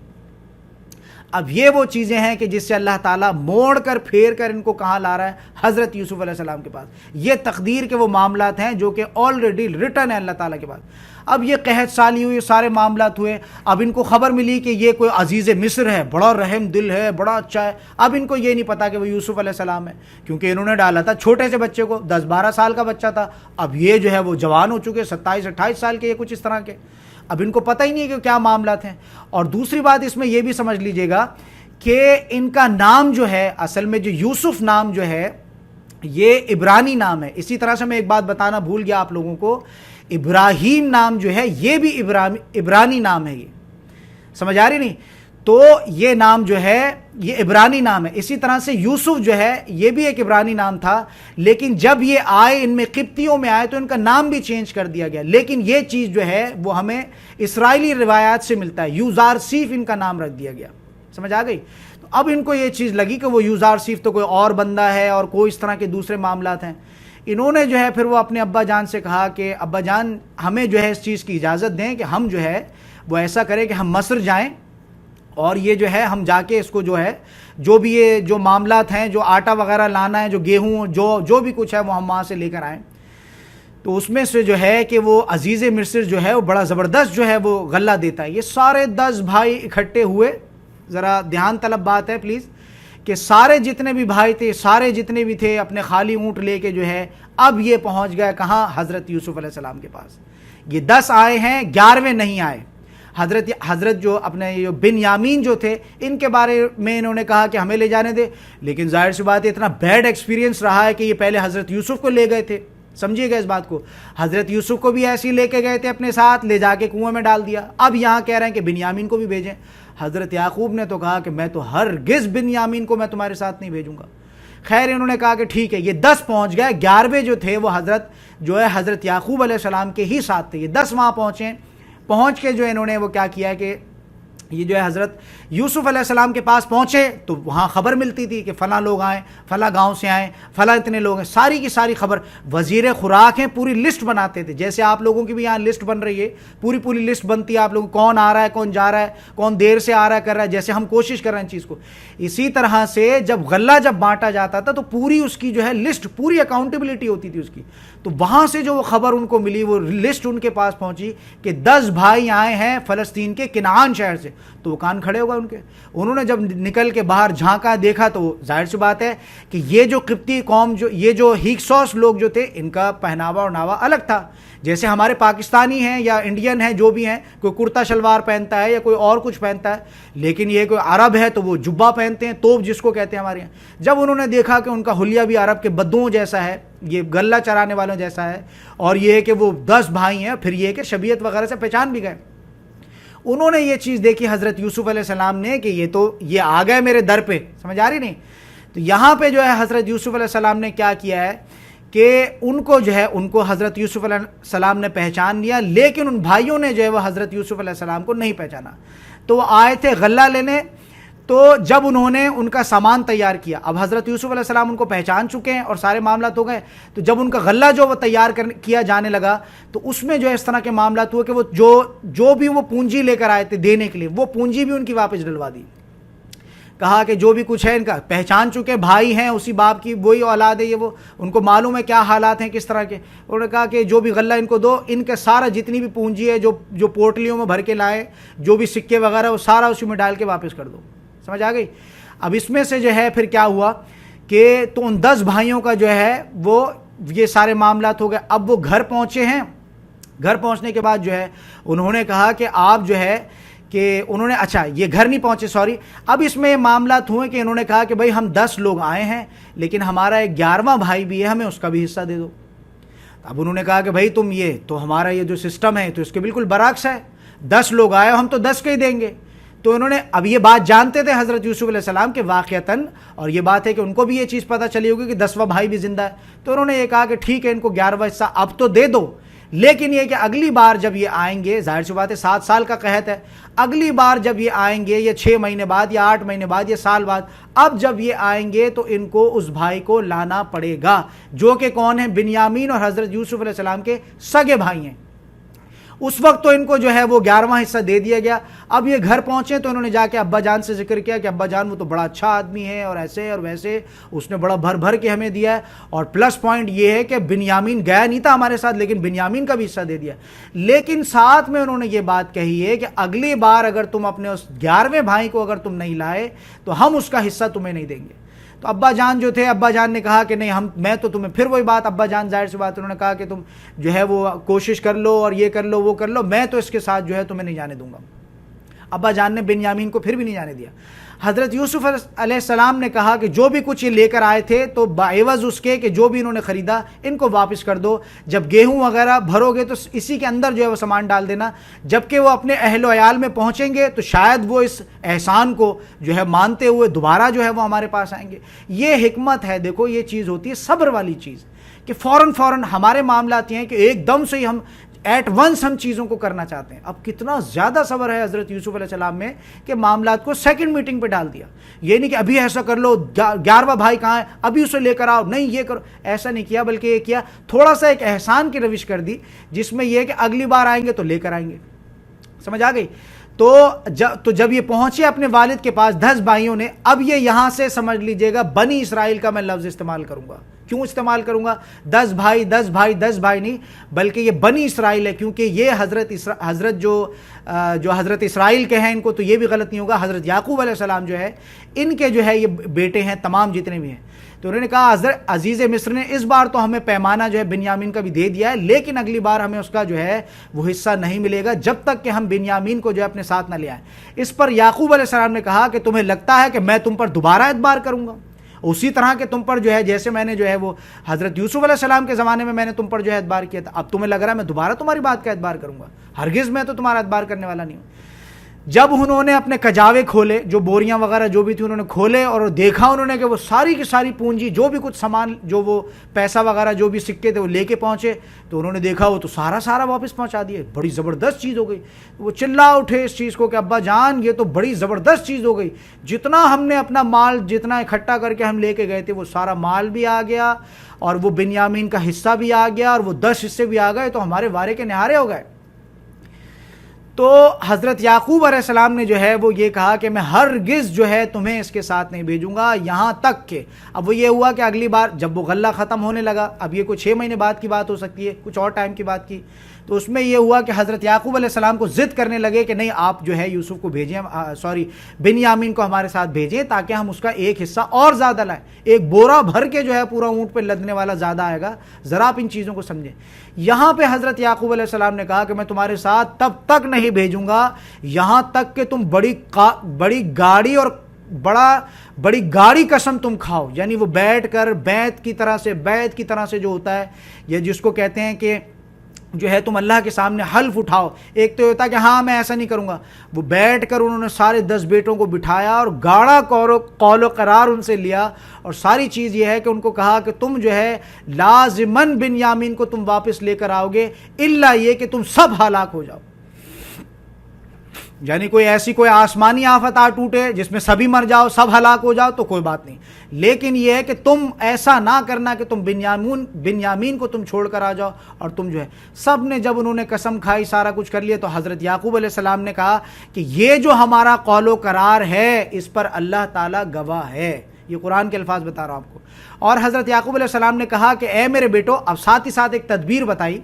اب یہ وہ چیزیں ہیں کہ جس سے اللہ تعالیٰ موڑ کر پھیر کر ان کو کہاں لا رہا ہے؟ حضرت یوسف علیہ السلام کے پاس. یہ تقدیر کے وہ معاملات ہیں جو کہ آلریڈی ریٹن ہے اللہ تعالیٰ کے پاس. اب یہ قحط سالی ہوئی، سارے معاملات ہوئے. اب ان کو خبر ملی کہ یہ کوئی عزیز مصر ہے، بڑا رحم دل ہے، بڑا اچھا ہے. اب ان کو یہ نہیں پتا کہ وہ یوسف علیہ السلام ہے، کیونکہ انہوں نے ڈالا تھا چھوٹے سے بچے کو، 10-12 سال کا بچہ تھا. اب یہ جو ہے وہ جوان ہو چکے، 27-28 سال کے، یہ کچھ اس طرح کے. اب ان کو پتہ ہی نہیں ہے کہ کیا معاملات ہیں. اور دوسری بات اس میں یہ بھی سمجھ لیجئے گا کہ ان کا نام جو ہے اصل میں جو یوسف نام جو ہے یہ عبرانی نام ہے. اسی طرح سے میں ایک بات بتانا بھول گیا آپ لوگوں کو، ابراہیم نام جو ہے یہ بھی عبرانی نام ہے. یہ سمجھ آ رہی نہیں؟ تو یہ نام جو ہے یہ عبرانی نام ہے. اسی طرح سے یوسف جو ہے یہ بھی ایک عبرانی نام تھا، لیکن جب یہ آئے ان میں قبطیوں میں آئے تو ان کا نام بھی چینج کر دیا گیا. لیکن یہ چیز جو ہے وہ ہمیں اسرائیلی روایات سے ملتا ہے. یوزارسیف ان کا نام رکھ دیا گیا. سمجھ آ گئی؟ تو اب ان کو یہ چیز لگی کہ وہ یوزارسیف تو کوئی اور بندہ ہے اور کوئی اس طرح کے دوسرے معاملات ہیں. انہوں نے جو ہے پھر وہ اپنے ابا جان سے کہا کہ ابا جان ہمیں جو ہے اس چیز کی اجازت دیں کہ ہم جو ہے وہ ایسا کریں کہ ہم مصر جائیں اور یہ جو ہے ہم جا کے اس کو جو ہے جو بھی یہ جو معاملات ہیں، جو آٹا وغیرہ لانا ہے، جو گیہوں جو بھی کچھ ہے وہ ہم وہاں سے لے کر آئیں. تو اس میں سے جو ہے کہ وہ عزیز مصر جو ہے وہ بڑا زبردست جو ہے وہ غلہ دیتا ہے. یہ سارے 10 بھائی اکٹھے ہوئے. ذرا دھیان طلب بات ہے پلیز، کہ سارے جتنے بھی بھائی تھے، سارے جتنے بھی تھے اپنے خالی اونٹ لے کے جو ہے اب یہ پہنچ گئے کہاں؟ حضرت یوسف علیہ السلام کے پاس. یہ 10 آئے ہیں، 11ویں نہیں آئے. حضرت جو اپنے بن یامین جو تھے ان کے بارے میں انہوں نے کہا کہ ہمیں لے جانے دے، لیکن ظاہر سی بات ہے اتنا بیڈ ایکسپیرینس رہا ہے کہ یہ پہلے حضرت یوسف کو لے گئے تھے. سمجھیے گا اس بات کو، حضرت یوسف کو بھی ایسے ہی لے کے گئے تھے اپنے ساتھ، لے جا کے کنویں میں ڈال دیا. اب یہاں کہہ رہے ہیں کہ بن یامین کو بھی بھیجیں. حضرت یعقوب نے تو کہا کہ میں تو ہرگز بن یامین کو میں تمہارے ساتھ نہیں بھیجوں گا. خیر انہوں نے کہا کہ ٹھیک ہے. یہ 10 پہنچ گئے، 11ویں جو تھے وہ حضرت یعقوب علیہ السلام کے ہی ساتھ تھے. یہ 10 وہاں پہنچے. پہنچ کے جو انہوں نے وہ کیا کیا کہ یہ جو ہے حضرت یوسف علیہ السلام کے پاس پہنچے تو وہاں خبر ملتی تھی کہ فلاں لوگ آئیں، فلاں گاؤں سے آئیں، فلاں اتنے لوگ ہیں، ساری کی ساری خبر. وزیر خوراک ہیں، پوری لسٹ بناتے تھے، جیسے آپ لوگوں کی بھی یہاں لسٹ بن رہی ہے، پوری لسٹ بنتی ہے آپ لوگوں، کون آ رہا ہے، کون جا رہا ہے، کون دیر سے آ رہا ہے، کر رہا ہے، جیسے ہم کوشش کر رہے ہیں چیز کو. اسی طرح سے جب غلہ بانٹا جاتا تھا تو پوری اس کی جو ہے لسٹ، پوری اکاؤنٹیبلٹی ہوتی تھی اس کی. تو وہاں سے جو خبر ان کو ملی، وہ لسٹ ان کے پاس پہنچی کہ 10 بھائی آئے ہیں فلسطین کے کنعان شہر سے. تو وہ کان کھڑے ہوگا ان کے. انہوں نے جب نکل کے باہر جھانکا، دیکھا تو ظاہر سی بات ہے کہ یہ جو قبطی قوم، یہ جو ہیکسوس لوگ جو تھے، ان کا پہناوا اور ناوا الگ تھا. جیسے ہمارے پاکستانی ہیں یا انڈین ہیں جو بھی ہیں، کوئی کرتا شلوار پہنتا ہے یا کوئی اور کچھ پہنتا ہے، لیکن یہ کوئی عرب ہے تو وہ جبہ پہنتے ہیں، توپ جس کو کہتے ہیں ہمارے یہاں. جب انہوں نے دیکھا کہ ان کا حلیہ بھی عرب کے بدوؤں جیسا ہے، یہ غلہ چرانے والوں جیسا ہے، اور یہ ہے کہ وہ 10 بھائی ہیں، پھر یہ کہ شبیہت وغیرہ سے پہچان بھی گئے. انہوں نے یہ چیز دیکھی حضرت یوسف علیہ السلام نے کہ یہ آ گئے میرے در پہ. سمجھ آ رہی نہیں؟ تو یہاں پہ جو ہے حضرت یوسف علیہ السلام نے کیا کیا ہے کہ ان کو حضرت یوسف علیہ السلام نے پہچان لیا، لیکن ان بھائیوں نے جو ہے وہ حضرت یوسف علیہ السلام کو نہیں پہچانا. تو وہ آئے تھے غلہ لینے. تو جب انہوں نے ان کا سامان تیار کیا، اب حضرت یوسف علیہ السلام ان کو پہچان چکے ہیں اور سارے معاملات ہو گئے. تو جب ان کا غلہ جو وہ تیار کیا جانے لگا تو اس میں جو ہے اس طرح کے معاملات ہوئے کہ وہ جو بھی وہ پونجی لے کر آئے تھے دینے کے لیے، وہ پونجی بھی ان کی واپس ڈلوا دی. کہا کہ جو بھی کچھ ہے ان کا پہچان چکے، بھائی ہیں اسی باپ کی، وہی اولاد ہے یہ، وہ ان کو معلوم ہے کیا حالات ہیں کس طرح کے. انہوں نے کہا کہ جو بھی غلہ ان کو دو، ان کا سارا جتنی بھی پونجی ہے جو پوٹلیوں میں بھر کے لائے، جو بھی سکے وغیرہ، وہ سارا اسی میں ڈال کے واپس کر دو. سمجھ آ گئی. اب اس میں سے جو ہے پھر کیا ہوا کہ تو ان 10 بھائیوں کا جو ہے وہ یہ سارے معاملات ہو گئے. اب وہ گھر پہنچے ہیں. گھر پہنچنے کے بعد جو ہے انہوں نے کہا کہ آپ جو ہے کہ انہوں نے اچھا یہ گھر نہیں پہنچے سوری، اب اس میں یہ معاملات ہوئے کہ انہوں نے کہا کہ بھائی ہم 10 لوگ آئے ہیں لیکن ہمارا ایک 11واں بھائی بھی ہے، ہمیں اس کا بھی حصہ دے دو. اب انہوں نے کہا کہ بھائی تم یہ تو ہمارا یہ جو سسٹم ہے تو اس کے بالکل برعکس ہے، 10 لوگ آئے ہم تو 10 کے ہی دیں گے. تو انہوں نے اب یہ بات جانتے تھے حضرت یوسف علیہ السلام کے واقعتاً، اور یہ بات ہے کہ ان کو بھی یہ چیز پتہ چلی ہوگی کہ 10واں بھائی بھی زندہ ہے. تو انہوں نے یہ کہا کہ ٹھیک ہے ان کو 11واں حصہ اب تو دے دو، لیکن یہ کہ اگلی بار جب یہ آئیں گے، ظاہر سی بات ہے 7 سال کا قحط ہے، اگلی بار جب یہ آئیں گے یا 6 مہینے بعد یا 8 مہینے بعد یا سال بعد، اب جب یہ آئیں گے تو ان کو اس بھائی کو لانا پڑے گا، جو کہ کون ہیں؟ بنیامین اور حضرت یوسف علیہ السلام کے سگے بھائی ہیں. اس وقت تو ان کو جو ہے وہ 11واں حصہ دے دیا گیا. اب یہ گھر پہنچے تو انہوں نے جا کے ابا جان سے ذکر کیا کہ ابا جان وہ تو بڑا اچھا آدمی ہے اور ایسے اور ویسے، اس نے بڑا بھر بھر کے ہمیں دیا ہے، اور پلس پوائنٹ یہ ہے کہ بنیامین گیا نہیں تھا ہمارے ساتھ لیکن بنیامین کا بھی حصہ دے دیا. لیکن ساتھ میں انہوں نے یہ بات کہی ہے کہ اگلی بار اگر تم اپنے اس 11ویں بھائی کو اگر تم نہیں لائے تو ہم اس کا حصہ تمہیں نہیں دیں گے. تو ابا جان جو تھے، ابا جان نے کہا کہ نہیں میں تو تمہیں، پھر وہی بات ابا جان ظاہر سی بات انہوں نے کہا کہ تم جو ہے وہ کوشش کر لو اور یہ کر لو وہ کر لو، میں تو اس کے ساتھ جو ہے تمہیں نہیں جانے دوں گا. ابا جان نے بنیامین کو پھر بھی نہیں جانے دیا. حضرت یوسف علیہ السلام نے کہا کہ جو بھی کچھ یہ لے کر آئے تھے تو بعوض اس کے کہ جو بھی انہوں نے خریدا ان کو واپس کر دو، جب گیہوں وغیرہ بھرو گے تو اسی کے اندر جو ہے وہ سامان ڈال دینا، جبکہ وہ اپنے اہل و عیال میں پہنچیں گے تو شاید وہ اس احسان کو جو ہے مانتے ہوئے دوبارہ جو ہے وہ ہمارے پاس آئیں گے. یہ حکمت ہے. دیکھو یہ چیز ہوتی ہے صبر والی چیز، کہ فوراً ہمارے معاملات یہ ہیں کہ ایک دم سے ہی ہم ایٹ ونس ہم چیزوں کو کرنا چاہتے ہیں. اب کتنا زیادہ صبر ہے حضرت یوسف علیہ السلام میں کہ معاملات کو سیکنڈ میٹنگ پہ ڈال دیا. یہ نہیں کہ ابھی ایسا کر لو، 11واں بھائی کہاں ہے ابھی اسے لے کر آؤ، نہیں یہ کرو، ایسا نہیں کیا، بلکہ یہ کیا تھوڑا سا ایک احسان کی روش کر دی، جس میں یہ کہ اگلی بار آئیں گے تو لے کر آئیں گے. سمجھ آ گئی. تو جب یہ پہنچے اپنے والد کے پاس 10 بھائیوں نے، اب یہ یہاں سے سمجھ لیجئے گا بنی اسرائیل کا میں لفظ استعمال کروں گا. کیوں استعمال کروں گا؟ 10 بھائی نہیں بلکہ یہ بنی اسرائیل ہے، کیونکہ یہ حضرت جو حضرت اسرائیل کے ہیں، ان کو تو یہ بھی غلط نہیں ہوگا، حضرت یعقوب علیہ السلام جو ہے ان کے جو ہے یہ بیٹے ہیں تمام جتنے بھی ہیں. تو انہوں نے کہا حضرت عزیز مصر نے اس بار تو ہمیں پیمانہ جو ہے بنیامین کا بھی دے دیا ہے، لیکن اگلی بار ہمیں اس کا جو ہے وہ حصہ نہیں ملے گا جب تک کہ ہم بنیامین کو جو ہے اپنے ساتھ نہ لے آئیں. اس پر یعقوب علیہ السلام نے کہا کہ تمہیں لگتا ہے کہ میں تم پر دوبارہ اعتبار کروں گا اسی طرح کہ تم پر جو ہے جیسے میں نے جو ہے وہ حضرت یوسف علیہ السلام کے زمانے میں نے تم پر جو ہے اعتبار کیا تھا، اب تمہیں لگ رہا ہے میں دوبارہ تمہاری بات کا اعتبار کروں گا؟ ہرگز میں تو تمہارا اعتبار کرنے والا نہیں ہوں. جب انہوں نے اپنے کجاوے کھولے، جو بوریاں وغیرہ جو بھی تھی انہوں نے کھولے، اور دیکھا انہوں نے کہ وہ ساری کی ساری پونجی، جو بھی کچھ سامان، جو وہ پیسہ وغیرہ جو بھی سکے تھے وہ لے کے پہنچے، تو انہوں نے دیکھا وہ تو سارا واپس پہنچا دیے. بڑی زبردست چیز ہو گئی. وہ چلا اٹھے اس چیز کو کہ ابا جان یہ تو بڑی زبردست چیز ہو گئی، جتنا ہم نے اپنا مال جتنا اکٹھا کر کے ہم لے کے گئے تھے وہ سارا مال بھی آ گیا، اور وہ بنیامین کا حصہ بھی آ گیا، اور وہ 10 حصے بھی آ گئے، تو ہمارے وارے کے نہارے ہو گئے. تو حضرت یعقوب علیہ السلام نے جو ہے وہ یہ کہا کہ میں ہرگز جو ہے تمہیں اس کے ساتھ نہیں بھیجوں گا، یہاں تک کہ اب وہ یہ ہوا کہ اگلی بار جب وہ غلہ ختم ہونے لگا، اب یہ کوئی 6 مہینے بعد کی بات ہو سکتی ہے، کچھ اور ٹائم کی بات کی، تو اس میں یہ ہوا کہ حضرت یعقوب علیہ السلام کو ضد کرنے لگے کہ نہیں آپ جو ہے یوسف کو بھیجیں، بنیامین کو ہمارے ساتھ بھیجیں تاکہ ہم اس کا ایک حصہ اور زیادہ لائیں. ایک بورا بھر کے جو ہے پورا اونٹ پہ لدنے والا زیادہ آئے گا. ذرا آپ ان چیزوں کو سمجھیں. یہاں پہ حضرت یعقوب علیہ السلام نے کہا کہ میں تمہارے ساتھ تب تک نہیں بھیجوں گا یہاں تک کہ تم بڑی گاڑی قسم تم کھاؤ. یعنی وہ بیٹھ کر بیعت کی طرح سے جو ہوتا ہے، یہ جس کو کہتے ہیں کہ جو ہے تم اللہ کے سامنے حلف اٹھاؤ. ایک تو ہوتا ہے کہ ہاں میں ایسا نہیں کروں گا، وہ بیٹھ کر انہوں نے سارے 10 بیٹوں کو بٹھایا اور گاڑا قول و قرار ان سے لیا، اور ساری چیز یہ ہے کہ ان کو کہا کہ تم جو ہے لازماً بنیامین کو تم واپس لے کر آؤ گے، الا یہ کہ تم سب ہلاک ہو جاؤ. یعنی کوئی ایسی کوئی آسمانی آفت آ ٹوٹے جس میں سبھی مر جاؤ، سب ہلاک ہو جاؤ تو کوئی بات نہیں، لیکن یہ ہے کہ تم ایسا نہ کرنا کہ تم بنیامین کو تم چھوڑ کر آ جاؤ اور تم جو ہے۔ سب نے جب انہوں نے قسم کھائی، سارا کچھ کر لیا، تو حضرت یعقوب علیہ السلام نے کہا کہ یہ جو ہمارا قول و قرار ہے اس پر اللہ تعالیٰ گواہ ہے، یہ قرآن کے الفاظ بتا رہا ہوں آپ کو۔ اور حضرت یعقوب علیہ السلام نے کہا کہ اے میرے بیٹو، اب ساتھ ہی ساتھ ایک تدبیر بتائی،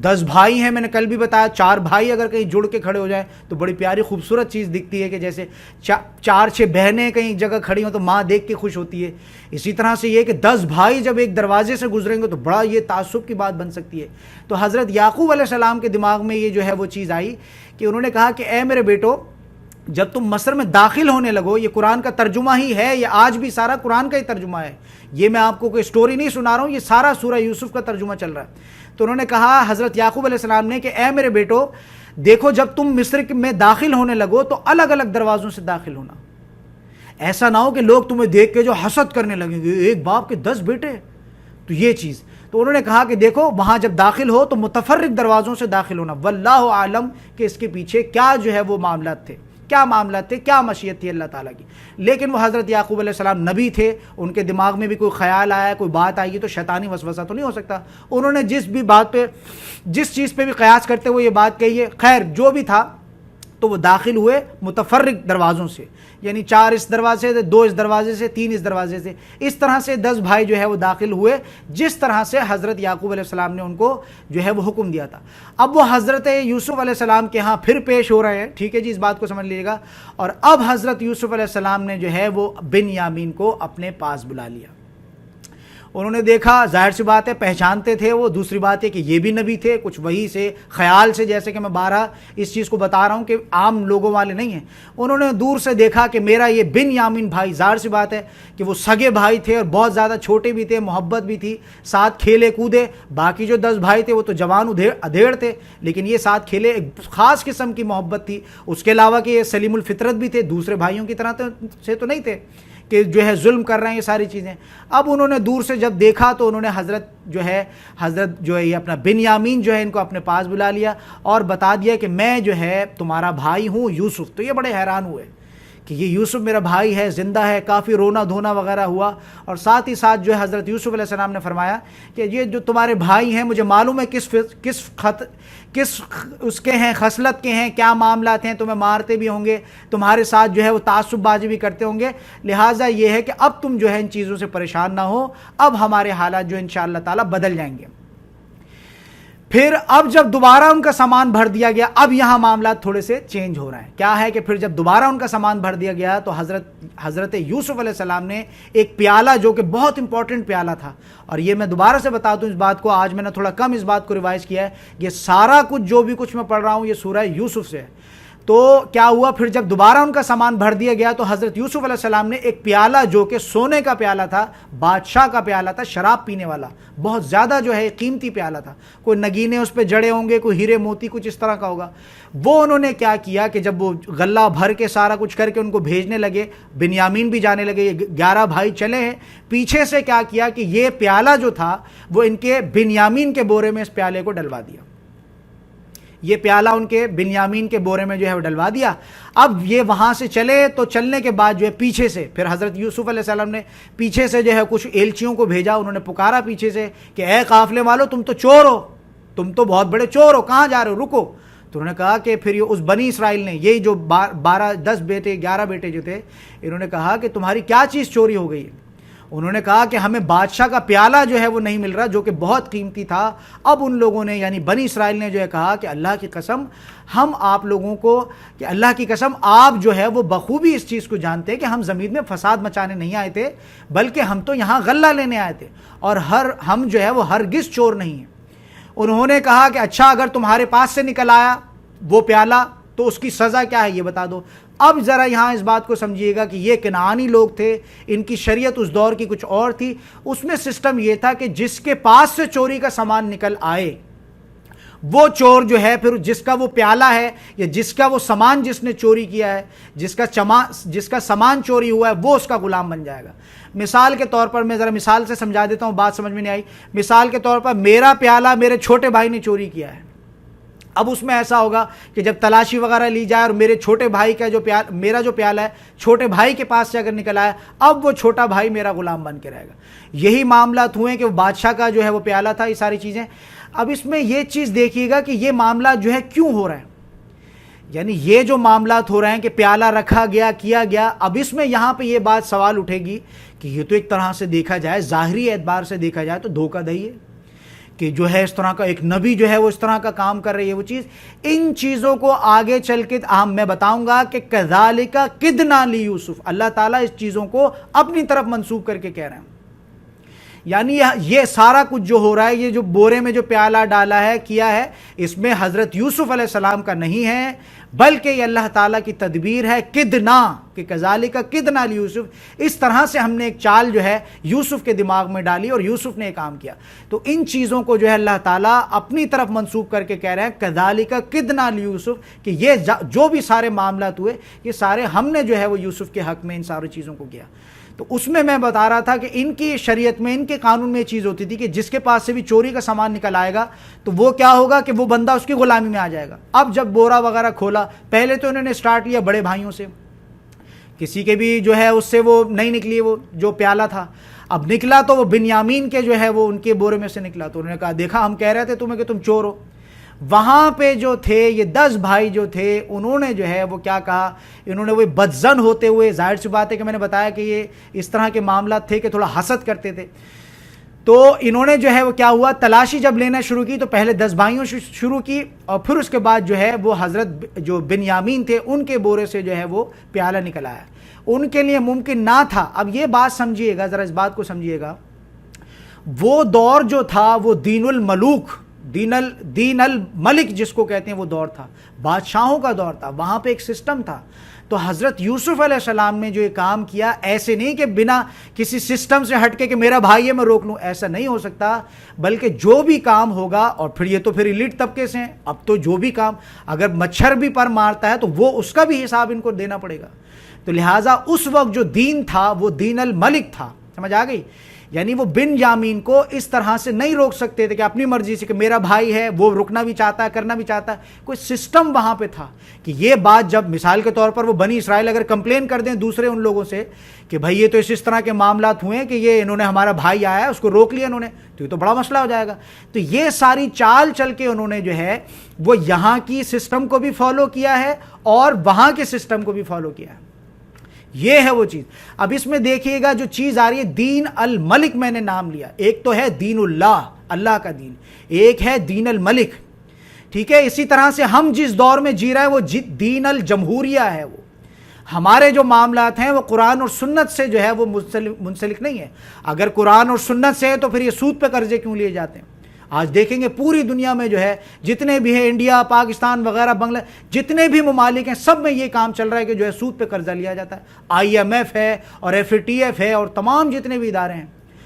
10 بھائی ہیں، میں نے کل بھی بتایا 4 بھائی اگر کہیں جڑ کے کھڑے ہو جائیں تو بڑی پیاری خوبصورت چیز دکھتی ہے، کہ جیسے 4-6 بہنیں کہیں جگہ کھڑی ہوں تو ماں دیکھ کے خوش ہوتی ہے، اسی طرح سے یہ کہ 10 بھائی جب ایک دروازے سے گزریں گے تو بڑا یہ تعصب کی بات بن سکتی ہے۔ تو حضرت یعقوب علیہ السلام کے دماغ میں یہ جو ہے وہ چیز آئی کہ انہوں نے کہا کہ اے میرے بیٹو، جب تم مصر میں داخل ہونے لگو، یہ قرآن کا ترجمہ ہی ہے، یہ آج بھی سارا قرآن کا ہی ترجمہ ہے، یہ میں آپ کو کوئی سٹوری نہیں سنا رہا ہوں، یہ سارا سورہ یوسف کا ترجمہ چل رہا ہے۔ تو انہوں نے کہا حضرت یعقوب علیہ السلام نے کہ اے میرے بیٹو دیکھو، جب تم مصر میں داخل ہونے لگو تو الگ الگ دروازوں سے داخل ہونا، ایسا نہ ہو کہ لوگ تمہیں دیکھ کے جو حسد کرنے لگیں گے، ایک باپ کے 10 بیٹے، تو یہ چیز۔ تو انہوں نے کہا کہ دیکھو وہاں جب داخل ہو تو متفرق دروازوں سے داخل ہونا، واللہ عالم کہ اس کے پیچھے کیا جو ہے وہ معاملات تھے، کیا معاملات تھے، کیا مشیت تھی اللہ تعالیٰ کی۔ لیکن وہ حضرت یعقوب علیہ السلام نبی تھے، ان کے دماغ میں بھی کوئی خیال آیا، کوئی بات آئی تو شیطانی وسوسہ تو نہیں ہو سکتا، انہوں نے جس چیز پہ بھی قیاس کرتے ہوئے یہ بات کہی ہے، خیر جو بھی تھا، تو وہ داخل ہوئے متفرق دروازوں سے، یعنی 4 اس دروازے سے، 2 اس دروازے سے، 3 اس دروازے سے، اس طرح سے 10 بھائی جو ہے وہ داخل ہوئے، جس طرح سے حضرت یعقوب علیہ السلام نے ان کو جو ہے وہ حکم دیا تھا۔ اب وہ حضرت یوسف علیہ السلام کے ہاں پھر پیش ہو رہے ہیں، ٹھیک ہے جی، اس بات کو سمجھ لیجیے گا۔ اور اب حضرت یوسف علیہ السلام نے جو ہے وہ بنیامین کو اپنے پاس بلا لیا، انہوں نے دیکھا، ظاہر سی بات ہے پہچانتے تھے وہ، دوسری بات ہے کہ یہ بھی نبی تھے، کچھ وہی سے خیال سے، جیسے کہ میں بارہا اس چیز کو بتا رہا ہوں کہ عام لوگوں والے نہیں ہیں، انہوں نے دور سے دیکھا کہ میرا یہ بنیامین بھائی، ظاہر سی بات ہے کہ وہ سگے بھائی تھے اور بہت زیادہ چھوٹے بھی تھے، محبت بھی تھی، ساتھ کھیلے کودے، باقی جو 10 بھائی تھے وہ تو جوان ادھیڑ تھے، لیکن یہ ساتھ کھیلے، ایک خاص قسم کی محبت تھی، اس کے علاوہ کہ یہ سلیم الفطرت بھی تھے، دوسرے بھائیوں کی طرح سے تو نہیں تھے کہ جو ہے ظلم کر رہے ہیں، یہ ساری چیزیں۔ اب انہوں نے دور سے جب دیکھا تو انہوں نے حضرت جو ہے یہ اپنا بنیامین جو ہے ان کو اپنے پاس بلا لیا اور بتا دیا کہ میں جو ہے تمہارا بھائی ہوں یوسف۔ تو یہ بڑے حیران ہوئے کہ یہ یوسف میرا بھائی ہے، زندہ ہے، کافی رونا دھونا وغیرہ ہوا، اور ساتھ ہی ساتھ جو ہے حضرت یوسف علیہ السلام نے فرمایا کہ یہ جو تمہارے بھائی ہیں مجھے معلوم ہے کس اس کے ہیں، خصلت کے ہیں، کیا معاملات ہیں، تمہیں مارتے بھی ہوں گے، تمہارے ساتھ جو ہے وہ تعصب بازی بھی کرتے ہوں گے، لہٰذا یہ ہے کہ اب تم جو ہے ان چیزوں سے پریشان نہ ہو، اب ہمارے حالات جو انشاءاللہ تعالیٰ بدل جائیں گے۔ پھر اب جب دوبارہ ان کا سامان بھر دیا گیا، اب یہاں معاملات تھوڑے سے چینج ہو رہے ہیں، کیا ہے کہ پھر جب دوبارہ ان کا سامان بھر دیا گیا تو حضرت یوسف علیہ السلام نے ایک پیالہ، جو کہ بہت امپورٹنٹ پیالہ تھا، اور یہ میں دوبارہ سے بتا دوں اس بات کو، آج میں نے تھوڑا کم اس بات کو ریوائز کیا ہے، یہ سارا کچھ جو بھی کچھ میں پڑھ رہا ہوں یہ سورہ یوسف سے ہے۔ تو کیا ہوا، پھر جب دوبارہ ان کا سامان بھر دیا گیا تو حضرت یوسف علیہ السلام نے ایک پیالہ جو کہ سونے کا پیالہ تھا، بادشاہ کا پیالہ تھا، شراب پینے والا، بہت زیادہ جو ہے قیمتی پیالہ تھا، کوئی نگینے اس پہ جڑے ہوں گے، کوئی ہیرے موتی کچھ اس طرح کا ہوگا، وہ انہوں نے کیا کیا کہ جب وہ غلہ بھر کے سارا کچھ کر کے ان کو بھیجنے لگے، بنیامین بھی جانے لگے، یہ 11 بھائی چلے ہیں، پیچھے سے کیا کیا کہ یہ پیالہ جو تھا وہ ان کے بنیامین کے بورے میں اس پیالے کو ڈلوا دیا، یہ پیالہ ان کے بنیامین کے بورے میں جو ہے وہ ڈلوا دیا۔ اب یہ وہاں سے چلے تو چلنے کے بعد جو ہے پیچھے سے پھر حضرت یوسف علیہ السلام نے پیچھے سے جو ہے کچھ ایلچیوں کو بھیجا، انہوں نے پکارا پیچھے سے کہ اے قافلے والو، تم تو چور ہو، تم تو بہت بڑے چور ہو، کہاں جا رہے ہو، رکو۔ تو انہوں نے کہا کہ پھر یہ اس بنی اسرائیل نے، یہی جو 10 بیٹے 11 بیٹے جو تھے، انہوں نے کہا کہ تمہاری کیا چیز چوری ہو گئی ہے؟ انہوں نے کہا کہ ہمیں بادشاہ کا پیالہ جو ہے وہ نہیں مل رہا، جو کہ بہت قیمتی تھا۔ اب ان لوگوں نے یعنی بنی اسرائیل نے جو ہے کہا کہ اللہ کی قسم ہم آپ لوگوں کو، کہ اللہ کی قسم آپ جو ہے وہ بخوبی اس چیز کو جانتے ہیں کہ ہم زمین میں فساد مچانے نہیں آئے تھے، بلکہ ہم تو یہاں غلہ لینے آئے تھے، اور ہم جو ہے وہ ہرگز چور نہیں ہیں۔ انہوں نے کہا کہ اچھا اگر تمہارے پاس سے نکل آیا وہ پیالہ تو اس کی سزا کیا ہے یہ بتا دو۔ اب ذرا یہاں اس بات کو سمجھیے گا کہ یہ کنعانی لوگ تھے، ان کی شریعت اس دور کی کچھ اور تھی، اس میں سسٹم یہ تھا کہ جس کے پاس سے چوری کا سامان نکل آئے وہ چور جو ہے پھر جس کا وہ پیالہ ہے یا جس کا وہ سامان جس نے چوری کیا ہے، جس کا سامان چوری ہوا ہے، وہ اس کا غلام بن جائے گا۔ مثال کے طور پر میں ذرا مثال سے سمجھا دیتا ہوں، بات سمجھ میں نہیں آئی، مثال کے طور پر میرا پیالہ میرے چھوٹے بھائی نے چوری کیا ہے، اب اس میں ایسا ہوگا کہ جب تلاشی وغیرہ لی جائے اور میرے چھوٹے بھائی کا میرا جو پیالہ ہے چھوٹے بھائی کے پاس سے اگر نکل آیا، اب وہ چھوٹا بھائی میرا غلام بن کے رہے گا۔ یہی معاملات ہوئے کہ وہ بادشاہ کا جو ہے وہ پیالہ تھا، یہ ساری چیزیں۔ اب اس میں یہ چیز دیکھیے گا کہ یہ معاملات جو ہے کیوں ہو رہے ہیں، یعنی یہ جو معاملات ہو رہے ہیں کہ پیالہ رکھا گیا کیا گیا، اب اس میں یہاں پہ یہ بات سوال اٹھے گی کہ یہ تو ایک طرح سے دیکھا جائے، ظاہری اعتبار سے دیکھا جائے تو دھوکہ دہی ہے کہ جو ہے اس طرح کا ایک نبی جو ہے وہ اس طرح کا کام کر رہی ہے وہ چیز۔ ان چیزوں کو آگے چل کے میں بتاؤں گا کہ کذالک کدنا لیوسف، اللہ تعالیٰ اس چیزوں کو اپنی طرف منسوب کر کے کہہ رہے ہیں، یعنی یہ سارا کچھ جو ہو رہا ہے، یہ جو بورے میں جو پیالہ ڈالا ہے کیا ہے، اس میں حضرت یوسف علیہ السلام کا نہیں ہے، بلکہ یہ اللہ تعالیٰ کی تدبیر ہے، کدنا، کہ کذالک کدنا لیوسف، اس طرح سے ہم نے ایک چال جو ہے یوسف کے دماغ میں ڈالی اور یوسف نے ایک کام کیا۔ تو ان چیزوں کو جو ہے اللہ تعالیٰ اپنی طرف منسوب کر کے کہہ رہے ہیں کذالک کدنا لیوسف، کہ یہ جو بھی سارے معاملات ہوئے یہ سارے ہم نے جو ہے وہ یوسف کے حق میں ان ساری چیزوں کو کیا۔ تو اس میں بتا رہا تھا کہ ان کی شریعت میں، ان کے قانون میں یہ چیز ہوتی تھی کہ جس کے پاس سے بھی چوری کا سامان نکل آئے گا تو وہ کیا ہوگا کہ وہ بندہ اس کی غلامی میں آ جائے گا۔ اب جب بورا وغیرہ کھولا، پہلے تو انہوں نے سٹارٹ لیا بڑے بھائیوں سے، کسی کے بھی جو ہے اس سے وہ نہیں نکلی وہ جو پیالہ تھا، اب نکلا تو وہ بنیامین کے جو ہے وہ ان کے بورے میں سے نکلا، تو انہوں نے کہا دیکھا ہم کہہ رہے تھے تمہیں کہ تم چور ہو۔ وہاں پہ جو تھے یہ 10 بھائی جو تھے انہوں نے جو ہے وہ کیا کہا، انہوں نے وہ بدظن ہوتے ہوئے، ظاہر سی بات ہے کہ میں نے بتایا کہ یہ اس طرح کے معاملات تھے کہ تھوڑا حسد کرتے تھے، تو انہوں نے جو ہے وہ کیا ہوا، تلاشی جب لینا شروع کی تو پہلے 10 بھائیوں شروع کی اور پھر اس کے بعد جو ہے وہ حضرت جو بنیامین تھے ان کے بورے سے جو ہے وہ پیالہ نکل آیا۔ ان کے لیے ممکن نہ تھا، اب یہ بات سمجھیے گا، ذرا اس بات کو سمجھیے گا، وہ دور جو تھا وہ دین الملوک، دین الملک جس کو کہتے ہیں وہ دور تھا، بادشاہوں کا دور تھا، وہاں پہ ایک سسٹم تھا۔ تو حضرت یوسف علیہ السلام نے جو یہ کام کیا، ایسے نہیں کہ بنا کسی سسٹم سے ہٹ کے کہ میرا بھائی ہے میں روک لوں، ایسا نہیں ہو سکتا، بلکہ جو بھی کام ہوگا، اور پھر یہ تو پھر ایلیٹ طبقے سے ہیں، اب تو جو بھی کام اگر مچھر بھی پر مارتا ہے تو وہ اس کا بھی حساب ان کو دینا پڑے گا۔ تو لہٰذا اس وقت جو دین تھا وہ دین الملک تھا، سمجھ آ گئی؟ یعنی وہ بنیامین کو اس طرح سے نہیں روک سکتے تھے کہ اپنی مرضی سے کہ میرا بھائی ہے وہ رکنا بھی چاہتا ہے کرنا بھی چاہتا ہے، کوئی سسٹم وہاں پہ تھا کہ یہ بات جب مثال کے طور پر وہ بنی اسرائیل اگر کمپلین کر دیں دوسرے ان لوگوں سے کہ بھائی یہ تو اس طرح کے معاملات ہوئے ہیں کہ یہ انہوں نے ہمارا بھائی آیا ہے اس کو روک لیا انہوں نے، تو یہ تو بڑا مسئلہ ہو جائے گا۔ تو یہ ساری چال چل کے انہوں نے جو ہے وہ یہاں کی سسٹم کو بھی فالو کیا ہے اور وہاں کے سسٹم کو بھی فالو کیا ہے، یہ ہے وہ چیز۔ اب اس میں دیکھیے گا جو چیز آ رہی ہے دین الملک، میں نے نام لیا، ایک تو ہے دین اللہ، اللہ کا دین، ایک ہے دین الملک، ٹھیک ہے۔ اسی طرح سے ہم جس دور میں جی رہے ہیں وہ دین الجمہوریہ ہے، وہ ہمارے جو معاملات ہیں وہ قرآن اور سنت سے جو ہے وہ منسلک نہیں ہے۔ اگر قرآن اور سنت سے ہے تو پھر یہ سود پہ قرضے کیوں لیے جاتے ہیں؟ آج دیکھیں گے پوری دنیا میں جو ہے جتنے بھی ہیں، انڈیا، پاکستان وغیرہ، بنگلہ، جتنے بھی ممالک ہیں، سب میں یہ کام چل رہا ہے کہ جو ہے سود پہ قرضہ لیا جاتا ہے۔ IMF ہے اور FATF ہے اور تمام جتنے بھی ادارے ہیں،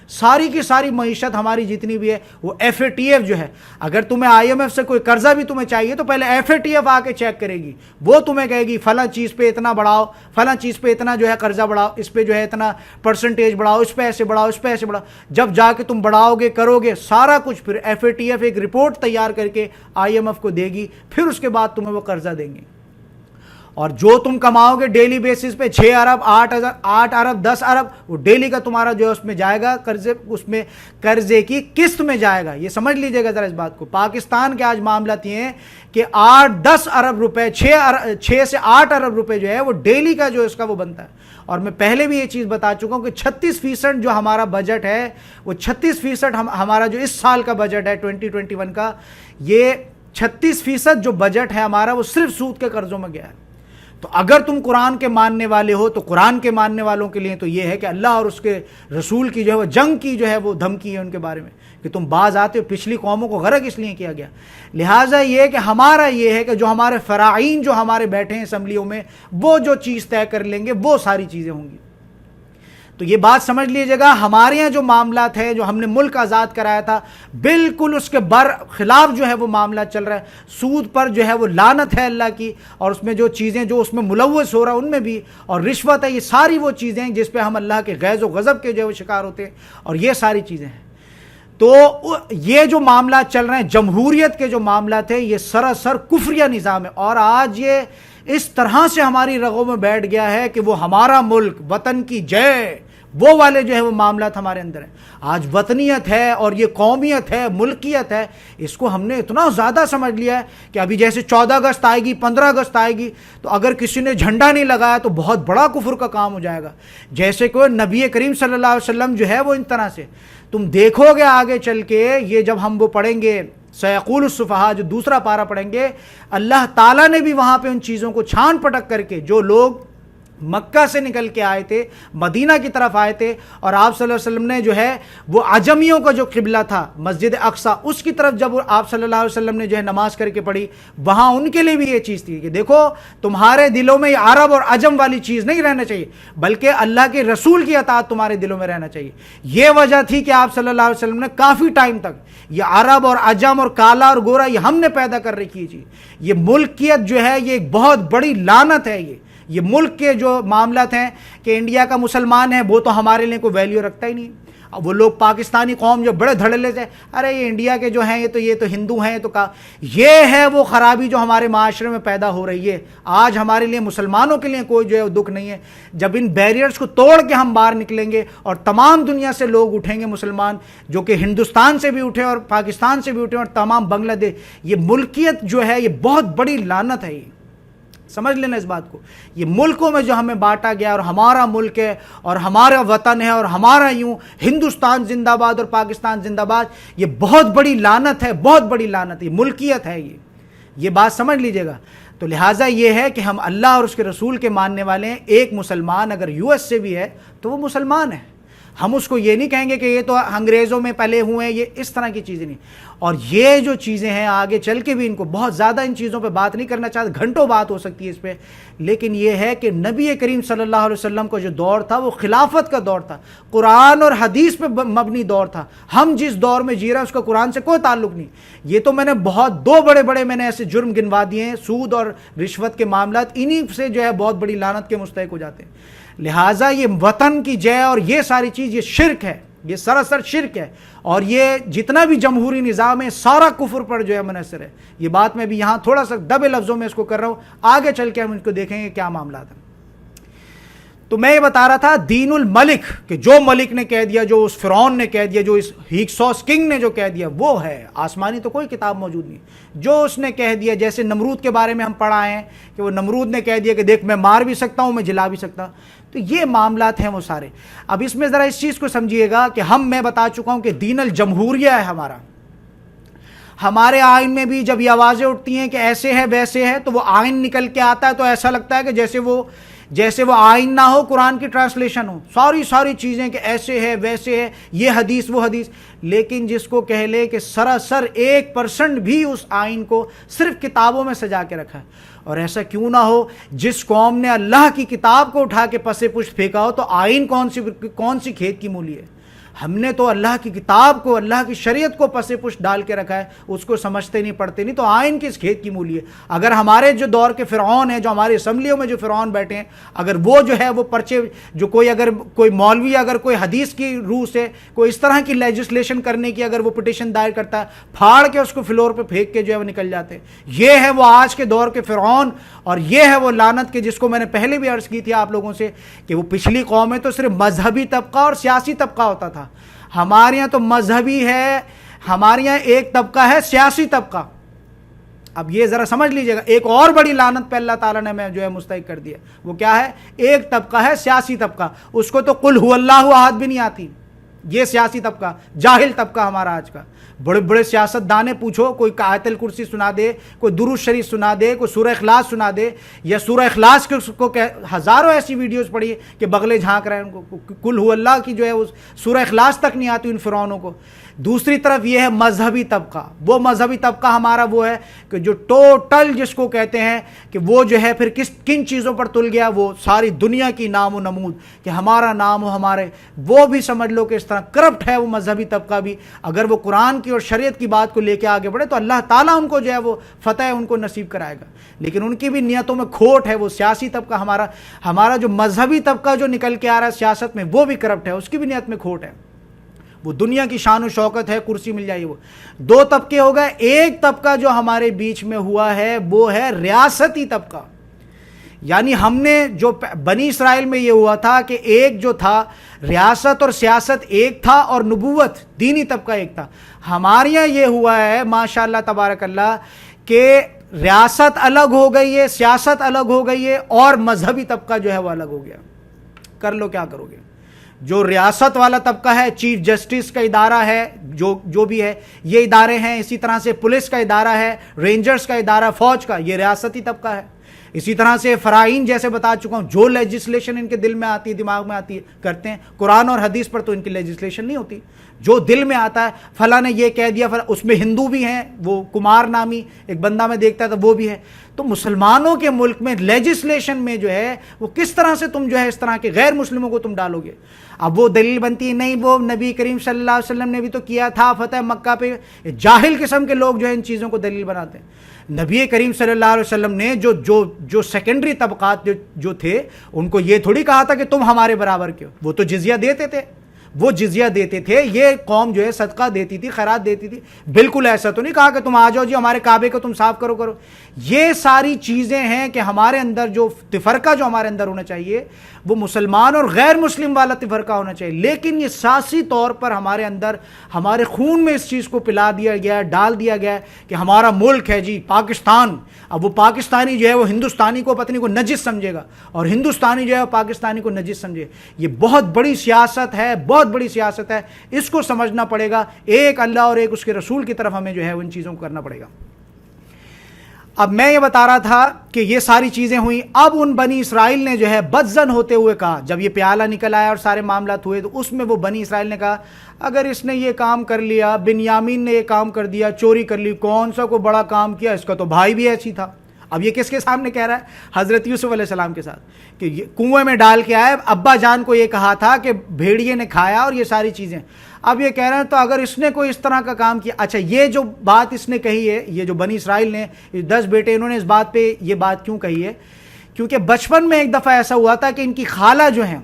ساری کی ساری معیشت ہماری جتنی بھی ہے وہ FATF جو ہے، اگر تمہیں IMF سے کوئی قرضہ بھی تمہیں چاہیے تو پہلے FATF آ کے چیک کرے گی، وہ تمہیں کہے گی فلاں چیز پہ اتنا بڑھاؤ، فلاں چیز پہ اتنا جو ہے قرضہ بڑھاؤ، اس پہ جو ہے اتنا پرسنٹیج بڑھاؤ، اس پہ ایسے بڑھاؤ، اس پہ ایسے بڑھاؤ، جب جا کے تم بڑھاؤ گے کرو گے سارا کچھ، پھر FATF ایک رپورٹ تیار کر کے IMF کو دے گی، پھر اس کے بعد تمہیں وہ قرضہ دیں گے۔ اور جو تم کماؤ گے ڈیلی بیسس پہ 6 ارب 8 ارب 10 ارب، وہ ڈیلی کا تمہارا جو ہے اس میں جائے گا قرضے، اس میں قرضے کی قسط میں جائے گا۔ یہ سمجھ لیجئے گا ذرا اس بات کو، پاکستان کے آج معاملات یہ ہیں کہ 8-10 ارب روپے، 6 سے 8 ارب روپے جو ہے وہ ڈیلی کا جو اس کا وہ بنتا ہے۔ اور میں پہلے بھی یہ چیز بتا چکا ہوں کہ 36% جو ہمارا بجٹ ہے وہ 36% ہمارا جو اس سال کا بجٹ ہے 2021 کا، یہ 36% جو بجٹ ہے ہمارا وہ صرف سود کے قرضوں میں گیا ہے۔ تو اگر تم قرآن کے ماننے والے ہو تو قرآن کے ماننے والوں کے لیے تو یہ ہے کہ اللہ اور اس کے رسول کی جو ہے وہ جنگ کی جو ہے وہ دھمکی ہے ان کے بارے میں کہ تم باز آتے ہو، پچھلی قوموں کو غرق اس لیے کیا گیا۔ لہٰذا یہ کہ ہمارا یہ ہے کہ جو ہمارے فرائین جو ہمارے بیٹھے ہیں اسمبلیوں میں، وہ جو چیز طے کر لیں گے وہ ساری چیزیں ہوں گی۔ تو یہ بات سمجھ لیجیے گا، ہمارے یہاں جو معاملات ہیں جو ہم نے ملک آزاد کرایا تھا، بالکل اس کے برخلاف جو ہے وہ معاملات چل رہا ہے۔ سود پر جو ہے وہ لعنت ہے اللہ کی، اور اس میں جو چیزیں جو اس میں ملوث ہو رہا ہے ان میں بھی، اور رشوت ہے، یہ ساری وہ چیزیں ہیں جس پہ ہم اللہ کے غیظ و غضب کے جو ہے وہ شکار ہوتے ہیں، اور یہ ساری چیزیں ہیں۔ تو یہ جو معاملات چل رہے ہیں جمہوریت کے جو معاملات ہیں یہ سراسر کفریہ نظام ہے، اور آج یہ اس طرح سے ہماری رگوں میں بیٹھ گیا ہے کہ وہ ہمارا ملک وطن کی جے وہ والے جو ہے وہ معاملات ہمارے اندر ہیں۔ آج وطنیت ہے اور یہ قومیت ہے، ملکیت ہے، اس کو ہم نے اتنا زیادہ سمجھ لیا ہے کہ ابھی جیسے 14 اگست آئے گی، 15 اگست آئے گی، تو اگر کسی نے جھنڈا نہیں لگایا تو بہت بڑا کفر کا کام ہو جائے گا۔ جیسے کہ نبی کریم صلی اللہ علیہ وسلم جو ہے وہ ان طرح سے تم دیکھو گے آگے چل کے، یہ جب ہم وہ پڑھیں گے سیقول السفہاء جو دوسرا پارہ پڑھیں گے، اللہ تعالیٰ نے بھی وہاں پہ ان چیزوں کو چھان پٹک کر کے، جو لوگ مکہ سے نکل کے آئے تھے، مدینہ کی طرف آئے تھے، اور آپ صلی اللہ علیہ وسلم نے جو ہے وہ عجمیوں کا جو قبلہ تھا مسجد اقصیٰ، اس کی طرف جب آپ صلی اللہ علیہ وسلم نے جو ہے نماز کر کے پڑھی، وہاں ان کے لیے بھی یہ چیز تھی کہ دیکھو تمہارے دلوں میں یہ عرب اور عجم والی چیز نہیں رہنا چاہیے، بلکہ اللہ کے رسول کی اطاعت تمہارے دلوں میں رہنا چاہیے۔ یہ وجہ تھی کہ آپ صلی اللہ علیہ وسلم نے کافی ٹائم تک یہ عرب اور عجم اور کالا اور گورا یہ ہم نے پیدا کر رکھی ہے۔ یہ ملکیت جو ہے یہ ایک بہت بڑی لعنت ہے۔ یہ ملک کے جو معاملات ہیں کہ انڈیا کا مسلمان ہے وہ تو ہمارے لیے کوئی ویلیو رکھتا ہی نہیں۔ اب وہ لوگ پاکستانی قوم جو بڑے دھڑلے سے ارے یہ انڈیا کے جو ہیں یہ تو ہندو ہیں، تو یہ ہے وہ خرابی جو ہمارے معاشرے میں پیدا ہو رہی ہے۔ آج ہمارے لیے مسلمانوں کے لیے کوئی جو ہے دکھ نہیں ہے۔ جب ان بیریئرز کو توڑ کے ہم باہر نکلیں گے اور تمام دنیا سے لوگ اٹھیں گے مسلمان، جو کہ ہندوستان سے بھی اٹھے اور پاکستان سے بھی اٹھے اور تمام بنگلہ دیش، یہ ملکیت جو ہے یہ بہت بڑی لعنت ہے۔ سمجھ لینا اس بات کو، یہ ملکوں میں جو ہمیں بانٹا گیا اور ہمارا ملک ہے اور ہمارا وطن ہے اور ہمارا یوں ہندوستان زندہ باد اور پاکستان زندہ باد، یہ بہت بڑی لعنت ہے، بہت بڑی لعنت ہے، یہ ملکیت ہے۔ یہ بات سمجھ لیجئے گا۔ تو لہٰذا یہ ہے کہ ہم اللہ اور اس کے رسول کے ماننے والے ہیں۔ ایک مسلمان اگر US سے بھی ہے تو وہ مسلمان ہے، ہم اس کو یہ نہیں کہیں گے کہ یہ تو انگریزوں میں پلے ہوئے ہیں، یہ اس طرح کی چیزیں نہیں۔ اور یہ جو چیزیں ہیں آگے چل کے بھی ان کو بہت زیادہ ان چیزوں پہ بات نہیں کرنا چاہتا، گھنٹوں بات ہو سکتی ہے اس پہ، لیکن یہ ہے کہ نبی کریم صلی اللہ علیہ وسلم کا جو دور تھا وہ خلافت کا دور تھا، قرآن اور حدیث پہ مبنی دور تھا۔ ہم جس دور میں جی رہے ہیں اس کا قرآن سے کوئی تعلق نہیں۔ یہ تو میں نے بہت دو بڑے میں نے ایسے جرم گنوا دیے ہیں، سود اور رشوت کے معاملات، انہی سے جو ہے بہت بڑی لعنت کے مستحق ہو جاتے ہیں۔ لہٰذا یہ وطن کی جے اور یہ ساری چیز یہ شرک ہے، یہ سراسر شرک ہے، اور یہ جتنا بھی جمہوری نظام ہے سارا کفر پر جو ہے منحصر ہے۔ یہ بات میں بھی یہاں تھوڑا سا دبے لفظوں میں اس کو کر رہا ہوں، آگے چل کے ہم ان کو دیکھیں گے کیا معاملات ہیں۔ تو میں یہ بتا رہا تھا دین الملک، کہ جو ملک نے کہہ دیا، جو اس فرعون نے کہہ دیا، جو اس ہیکسوس کنگ نے جو کہہ دیا وہ ہے، آسمانی تو کوئی کتاب موجود نہیں، جو اس نے کہہ دیا۔ جیسے نمرود کے بارے میں ہم پڑھا ہے کہ وہ نمرود نے کہہ دیا کہ دیکھ میں مار بھی سکتا ہوں، میں جلا بھی سکتا ہوں۔ تو یہ معاملات ہیں وہ سارے۔ اب اس میں ذرا اس چیز کو سمجھیے گا کہ میں بتا چکا ہوں کہ دین الجمہوریہ ہے ہمارا۔ ہمارے آئین میں بھی جب یہ آوازیں اٹھتی ہیں کہ ایسے ہے ویسے ہے، تو وہ آئین نکل کے آتا ہے تو ایسا لگتا ہے کہ جیسے وہ آئین نہ ہو، قرآن کی ٹرانسلیشن ہو، ساری چیزیں کہ ایسے ہے ویسے ہے، یہ حدیث وہ حدیث۔ لیکن جس کو کہہ لے کہ سراسر 1% بھی اس آئین کو صرف کتابوں میں سجا کے رکھا ہے، اور ایسا کیوں نہ ہو، جس قوم نے اللہ کی کتاب کو اٹھا کے پس پشت پھینکا ہو، تو آئین کون سی کھیت کی مولی ہے؟ ہم نے تو اللہ کی کتاب کو، اللہ کی شریعت کو پس پشت ڈال کے رکھا ہے، اس کو سمجھتے نہیں پڑھتے نہیں، تو آئین کس کھیت کی مولی ہے؟ اگر ہمارے جو دور کے فرعون ہیں، جو ہماری اسمبلیوں میں جو فرعون بیٹھے ہیں، اگر وہ جو ہے وہ پرچے جو اگر کوئی مولوی اگر کوئی حدیث کی روح سے کوئی اس طرح کی لیجسلیشن کرنے کی اگر وہ پٹیشن دائر کرتا ہے، پھاڑ کے اس کو فلور پہ پھینک کے جو ہے وہ نکل جاتے ہیں۔ یہ ہے وہ آج کے دور کے فرعون، اور یہ ہے وہ لعنت کے جس کو میں نے پہلے بھی عرض کی تھی آپ لوگوں سے کہ وہ پچھلی قومیں تو صرف مذہبی طبقہ اور سیاسی طبقہ ہوتا تھا، ہمارے یہاں تو مذہبی ہے، ہمارے یہاں ایک طبقہ ہے سیاسی طبقہ۔ اب یہ ذرا سمجھ لیجئے گا، ایک اور بڑی لعنت پہ اللہ تعالیٰ نے ہمیں جو ہے مستحق کر دیا، وہ کیا ہے؟ ایک طبقہ ہے سیاسی طبقہ، اس کو تو قل هو اللہ احد بھی نہیں آتی۔ یہ سیاسی طبقہ، جاہل طبقہ ہمارا آج کا۔ بڑے سیاست دانے پوچھو، کوئی آیت الکرسی سنا دے، کوئی درود شریف سنا دے، کوئی سورہ اخلاص سنا دے، یا سورہ اخلاص کو ہزاروں ایسی ویڈیوز پڑھی کہ بغلے جھانک رہے ہیں، ان کو قل هو اللہ کی جو ہے اس سورہ اخلاص تک نہیں آتی ان فرعونوں کو۔ دوسری طرف یہ ہے مذہبی طبقہ، وہ مذہبی طبقہ ہمارا وہ ہے کہ جو ٹوٹل جس کو کہتے ہیں کہ وہ جو ہے پھر کن چیزوں پر تل گیا، وہ ساری دنیا کی نام و نمود کہ ہمارا نام ہو، ہمارے، وہ بھی سمجھ لو کہ اس طرح کرپٹ ہے وہ مذہبی طبقہ بھی۔ اگر وہ قرآن کی اور شریعت کی بات کو لے کے آگے بڑھے تو اللہ تعالیٰ ان کو جو ہے وہ فتح ان کو نصیب کرائے گا، لیکن ان کی بھی نیتوں میں کھوٹ ہے۔ وہ سیاسی طبقہ ہمارا جو مذہبی طبقہ جو نکل کے آ رہا ہے سیاست میں، وہ بھی کرپٹ ہے، اس کی بھی نیت میں کھوٹ ہے۔ وہ دنیا کی شان و شوکت ہے، کرسی مل جائے. وہ دو طبقے ہو گئے. ایک طبقہ جو ہمارے بیچ میں ہوا ہے وہ ہے ریاستی طبقہ. یعنی ہم نے جو بنی اسرائیل میں یہ ہوا تھا کہ ایک جو تھا ریاست اور سیاست ایک تھا اور نبوت دینی طبقہ ایک تھا. ہمارے یہاں یہ ہوا ہے ماشاءاللہ تبارک اللہ کہ ریاست الگ ہو گئی ہے، سیاست الگ ہو گئی ہے اور مذہبی طبقہ جو ہے وہ الگ ہو گیا. کر لو کیا کرو گے. جو ریاست والا طبقہ ہے، چیف جسٹس کا ادارہ ہے، جو بھی ہے یہ ادارے ہیں. اسی طرح سے پولیس کا ادارہ ہے، رینجرز کا ادارہ، فوج کا، یہ ریاستی طبقہ ہے. اسی طرح سے فرائین جیسے بتا چکا ہوں، جو لیجسلیشن ان کے دل میں آتی ہے، دماغ میں آتی ہے کرتے ہیں. قرآن اور حدیث پر تو ان کی لیجسلیشن نہیں ہوتی. جو دل میں آتا ہے فلاں نے یہ کہہ دیا، اس میں ہندو بھی ہیں، وہ کمار نامی ایک بندہ میں دیکھتا تھا وہ بھی ہے. تو مسلمانوں کے ملک میں لیجسلیشن میں جو ہے وہ کس طرح سے تم جو ہے اس طرح کے غیر مسلموں کو تم ڈالو گے. اب وہ دلیل بنتی ہے نہیں وہ نبی کریم صلی اللہ علیہ وسلم نے بھی تو کیا تھا فتح مکہ پہ. جاہل قسم کے لوگ جو ہے ان چیزوں کو دلیل بناتے ہیں. نبی کریم صلی اللہ علیہ وسلم نے جو سیکنڈری طبقات جو تھے ان کو یہ تھوڑی کہا تھا کہ تم ہمارے برابر کے ہو. وہ تو جزیہ دیتے تھے، وہ جزیہ دیتے تھے. یہ قوم جو ہے صدقہ دیتی تھی، خیرات دیتی تھی. بالکل ایسا تو نہیں کہا کہ تم آ جاؤ جی ہمارے کعبے کو تم صاف کرو. یہ ساری چیزیں ہیں کہ ہمارے اندر جو تفرقہ جو ہمارے اندر ہونا چاہیے وہ مسلمان اور غیر مسلم والا تفرقہ ہونا چاہیے. لیکن یہ سیاسی طور پر ہمارے اندر ہمارے خون میں اس چیز کو پلا دیا گیا، ڈال دیا گیا کہ ہمارا ملک ہے جی پاکستان. اب وہ پاکستانی جو ہے وہ ہندوستانی کو پتنی کو نجس سمجھے گا اور ہندوستانی جو ہے وہ پاکستانی کو نجس سمجھے. یہ بہت بڑی سیاست ہے، بہت بڑی سیاست ہے. اس کو سمجھنا پڑے گا. ایک اللہ اور ایک اس کے رسول کی طرف ہمیں جو ہے ان چیزوں کو کرنا پڑے گا. اب میں یہ بتا رہا تھا کہ یہ ساری چیزیں ہوئیں. اب ان بنی اسرائیل نے جو ہے بدظن ہوتے ہوئے کہا، جب یہ پیالہ نکل آیا اور سارے معاملات ہوئے تو اس میں وہ بنی اسرائیل نے کہا اگر اس نے یہ کام کر لیا، بنیامین نے یہ کام کر دیا، چوری کر لی، کون سا کو بڑا کام کیا، اس کا تو بھائی بھی ایسی تھا. اب یہ کس کے سامنے کہہ رہا ہے؟ حضرت یوسف علیہ السلام کے ساتھ کہ یہ کنویں میں ڈال کے آئے. ابا جان کو یہ کہا تھا کہ بھیڑیے نے کھایا اور یہ ساری چیزیں. اب یہ کہہ رہے ہیں تو اگر اس نے کوئی اس طرح کا کام کیا. اچھا یہ جو بات اس نے کہی ہے، یہ جو بنی اسرائیل نے 10 بیٹے انہوں نے اس بات پہ یہ بات کیوں کہی ہے؟ کیونکہ بچپن میں ایک دفعہ ایسا ہوا تھا کہ ان کی خالہ جو ہے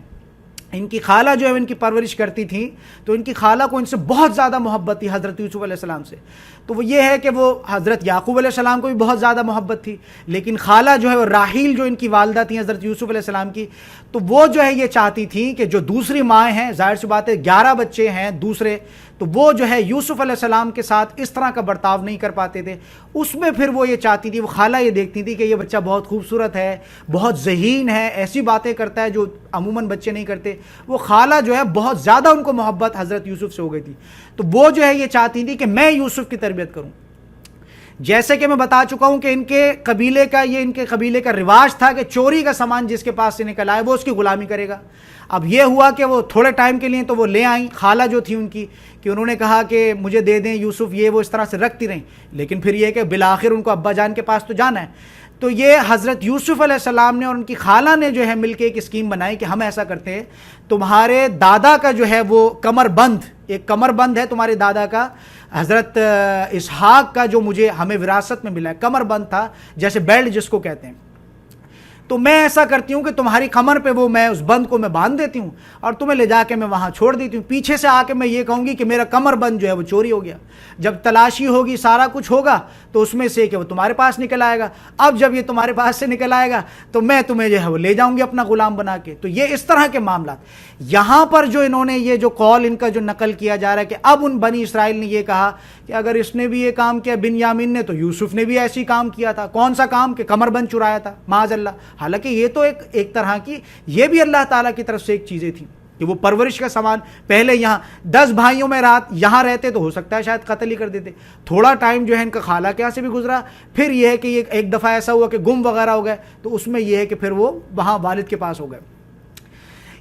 ان کی پرورش کرتی تھی تو ان کی خالہ کو ان سے بہت زیادہ محبت تھی حضرت یوسف علیہ السلام سے. تو وہ یہ ہے کہ وہ حضرت یعقوب علیہ السلام کو بھی بہت زیادہ محبت تھی، لیکن خالہ جو ہے وہ راحیل جو ان کی والدہ تھیں حضرت یوسف علیہ السلام کی، تو وہ جو ہے یہ چاہتی تھیں کہ جو دوسری مائیں ہیں، ظاہر سی بات ہے 11 بچے ہیں دوسرے، تو وہ جو ہے یوسف علیہ السلام کے ساتھ اس طرح کا برتاؤ نہیں کر پاتے تھے. اس میں پھر وہ یہ چاہتی تھی، وہ خالہ یہ دیکھتی تھی کہ یہ بچہ بہت خوبصورت ہے، بہت ذہین ہے، ایسی باتیں کرتا ہے جو عموماً بچے نہیں کرتے. وہ خالہ جو ہے بہت زیادہ ان کو محبت حضرت یوسف سے ہو گئی تھی. تو وہ جو ہے یہ چاہتی تھی کہ میں یوسف کی تربیت کروں. جیسے کہ میں بتا چکا ہوں کہ ان کے قبیلے کا رواج تھا کہ چوری کا سامان جس کے پاس سے نکل آئے وہ اس کی غلامی کرے گا. اب یہ ہوا کہ وہ تھوڑے ٹائم کے لیے تو وہ لے آئیں خالہ جو تھی ان کی، کہ انہوں نے کہا کہ مجھے دے دیں یوسف، یہ وہ اس طرح سے رکھتی رہیں. لیکن پھر یہ کہ بالآخر ان کو ابا جان کے پاس تو جانا ہے. تو یہ حضرت یوسف علیہ السلام نے اور ان کی خالہ نے جو ہے مل کے ایک اسکیم بنائی کہ ہم ایسا کرتے ہیں، تمہارے دادا کا جو ہے وہ کمر بند ہے تمہارے دادا کا، حضرت اسحاق کا جو ہمیں وراثت میں ملا ہے، کمر بند تھا جیسے بیلٹ جس کو کہتے ہیں. تو میں ایسا کرتی ہوں کہ تمہاری کمر پہ میں اس بند کو میں باندھ دیتی ہوں اور تمہیں لے جا کے میں وہاں چھوڑ دیتی ہوں. پیچھے سے آ کے میں یہ کہوں گی کہ میرا کمر بند جو ہے وہ چوری ہو گیا. جب تلاشی ہوگی سارا کچھ ہوگا تو اس میں سے کہ وہ تمہارے پاس نکل آئے گا. اب جب یہ تمہارے پاس سے نکل آئے گا تو میں تمہیں جو ہے وہ لے جاؤں گی اپنا غلام بنا کے. تو یہ اس طرح کے معاملات یہاں پر جو انہوں نے یہ جو قول ان کا جو نقل کیا جا رہا ہے کہ اب ان بنی اسرائیل نے یہ کہا کہ اگر اس نے بھی یہ کام کیا بنیامین نے تو یوسف نے بھی ایسی کام کیا تھا. کون سا کام؟ کہ کمر بند چرایا تھا معاذ اللہ. حالانکہ یہ تو ایک طرح کی یہ بھی اللہ تعالیٰ کی طرف سے ایک چیزیں تھیں کہ وہ پرورش کا سامان پہلے یہاں 10 بھائیوں میں رات یہاں رہتے تو ہو سکتا ہے شاید قتل ہی کر دیتے. تھوڑا ٹائم جو ہے ان کا خالہ کے یہاں سے بھی گزرا، پھر یہ ہے کہ یہ ایک دفعہ ایسا ہوا کہ گم وغیرہ ہو گئے تو اس میں یہ ہے کہ پھر وہ وہاں والد کے پاس ہو گئے.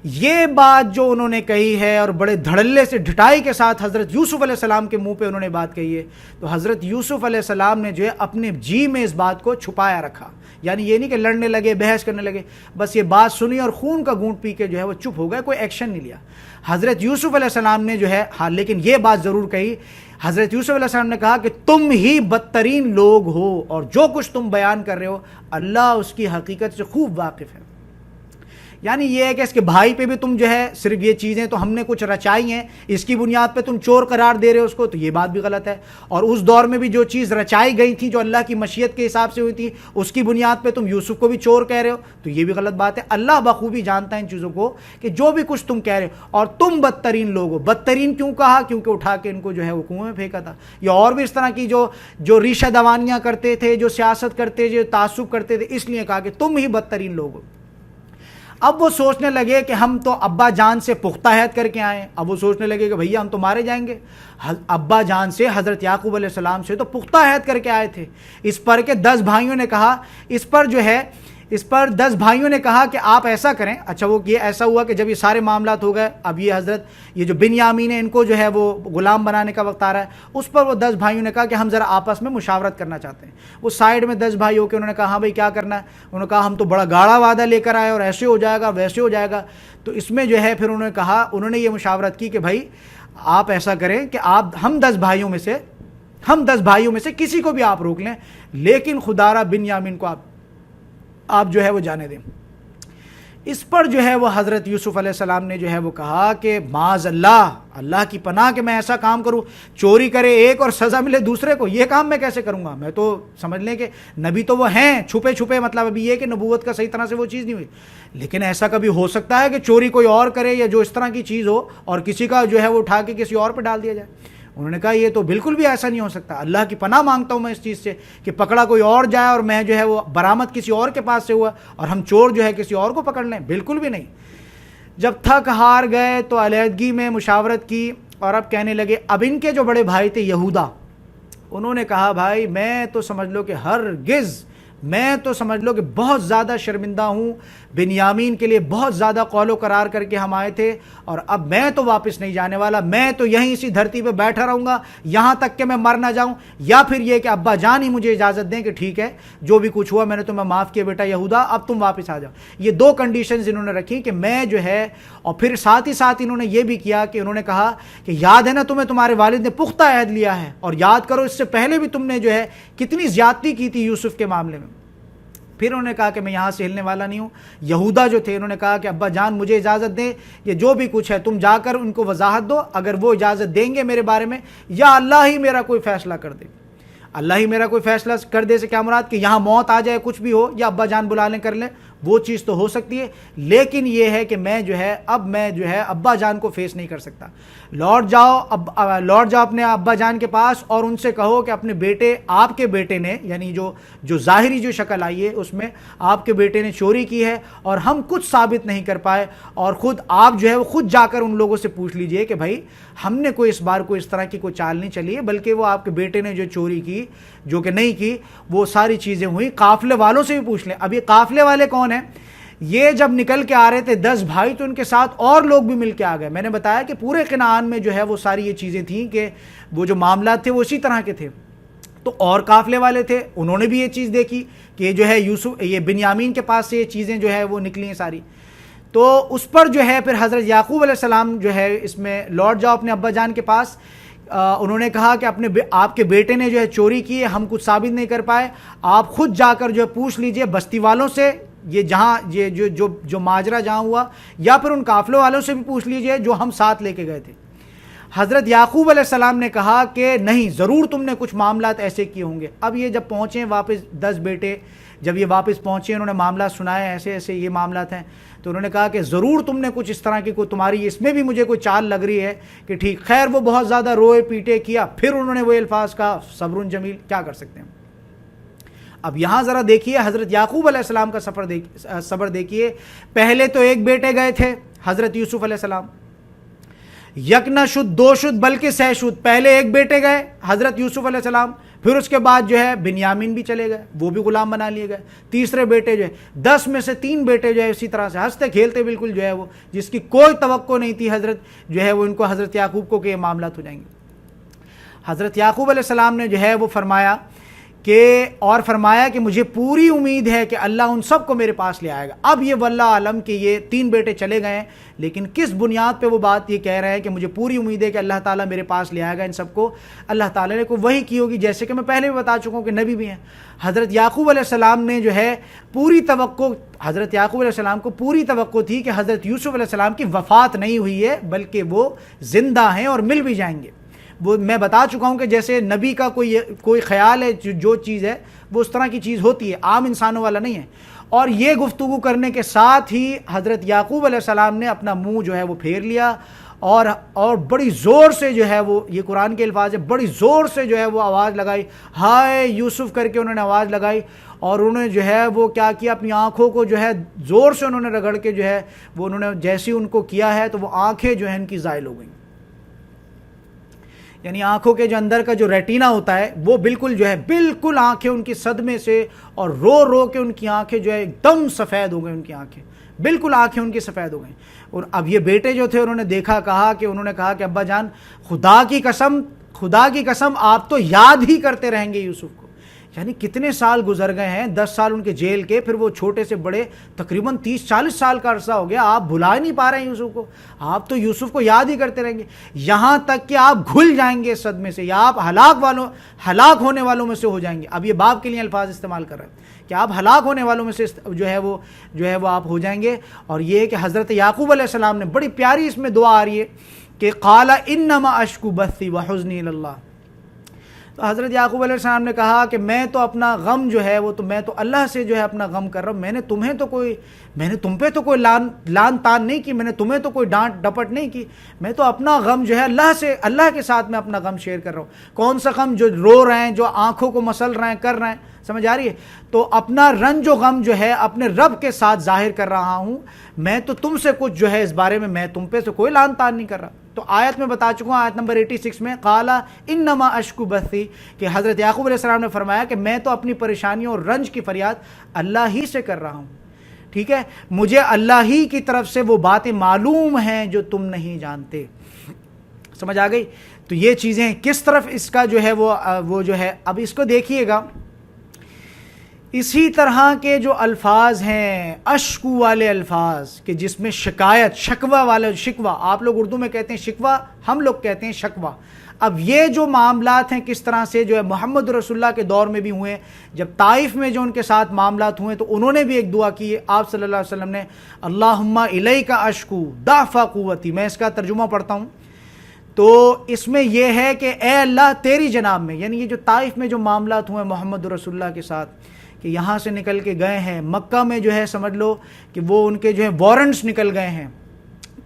یہ بات جو انہوں نے کہی ہے اور بڑے دھڑلے سے ڈھٹائی کے ساتھ حضرت یوسف علیہ السلام کے منہ پہ انہوں نے بات کہی ہے، تو حضرت یوسف علیہ السلام نے جو ہے اپنے جی میں اس بات کو چھپایا رکھا. یعنی یہ نہیں کہ لڑنے لگے، بحث کرنے لگے، بس یہ بات سنی اور خون کا گھونٹ پی کے جو ہے وہ چپ ہو گئے، کوئی ایکشن نہیں لیا. حضرت یوسف علیہ السلام نے جو ہے لیکن یہ بات ضرور کہی. حضرت یوسف علیہ السلام نے کہا کہ تم ہی بدترین لوگ ہو اور جو کچھ تم بیان کر رہے ہو اللہ اس کی حقیقت سے خوب واقف ہے. یعنی یہ ہے کہ اس کے بھائی پہ بھی تم جو ہے صرف یہ چیزیں تو ہم نے کچھ رچائی ہیں، اس کی بنیاد پہ تم چور قرار دے رہے ہو اس کو، تو یہ بات بھی غلط ہے۔ اور اس دور میں بھی جو چیز رچائی گئی تھی جو اللہ کی مشیت کے حساب سے ہوئی تھی، اس کی بنیاد پہ تم یوسف کو بھی چور کہہ رہے ہو، تو یہ بھی غلط بات ہے۔ اللہ بخوبی جانتا ہے ان چیزوں کو کہ جو بھی کچھ تم کہہ رہے ہو، اور تم بدترین لوگ ہو۔ بدترین کیوں کہا؟ کیونکہ اٹھا کے ان کو جو ہے وہ کنویں میں پھینکا تھا، یا اور بھی اس طرح کی جو ریشہ دوانیاں کرتے تھے، جو سیاست کرتے، جو تعصب کرتے تھے، اس لیے کہا کہ تم ہی بدترین لوگ ہو۔ اب وہ سوچنے لگے کہ ہم تو ابا جان سے پختہ عہد کر کے آئے ہیں، اب وہ سوچنے لگے کہ بھیا ہم تو مارے جائیں گے۔ ابا جان سے، حضرت یعقوب علیہ السلام سے تو پختہ عہد کر کے آئے تھے، اس پر کہ 10 بھائیوں نے کہا، اس پر 10 بھائیوں نے کہا کہ آپ ایسا کریں۔ اچھا وہ یہ ایسا ہوا کہ جب یہ سارے معاملات ہو گئے، اب یہ جو بنیامین ہے ان کو جو ہے وہ غلام بنانے کا وقت آ رہا ہے، اس پر وہ 10 بھائیوں نے کہا کہ ہم ذرا آپس میں مشاورت کرنا چاہتے ہیں۔ وہ سائیڈ میں 10 بھائی ہو کے انہوں نے کہا ہاں بھائی کیا کرنا ہے؟ انہوں نے کہا ہم تو بڑا گاڑا وعدہ لے کر آئے اور ایسے ہو جائے گا ویسے ہو جائے گا۔ تو اس میں جو ہے پھر انہوں نے یہ مشاورت کی کہ بھائی آپ ایسا کریں کہ ہم 10 بھائیوں میں سے کسی کو بھی آپ روک لیں، لیکن خدارہ بنیامین کو آپ جو ہے وہ جانے دیں۔ اس پر جو ہے وہ حضرت یوسف علیہ السلام نے جو ہے وہ کہا کہ معاذ اللہ کی پناہ کہ میں ایسا کام کروں، چوری کرے ایک اور سزا ملے دوسرے کو، یہ کام میں کیسے کروں گا؟ میں تو سمجھ لیں کہ نبی تو وہ ہیں چھپے، مطلب ابھی یہ کہ نبوت کا صحیح طرح سے وہ چیز نہیں ہوئی، لیکن ایسا کبھی ہو سکتا ہے کہ چوری کوئی اور کرے یا جو اس طرح کی چیز ہو اور کسی کا جو ہے وہ اٹھا کے کسی اور پہ ڈال دیا جائے؟ انہوں نے کہا یہ تو بالکل بھی ایسا نہیں ہو سکتا، اللہ کی پناہ مانگتا ہوں میں اس چیز سے کہ پکڑا کوئی اور جائے اور میں جو ہے وہ برآمد کسی اور کے پاس سے ہوا اور ہم چور جو ہے کسی اور کو پکڑ لیں، بالکل بھی نہیں۔ جب تھک ہار گئے تو علیحدگی میں مشاورت کی اور اب کہنے لگے، اب ان کے جو بڑے بھائی تھے یہودا، انہوں نے کہا بھائی میں تو سمجھ لو کہ بہت زیادہ شرمندہ ہوں، بنیامین کے لیے بہت زیادہ قول و قرار کر کے ہم آئے تھے اور اب میں تو واپس نہیں جانے والا، میں تو یہیں اسی دھرتی پہ بیٹھا رہوں گا یہاں تک کہ میں مر نہ جاؤں، یا پھر یہ کہ ابا جان ہی مجھے اجازت دیں کہ ٹھیک ہے جو بھی کچھ ہوا میں نے تمہیں معاف کیا بیٹا یہودا، اب تم واپس آ جاؤ۔ یہ 2 کنڈیشنز انہوں نے رکھی کہ میں جو ہے، اور پھر ساتھ ہی ساتھ انہوں نے یہ بھی کیا کہ انہوں نے کہا کہ یاد ہے نا تمہیں تمہارے والد نے پختہ عہد لیا ہے، اور یاد کرو اس سے پہلے بھی تم نے جو ہے کتنی زیادتی کی تھی یوسف کے معاملے میں۔ پھر انہوں نے کہا کہ میں یہاں سے ہلنے والا نہیں ہوں۔ یہودا جو تھے انہوں نے کہا کہ ابا جان مجھے اجازت دیں، یہ جو بھی کچھ ہے تم جا کر ان کو وضاحت دو، اگر وہ اجازت دیں گے میرے بارے میں، یا اللہ ہی میرا کوئی فیصلہ کر دے۔ اللہ ہی میرا کوئی فیصلہ کر دے سے کیا مراد کہ یہاں موت آ جائے کچھ بھی ہو، یا ابا جان بلا لیں کر لیں، وہ چیز تو ہو سکتی ہے، لیکن یہ ہے کہ میں جو ہے ابا جان کو فیس نہیں کر سکتا۔ لوٹ جاؤ اپنے ابا جان کے پاس اور ان سے کہو کہ اپنے بیٹے، آپ کے بیٹے نے، یعنی جو ظاہری جو شکل آئی ہے اس میں آپ کے بیٹے نے چوری کی ہے اور ہم کچھ ثابت نہیں کر پائے، اور خود آپ جو ہے وہ خود جا کر ان لوگوں سے پوچھ لیجئے کہ بھائی ہم نے کوئی اس بار کوئی اس طرح کی کوئی چال نہیں چلی ہے، بلکہ وہ آپ کے بیٹے نے جو چوری کی جو کہ نہیں کی وہ ساری چیزیں ہوئی۔ قافلے والوں سے بھی پوچھ لیں۔ اب یہ قافلے والے کون ہیں؟ یہ جب نکل کے آ رہے تھے 10 بھائی تو ان کے ساتھ اور لوگ بھی مل کے آ گئے۔ میں نے بتایا کہ پورے کنعان میں جو ہے وہ ساری یہ چیزیں تھیں کہ وہ جو معاملات تھے وہ اسی طرح کے تھے، تو اور قافلے والے تھے، انہوں نے بھی یہ چیز دیکھی کہ جو ہے یہ بنیامین کے پاس سے یہ چیزیں جو ہے وہ نکلی ہیں ساری۔ تو اس پر جو ہے پھر حضرت یعقوب علیہ السلام جو ہے اس میں لوٹ جاؤ اپنے ابا جان کے پاس، انہوں نے کہا کہ آپ کے بیٹے نے جو ہے چوری کی ہے، ہم کچھ ثابت نہیں کر پائے، آپ خود جا کر جو ہے پوچھ لیجئے بستی والوں سے، یہ جو ماجرا جہاں ہوا، یا پھر ان قافلوں والوں سے بھی پوچھ لیجئے جو ہم ساتھ لے کے گئے تھے۔ حضرت یعقوب علیہ السلام نے کہا کہ نہیں، ضرور تم نے کچھ معاملات ایسے کیے ہوں گے۔ اب یہ جب پہنچے واپس 10 بیٹے جب یہ واپس پہنچے، انہوں نے معاملات سنائے، ایسے ایسے یہ معاملات ہیں، تو انہوں نے کہا کہ ضرور تم نے کچھ اس طرح کی کوئی تمہاری اس میں بھی مجھے کوئی چال لگ رہی ہے کہ ٹھیک۔ خیر وہ بہت زیادہ روئے پیٹے کیا، پھر انہوں نے وہ الفاظ کہا صبر جمیل، کیا کر سکتے ہیں۔ اب یہاں ذرا دیکھیے حضرت یعقوب علیہ السلام کا صبر دیکھیے۔ پہلے تو ایک بیٹے گئے تھے حضرت یوسف علیہ السلام، یک نہ شد 2 شد بلکہ 100 شد، پہلے ایک بیٹے گئے حضرت یوسف علیہ السلام، پھر اس کے بعد جو ہے بنیامین بھی چلے گئے، وہ بھی غلام بنا لیے گئے، تیسرے بیٹے جو ہے 10 میں سے 3 بیٹے جو ہے اسی طرح سے ہنستے کھیلتے بالکل جو ہے وہ، جس کی کوئی توقع نہیں تھی حضرت جو ہے وہ ان کو حضرت یعقوب کو کہ یہ معاملات ہو جائیں گے۔ حضرت یعقوب علیہ السلام نے جو ہے وہ فرمایا کہ اور فرمایا کہ مجھے پوری امید ہے کہ اللہ ان سب کو میرے پاس لے آئے گا۔ اب یہ واللہ عالم کہ یہ 3 بیٹے چلے گئے ہیں، لیکن کس بنیاد پہ وہ بات یہ کہہ رہے ہیں کہ مجھے پوری امید ہے کہ اللہ تعالیٰ میرے پاس لے آئے گا ان سب کو؟ اللہ تعالیٰ نے کوئی وحی کی ہوگی، جیسے کہ میں پہلے بھی بتا چکا ہوں کہ نبی بھی ہیں۔ حضرت یعقوب علیہ السلام نے جو ہے پوری توقع، حضرت یعقوب علیہ السلام کو پوری توقع تھی کہ حضرت یوسف علیہ السلام کی وفات نہیں ہوئی ہے بلکہ وہ زندہ ہیں اور مل بھی جائیں گے۔ وہ میں بتا چکا ہوں کہ جیسے نبی کا کوئی خیال ہے، جو چیز ہے وہ اس طرح کی چیز ہوتی ہے، عام انسانوں والا نہیں ہے۔ اور یہ گفتگو کرنے کے ساتھ ہی حضرت یعقوب علیہ السلام نے اپنا منہ جو ہے وہ پھیر لیا اور بڑی زور سے جو ہے وہ، یہ قرآن کے الفاظ ہے، بڑی زور سے جو ہے وہ آواز لگائی، ہائے یوسف کر کے انہوں نے آواز لگائی، اور انہوں نے جو ہے وہ کیا کیا، اپنی آنکھوں کو جو ہے زور سے انہوں نے رگڑ کے جو ہے وہ انہوں نے جیسی ان کو کیا ہے تو وہ آنکھیں جو ہیں ان کی زائل ہو گئیں۔ یعنی آنکھوں کے جو اندر کا جو ریٹینا ہوتا ہے وہ بالکل جو ہے، بالکل آنکھیں ان کی صدمے سے اور رو رو کے ان کی آنکھیں جو ہے ایک دم سفید ہو گئی، ان کی آنکھیں بالکل آنکھیں ان کی سفید ہو گئیں۔ اور اب یہ بیٹے جو تھے انہوں نے دیکھا، انہوں نے کہا کہ ابا جان خدا کی قسم آپ تو یاد ہی کرتے رہیں گے یوسف کو۔ یعنی کتنے سال گزر گئے ہیں، 10 سال ان کے جیل کے، پھر وہ چھوٹے سے بڑے تقریباً 30-40 سال کا عرصہ ہو گیا، آپ بھلا ہی نہیں پا رہے ہیں یوسف کو، آپ تو یوسف کو یاد ہی کرتے رہیں گے، یہاں تک کہ آپ گھل جائیں گے اس صدمے سے، یا آپ ہلاک ہونے والوں میں سے ہو جائیں گے۔ اب یہ باپ کے لیے الفاظ استعمال کر رہے ہیں کہ آپ ہلاک ہونے والوں میں سے جو ہے وہ آپ ہو جائیں گے۔ اور یہ کہ حضرت یعقوب علیہ السلام نے بڑی پیاری اس میں دعا آ رہی ہے کہ قال انما اشکو بثی وحزنی الی اللہ۔ تو حضرت یعقوب علیہ السلام نے کہا کہ میں تو اپنا غم جو ہے وہ تو میں تو اللہ سے جو ہے اپنا غم کر رہا ہوں، میں نے تم پہ تو کوئی لان تان نہیں کی، میں نے تمہیں تو کوئی ڈانٹ ڈپٹ نہیں کی، میں تو اپنا غم جو ہے اللہ کے ساتھ میں اپنا غم شیئر کر رہا ہوں۔ کون سا غم؟ جو رو رہے ہیں، جو آنکھوں کو مسل رہے ہیں، کر رہے ہیں، سمجھ آ رہی ہے؟ تو اپنا رنج و غم جو ہے اپنے رب کے ساتھ ظاہر کر رہا ہوں، میں تو تم سے کچھ جو ہے اس بارے میں تم پہ سے کوئی لان تان نہیں کر رہا۔ تو آیت میں بتا چکا ہوں، آیت نمبر 86 میں قال انما اشکو بثی، کہ حضرت یعقوب علیہ السلام نے فرمایا کہ میں تو اپنی پریشانیوں اور رنج کی فریاد اللہ ہی سے کر رہا ہوں، ٹھیک ہے، مجھے اللہ ہی کی طرف سے وہ باتیں معلوم ہیں جو تم نہیں جانتے۔ سمجھ آ گئی؟ تو یہ چیزیں کس طرف اس کا جو ہے وہ جو ہے، اب اس کو دیکھیے گا، اسی طرح کے جو الفاظ ہیں اشکو والے الفاظ کہ جس میں شکایت، شکوہ والے، شکوہ آپ لوگ اردو میں کہتے ہیں شکوہ، ہم لوگ کہتے ہیں شکوہ۔ اب یہ جو معاملات ہیں کس طرح سے جو ہے محمد رسول اللہ کے دور میں بھی ہوئے، جب طائف میں جو ان کے ساتھ معاملات ہوئے تو انہوں نے بھی ایک دعا کی ہے، آپ صلی اللہ علیہ وسلم نے، اللہم الیک اشکو ضعف قوتی۔ میں اس کا ترجمہ پڑھتا ہوں تو اس میں یہ ہے کہ اے اللہ تیری جناب میں، یعنی یہ جو طائف میں جو معاملات ہوئے محمد رسول اللہ کے ساتھ کہ یہاں سے نکل کے گئے ہیں، مکہ میں جو ہے سمجھ لو کہ وہ ان کے جو ہے وارنٹس نکل گئے ہیں،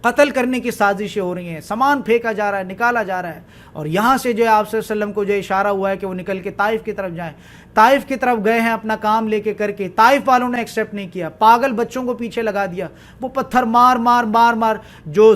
قتل کرنے کی سازشیں ہو رہی ہیں، سامان پھینکا جا رہا ہے، نکالا جا رہا ہے، اور یہاں سے جو ہے آپ صلی اللہ علیہ وسلم کو جو اشارہ ہوا ہے کہ وہ نکل کے طائف کی طرف جائیں، طائف کی طرف گئے ہیں اپنا کام لے کے کر کے، طائف والوں نے ایکسیپٹ نہیں کیا، پاگل بچوں کو پیچھے لگا دیا، وہ پتھر مار مار مار مار، جو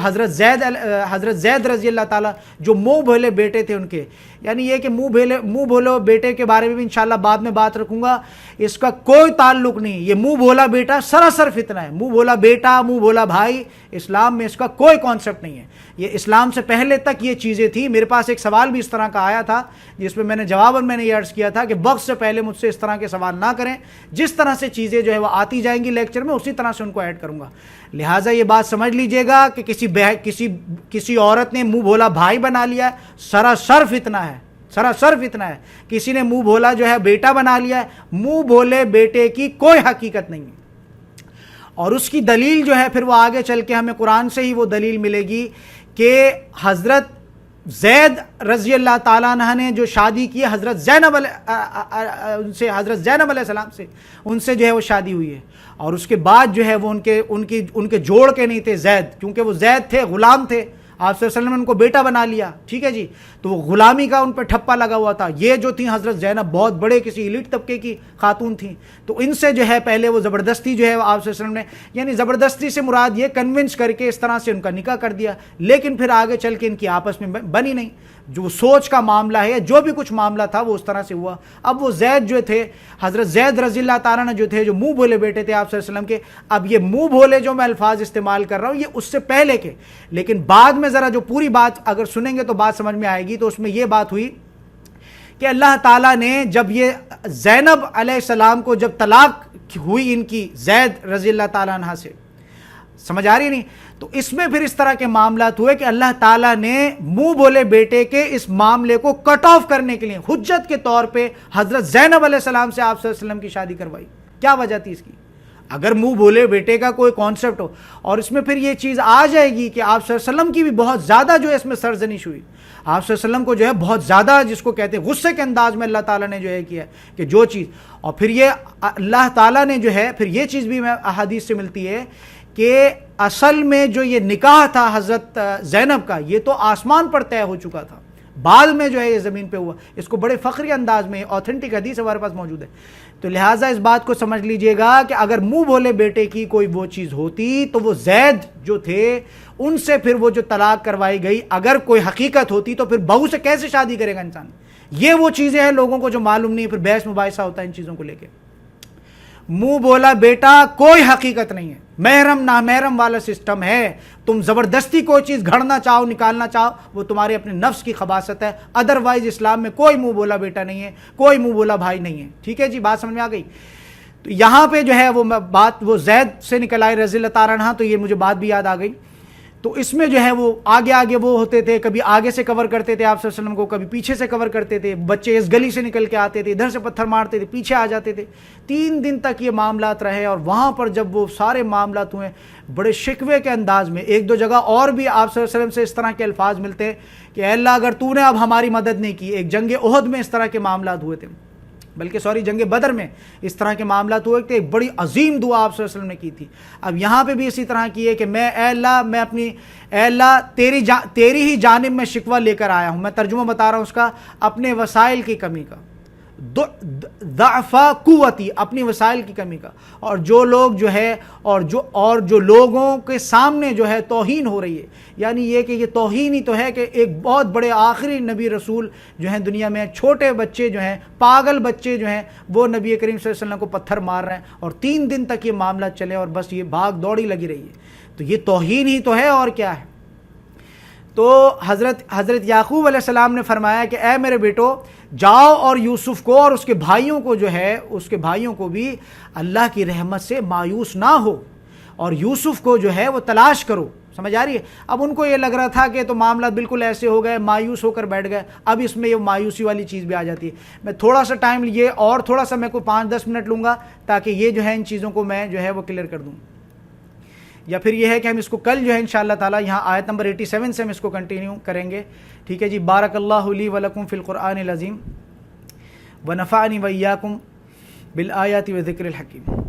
حضرت زید رضی اللہ تعالیٰ جو منہ بھولے بیٹے تھے ان کے، یعنی یہ کہ منہ بھولو بیٹے کے بارے میں بھی انشاءاللہ بعد میں بات رکھوں گا، اس کا کوئی تعلق نہیں، یہ منہ بھولا بیٹا سراسر فتنہ ہے، منہ بھولا بیٹا، منہ بھولا بھائی، اسلام میں اس کا کوئی کانسیپٹ نہیں ہے، یہ اسلام سے پہلے تک یہ چیزیں تھی۔ میرے پاس ایک سوال بھی اس طرح کا آیا تھا جس میں نے جواباً میں نے یہ عرض کیا تھا کہ وقت سے پہلے مجھ سے اس طرح کے سوال نہ کریں، جس طرح سے چیزیں جو ہے وہ آتی جائیں گی لیکچر میں اسی طرح سے ان کو ایڈ کروں گا، لہٰذا یہ بات سمجھ لیجئے گا کہ کسی عورت نے منہ بھولا بھائی بنا لیا ہے، سراسر فتنہ ہے، سراسر فتنہ ہے۔ کسی نے منہ بھولا جو ہے بیٹا بنا لیا ہے، منہ بھولے بیٹے کی کوئی حقیقت نہیں ہے، اور اس کی دلیل جو ہے پھر وہ آگے چل کے ہمیں قرآن سے ہی وہ دلیل ملے گی کہ حضرت زید رضی اللہ تعالیٰ عنہ نے جو شادی کی حضرت زینب علیہ السلام سے، ان سے جو ہے وہ شادی ہوئی ہے، اور اس کے بعد جو ہے وہ ان کے جوڑ کے نہیں تھے زید، کیونکہ وہ زید تھے، غلام تھے، آپ صلی اللہ علیہ وسلم نے ان کو بیٹا بنا لیا، ٹھیک ہے جی، تو وہ غلامی کا ان پہ ٹھپا لگا ہوا تھا۔ یہ جو تھیں حضرت زینب بہت بڑے کسی ایلیٹ طبقے کی خاتون تھیں، تو ان سے جو ہے پہلے وہ زبردستی جو ہے آپ صلی اللہ علیہ وسلم نے، یعنی زبردستی سے مراد یہ کنونس کر کے اس طرح سے ان کا نکاح کر دیا، لیکن پھر آگے چل کے ان کی آپس میں بنی نہیں، جو سوچ کا معاملہ ہے، جو بھی کچھ معاملہ تھا وہ اس طرح سے ہوا۔ اب وہ زید جو تھے، حضرت زید رضی اللہ تعالیٰ نے جو تھے، جو منہ بھولے بیٹے تھے آپ صلی اللہ علیہ وسلم کے، اب یہ منہ بھولے جو میں الفاظ استعمال کر رہا ہوں یہ اس سے پہلے کے، لیکن بعد میں ذرا جو پوری بات اگر سنیں گے تو بات سمجھ میں آئے گی، تو اس میں یہ بات ہوئی کہ اللہ تعالیٰ نے جب یہ زینب علیہ السلام کو جب طلاق ہوئی ان کی زید رضی اللہ تعالیٰ عنہ سے، سمجھ آ رہی نہیں، تو اس میں پھر اس طرح کے معاملات ہوئے کہ اللہ تعالیٰ نے منہ بولے بیٹے کے اس معاملے کو کٹ آف کرنے کے لیے حجت کے طور پہ حضرت زینب علیہ السلام سے آپ صلی اللہ علیہ وسلم کی شادی کروائی. کیا وجہ تھی اس کی؟ اگر منہ بولے بیٹے کا کوئی کانسیپٹ ہو، اور اس میں پھر یہ چیز آ جائے گی کہ آپ صلی اللہ علیہ وسلم کی بھی بہت زیادہ جو ہے اس میں سرزنش ہوئی، آپ صلی اللہ علیہ وسلم کو جو ہے بہت زیادہ جس کو کہتے ہیں غصے کے انداز میں اللہ تعالیٰ نے جو ہے کیا کہ جو چیز، اور پھر یہ اللہ تعالیٰ نے جو ہے پھر یہ چیز بھی میں احادیث سے ملتی ہے کہ اصل میں جو یہ نکاح تھا حضرت زینب کا، یہ تو آسمان پر طے ہو چکا تھا، بعد میں جو ہے یہ زمین پہ ہوا. اس کو بڑے فخری انداز میں آتھینٹک حدیث ہمارے پاس موجود ہے. تو لہٰذا اس بات کو سمجھ لیجئے گا کہ اگر منہ بولے بیٹے کی کوئی وہ چیز ہوتی تو وہ زید جو تھے ان سے پھر وہ جو طلاق کروائی گئی اگر کوئی حقیقت ہوتی تو پھر بہو سے کیسے شادی کرے گا انسان؟ یہ وہ چیزیں ہیں لوگوں کو جو معلوم نہیں، پھر بحث مباحثہ ہوتا ہے ان چیزوں کو لے کے. منہ بولا بیٹا کوئی حقیقت نہیں ہے، محرم نامحرم والا سسٹم ہے. تم زبردستی کوئی چیز گھڑنا چاہو نکالنا چاہو وہ تمہارے اپنے نفس کی خباثت ہے، ادروائز اسلام میں کوئی منہ بولا بیٹا نہیں ہے، کوئی منہ بولا بھائی نہیں ہے. ٹھیک ہے جی، بات سمجھ میں آ گئی. تو یہاں پہ جو ہے وہ بات وہ زید سے نکل آئی رضی اللہ تعالیٰ عنہ، تو یہ مجھے بات بھی یاد آ گئی. تو اس میں جو ہے وہ آگے وہ ہوتے تھے، کبھی آگے سے کور کرتے تھے آپ صلی اللہ علیہ وسلم کو، کبھی پیچھے سے کور کرتے تھے. بچے اس گلی سے نکل کے آتے تھے، ادھر سے پتھر مارتے تھے، پیچھے آ جاتے تھے. 3 دن تک یہ معاملات رہے، اور وہاں پر جب وہ سارے معاملات ہوئے بڑے شکوے کے انداز میں، 1-2 جگہ اور بھی آپ صلی اللہ علیہ وسلم سے اس طرح کے الفاظ ملتے کہ اے اللہ اگر تو نے اب ہماری مدد نہیں کی. ایک جنگ احد میں اس طرح کے معاملات ہوئے تھے، بلکہ جنگ بدر میں اس طرح کے معاملات ہوئے تھے. ایک بڑی عظیم دعا آپ صلی اللہ علیہ وسلم نے کی تھی. اب یہاں پہ بھی اسی طرح کی ہے کہ اے اللہ تیری ہی جانب میں شکوہ لے کر آیا ہوں. میں ترجمہ بتا رہا ہوں اس کا، اپنے وسائل کی کمی کا، ضعف قوتی، اپنی وسائل کی کمی کا. اور جو لوگ جو ہے اور جو لوگوں کے سامنے جو ہے توہین ہو رہی ہے، یعنی یہ کہ یہ توہین ہی تو ہے کہ ایک بہت بڑے آخری نبی رسول جو ہیں دنیا میں، چھوٹے بچے جو ہیں، پاگل بچے جو ہیں، وہ نبی کریم صلی اللہ علیہ وسلم کو پتھر مار رہے ہیں، اور 3 دن تک یہ معاملہ چلے اور بس یہ بھاگ دوڑی لگی رہی ہے. تو یہ توہین ہی تو ہے اور کیا ہے. تو حضرت یعقوب علیہ السلام نے فرمایا کہ اے میرے بیٹو جاؤ اور یوسف کو اور اس کے بھائیوں کو جو ہے، اس کے بھائیوں کو بھی اللہ کی رحمت سے مایوس نہ ہو، اور یوسف کو جو ہے وہ تلاش کرو. سمجھ آ رہی ہے؟ اب ان کو یہ لگ رہا تھا کہ تو معاملات بالکل ایسے ہو گئے، مایوس ہو کر بیٹھ گئے. اب اس میں یہ مایوسی والی چیز بھی آ جاتی ہے. میں تھوڑا سا ٹائم لیے اور تھوڑا سا میں کوئی 5-10 منٹ لوں گا تاکہ یہ جو ہے ان چیزوں کو میں جو ہے وہ کلیئر کر دوں. یا پھر یہ ہے کہ ہم اس کو کل جو ہے انشاءاللہ تعالی یہاں آیت نمبر 87 سے ہم اس کو کنٹینیو کریں گے. ٹھیک ہے جی. بارک اللہ لی ولکم فی القرآن العظیم ونفعنی وایاکم بالآیات وذکر الحکیم.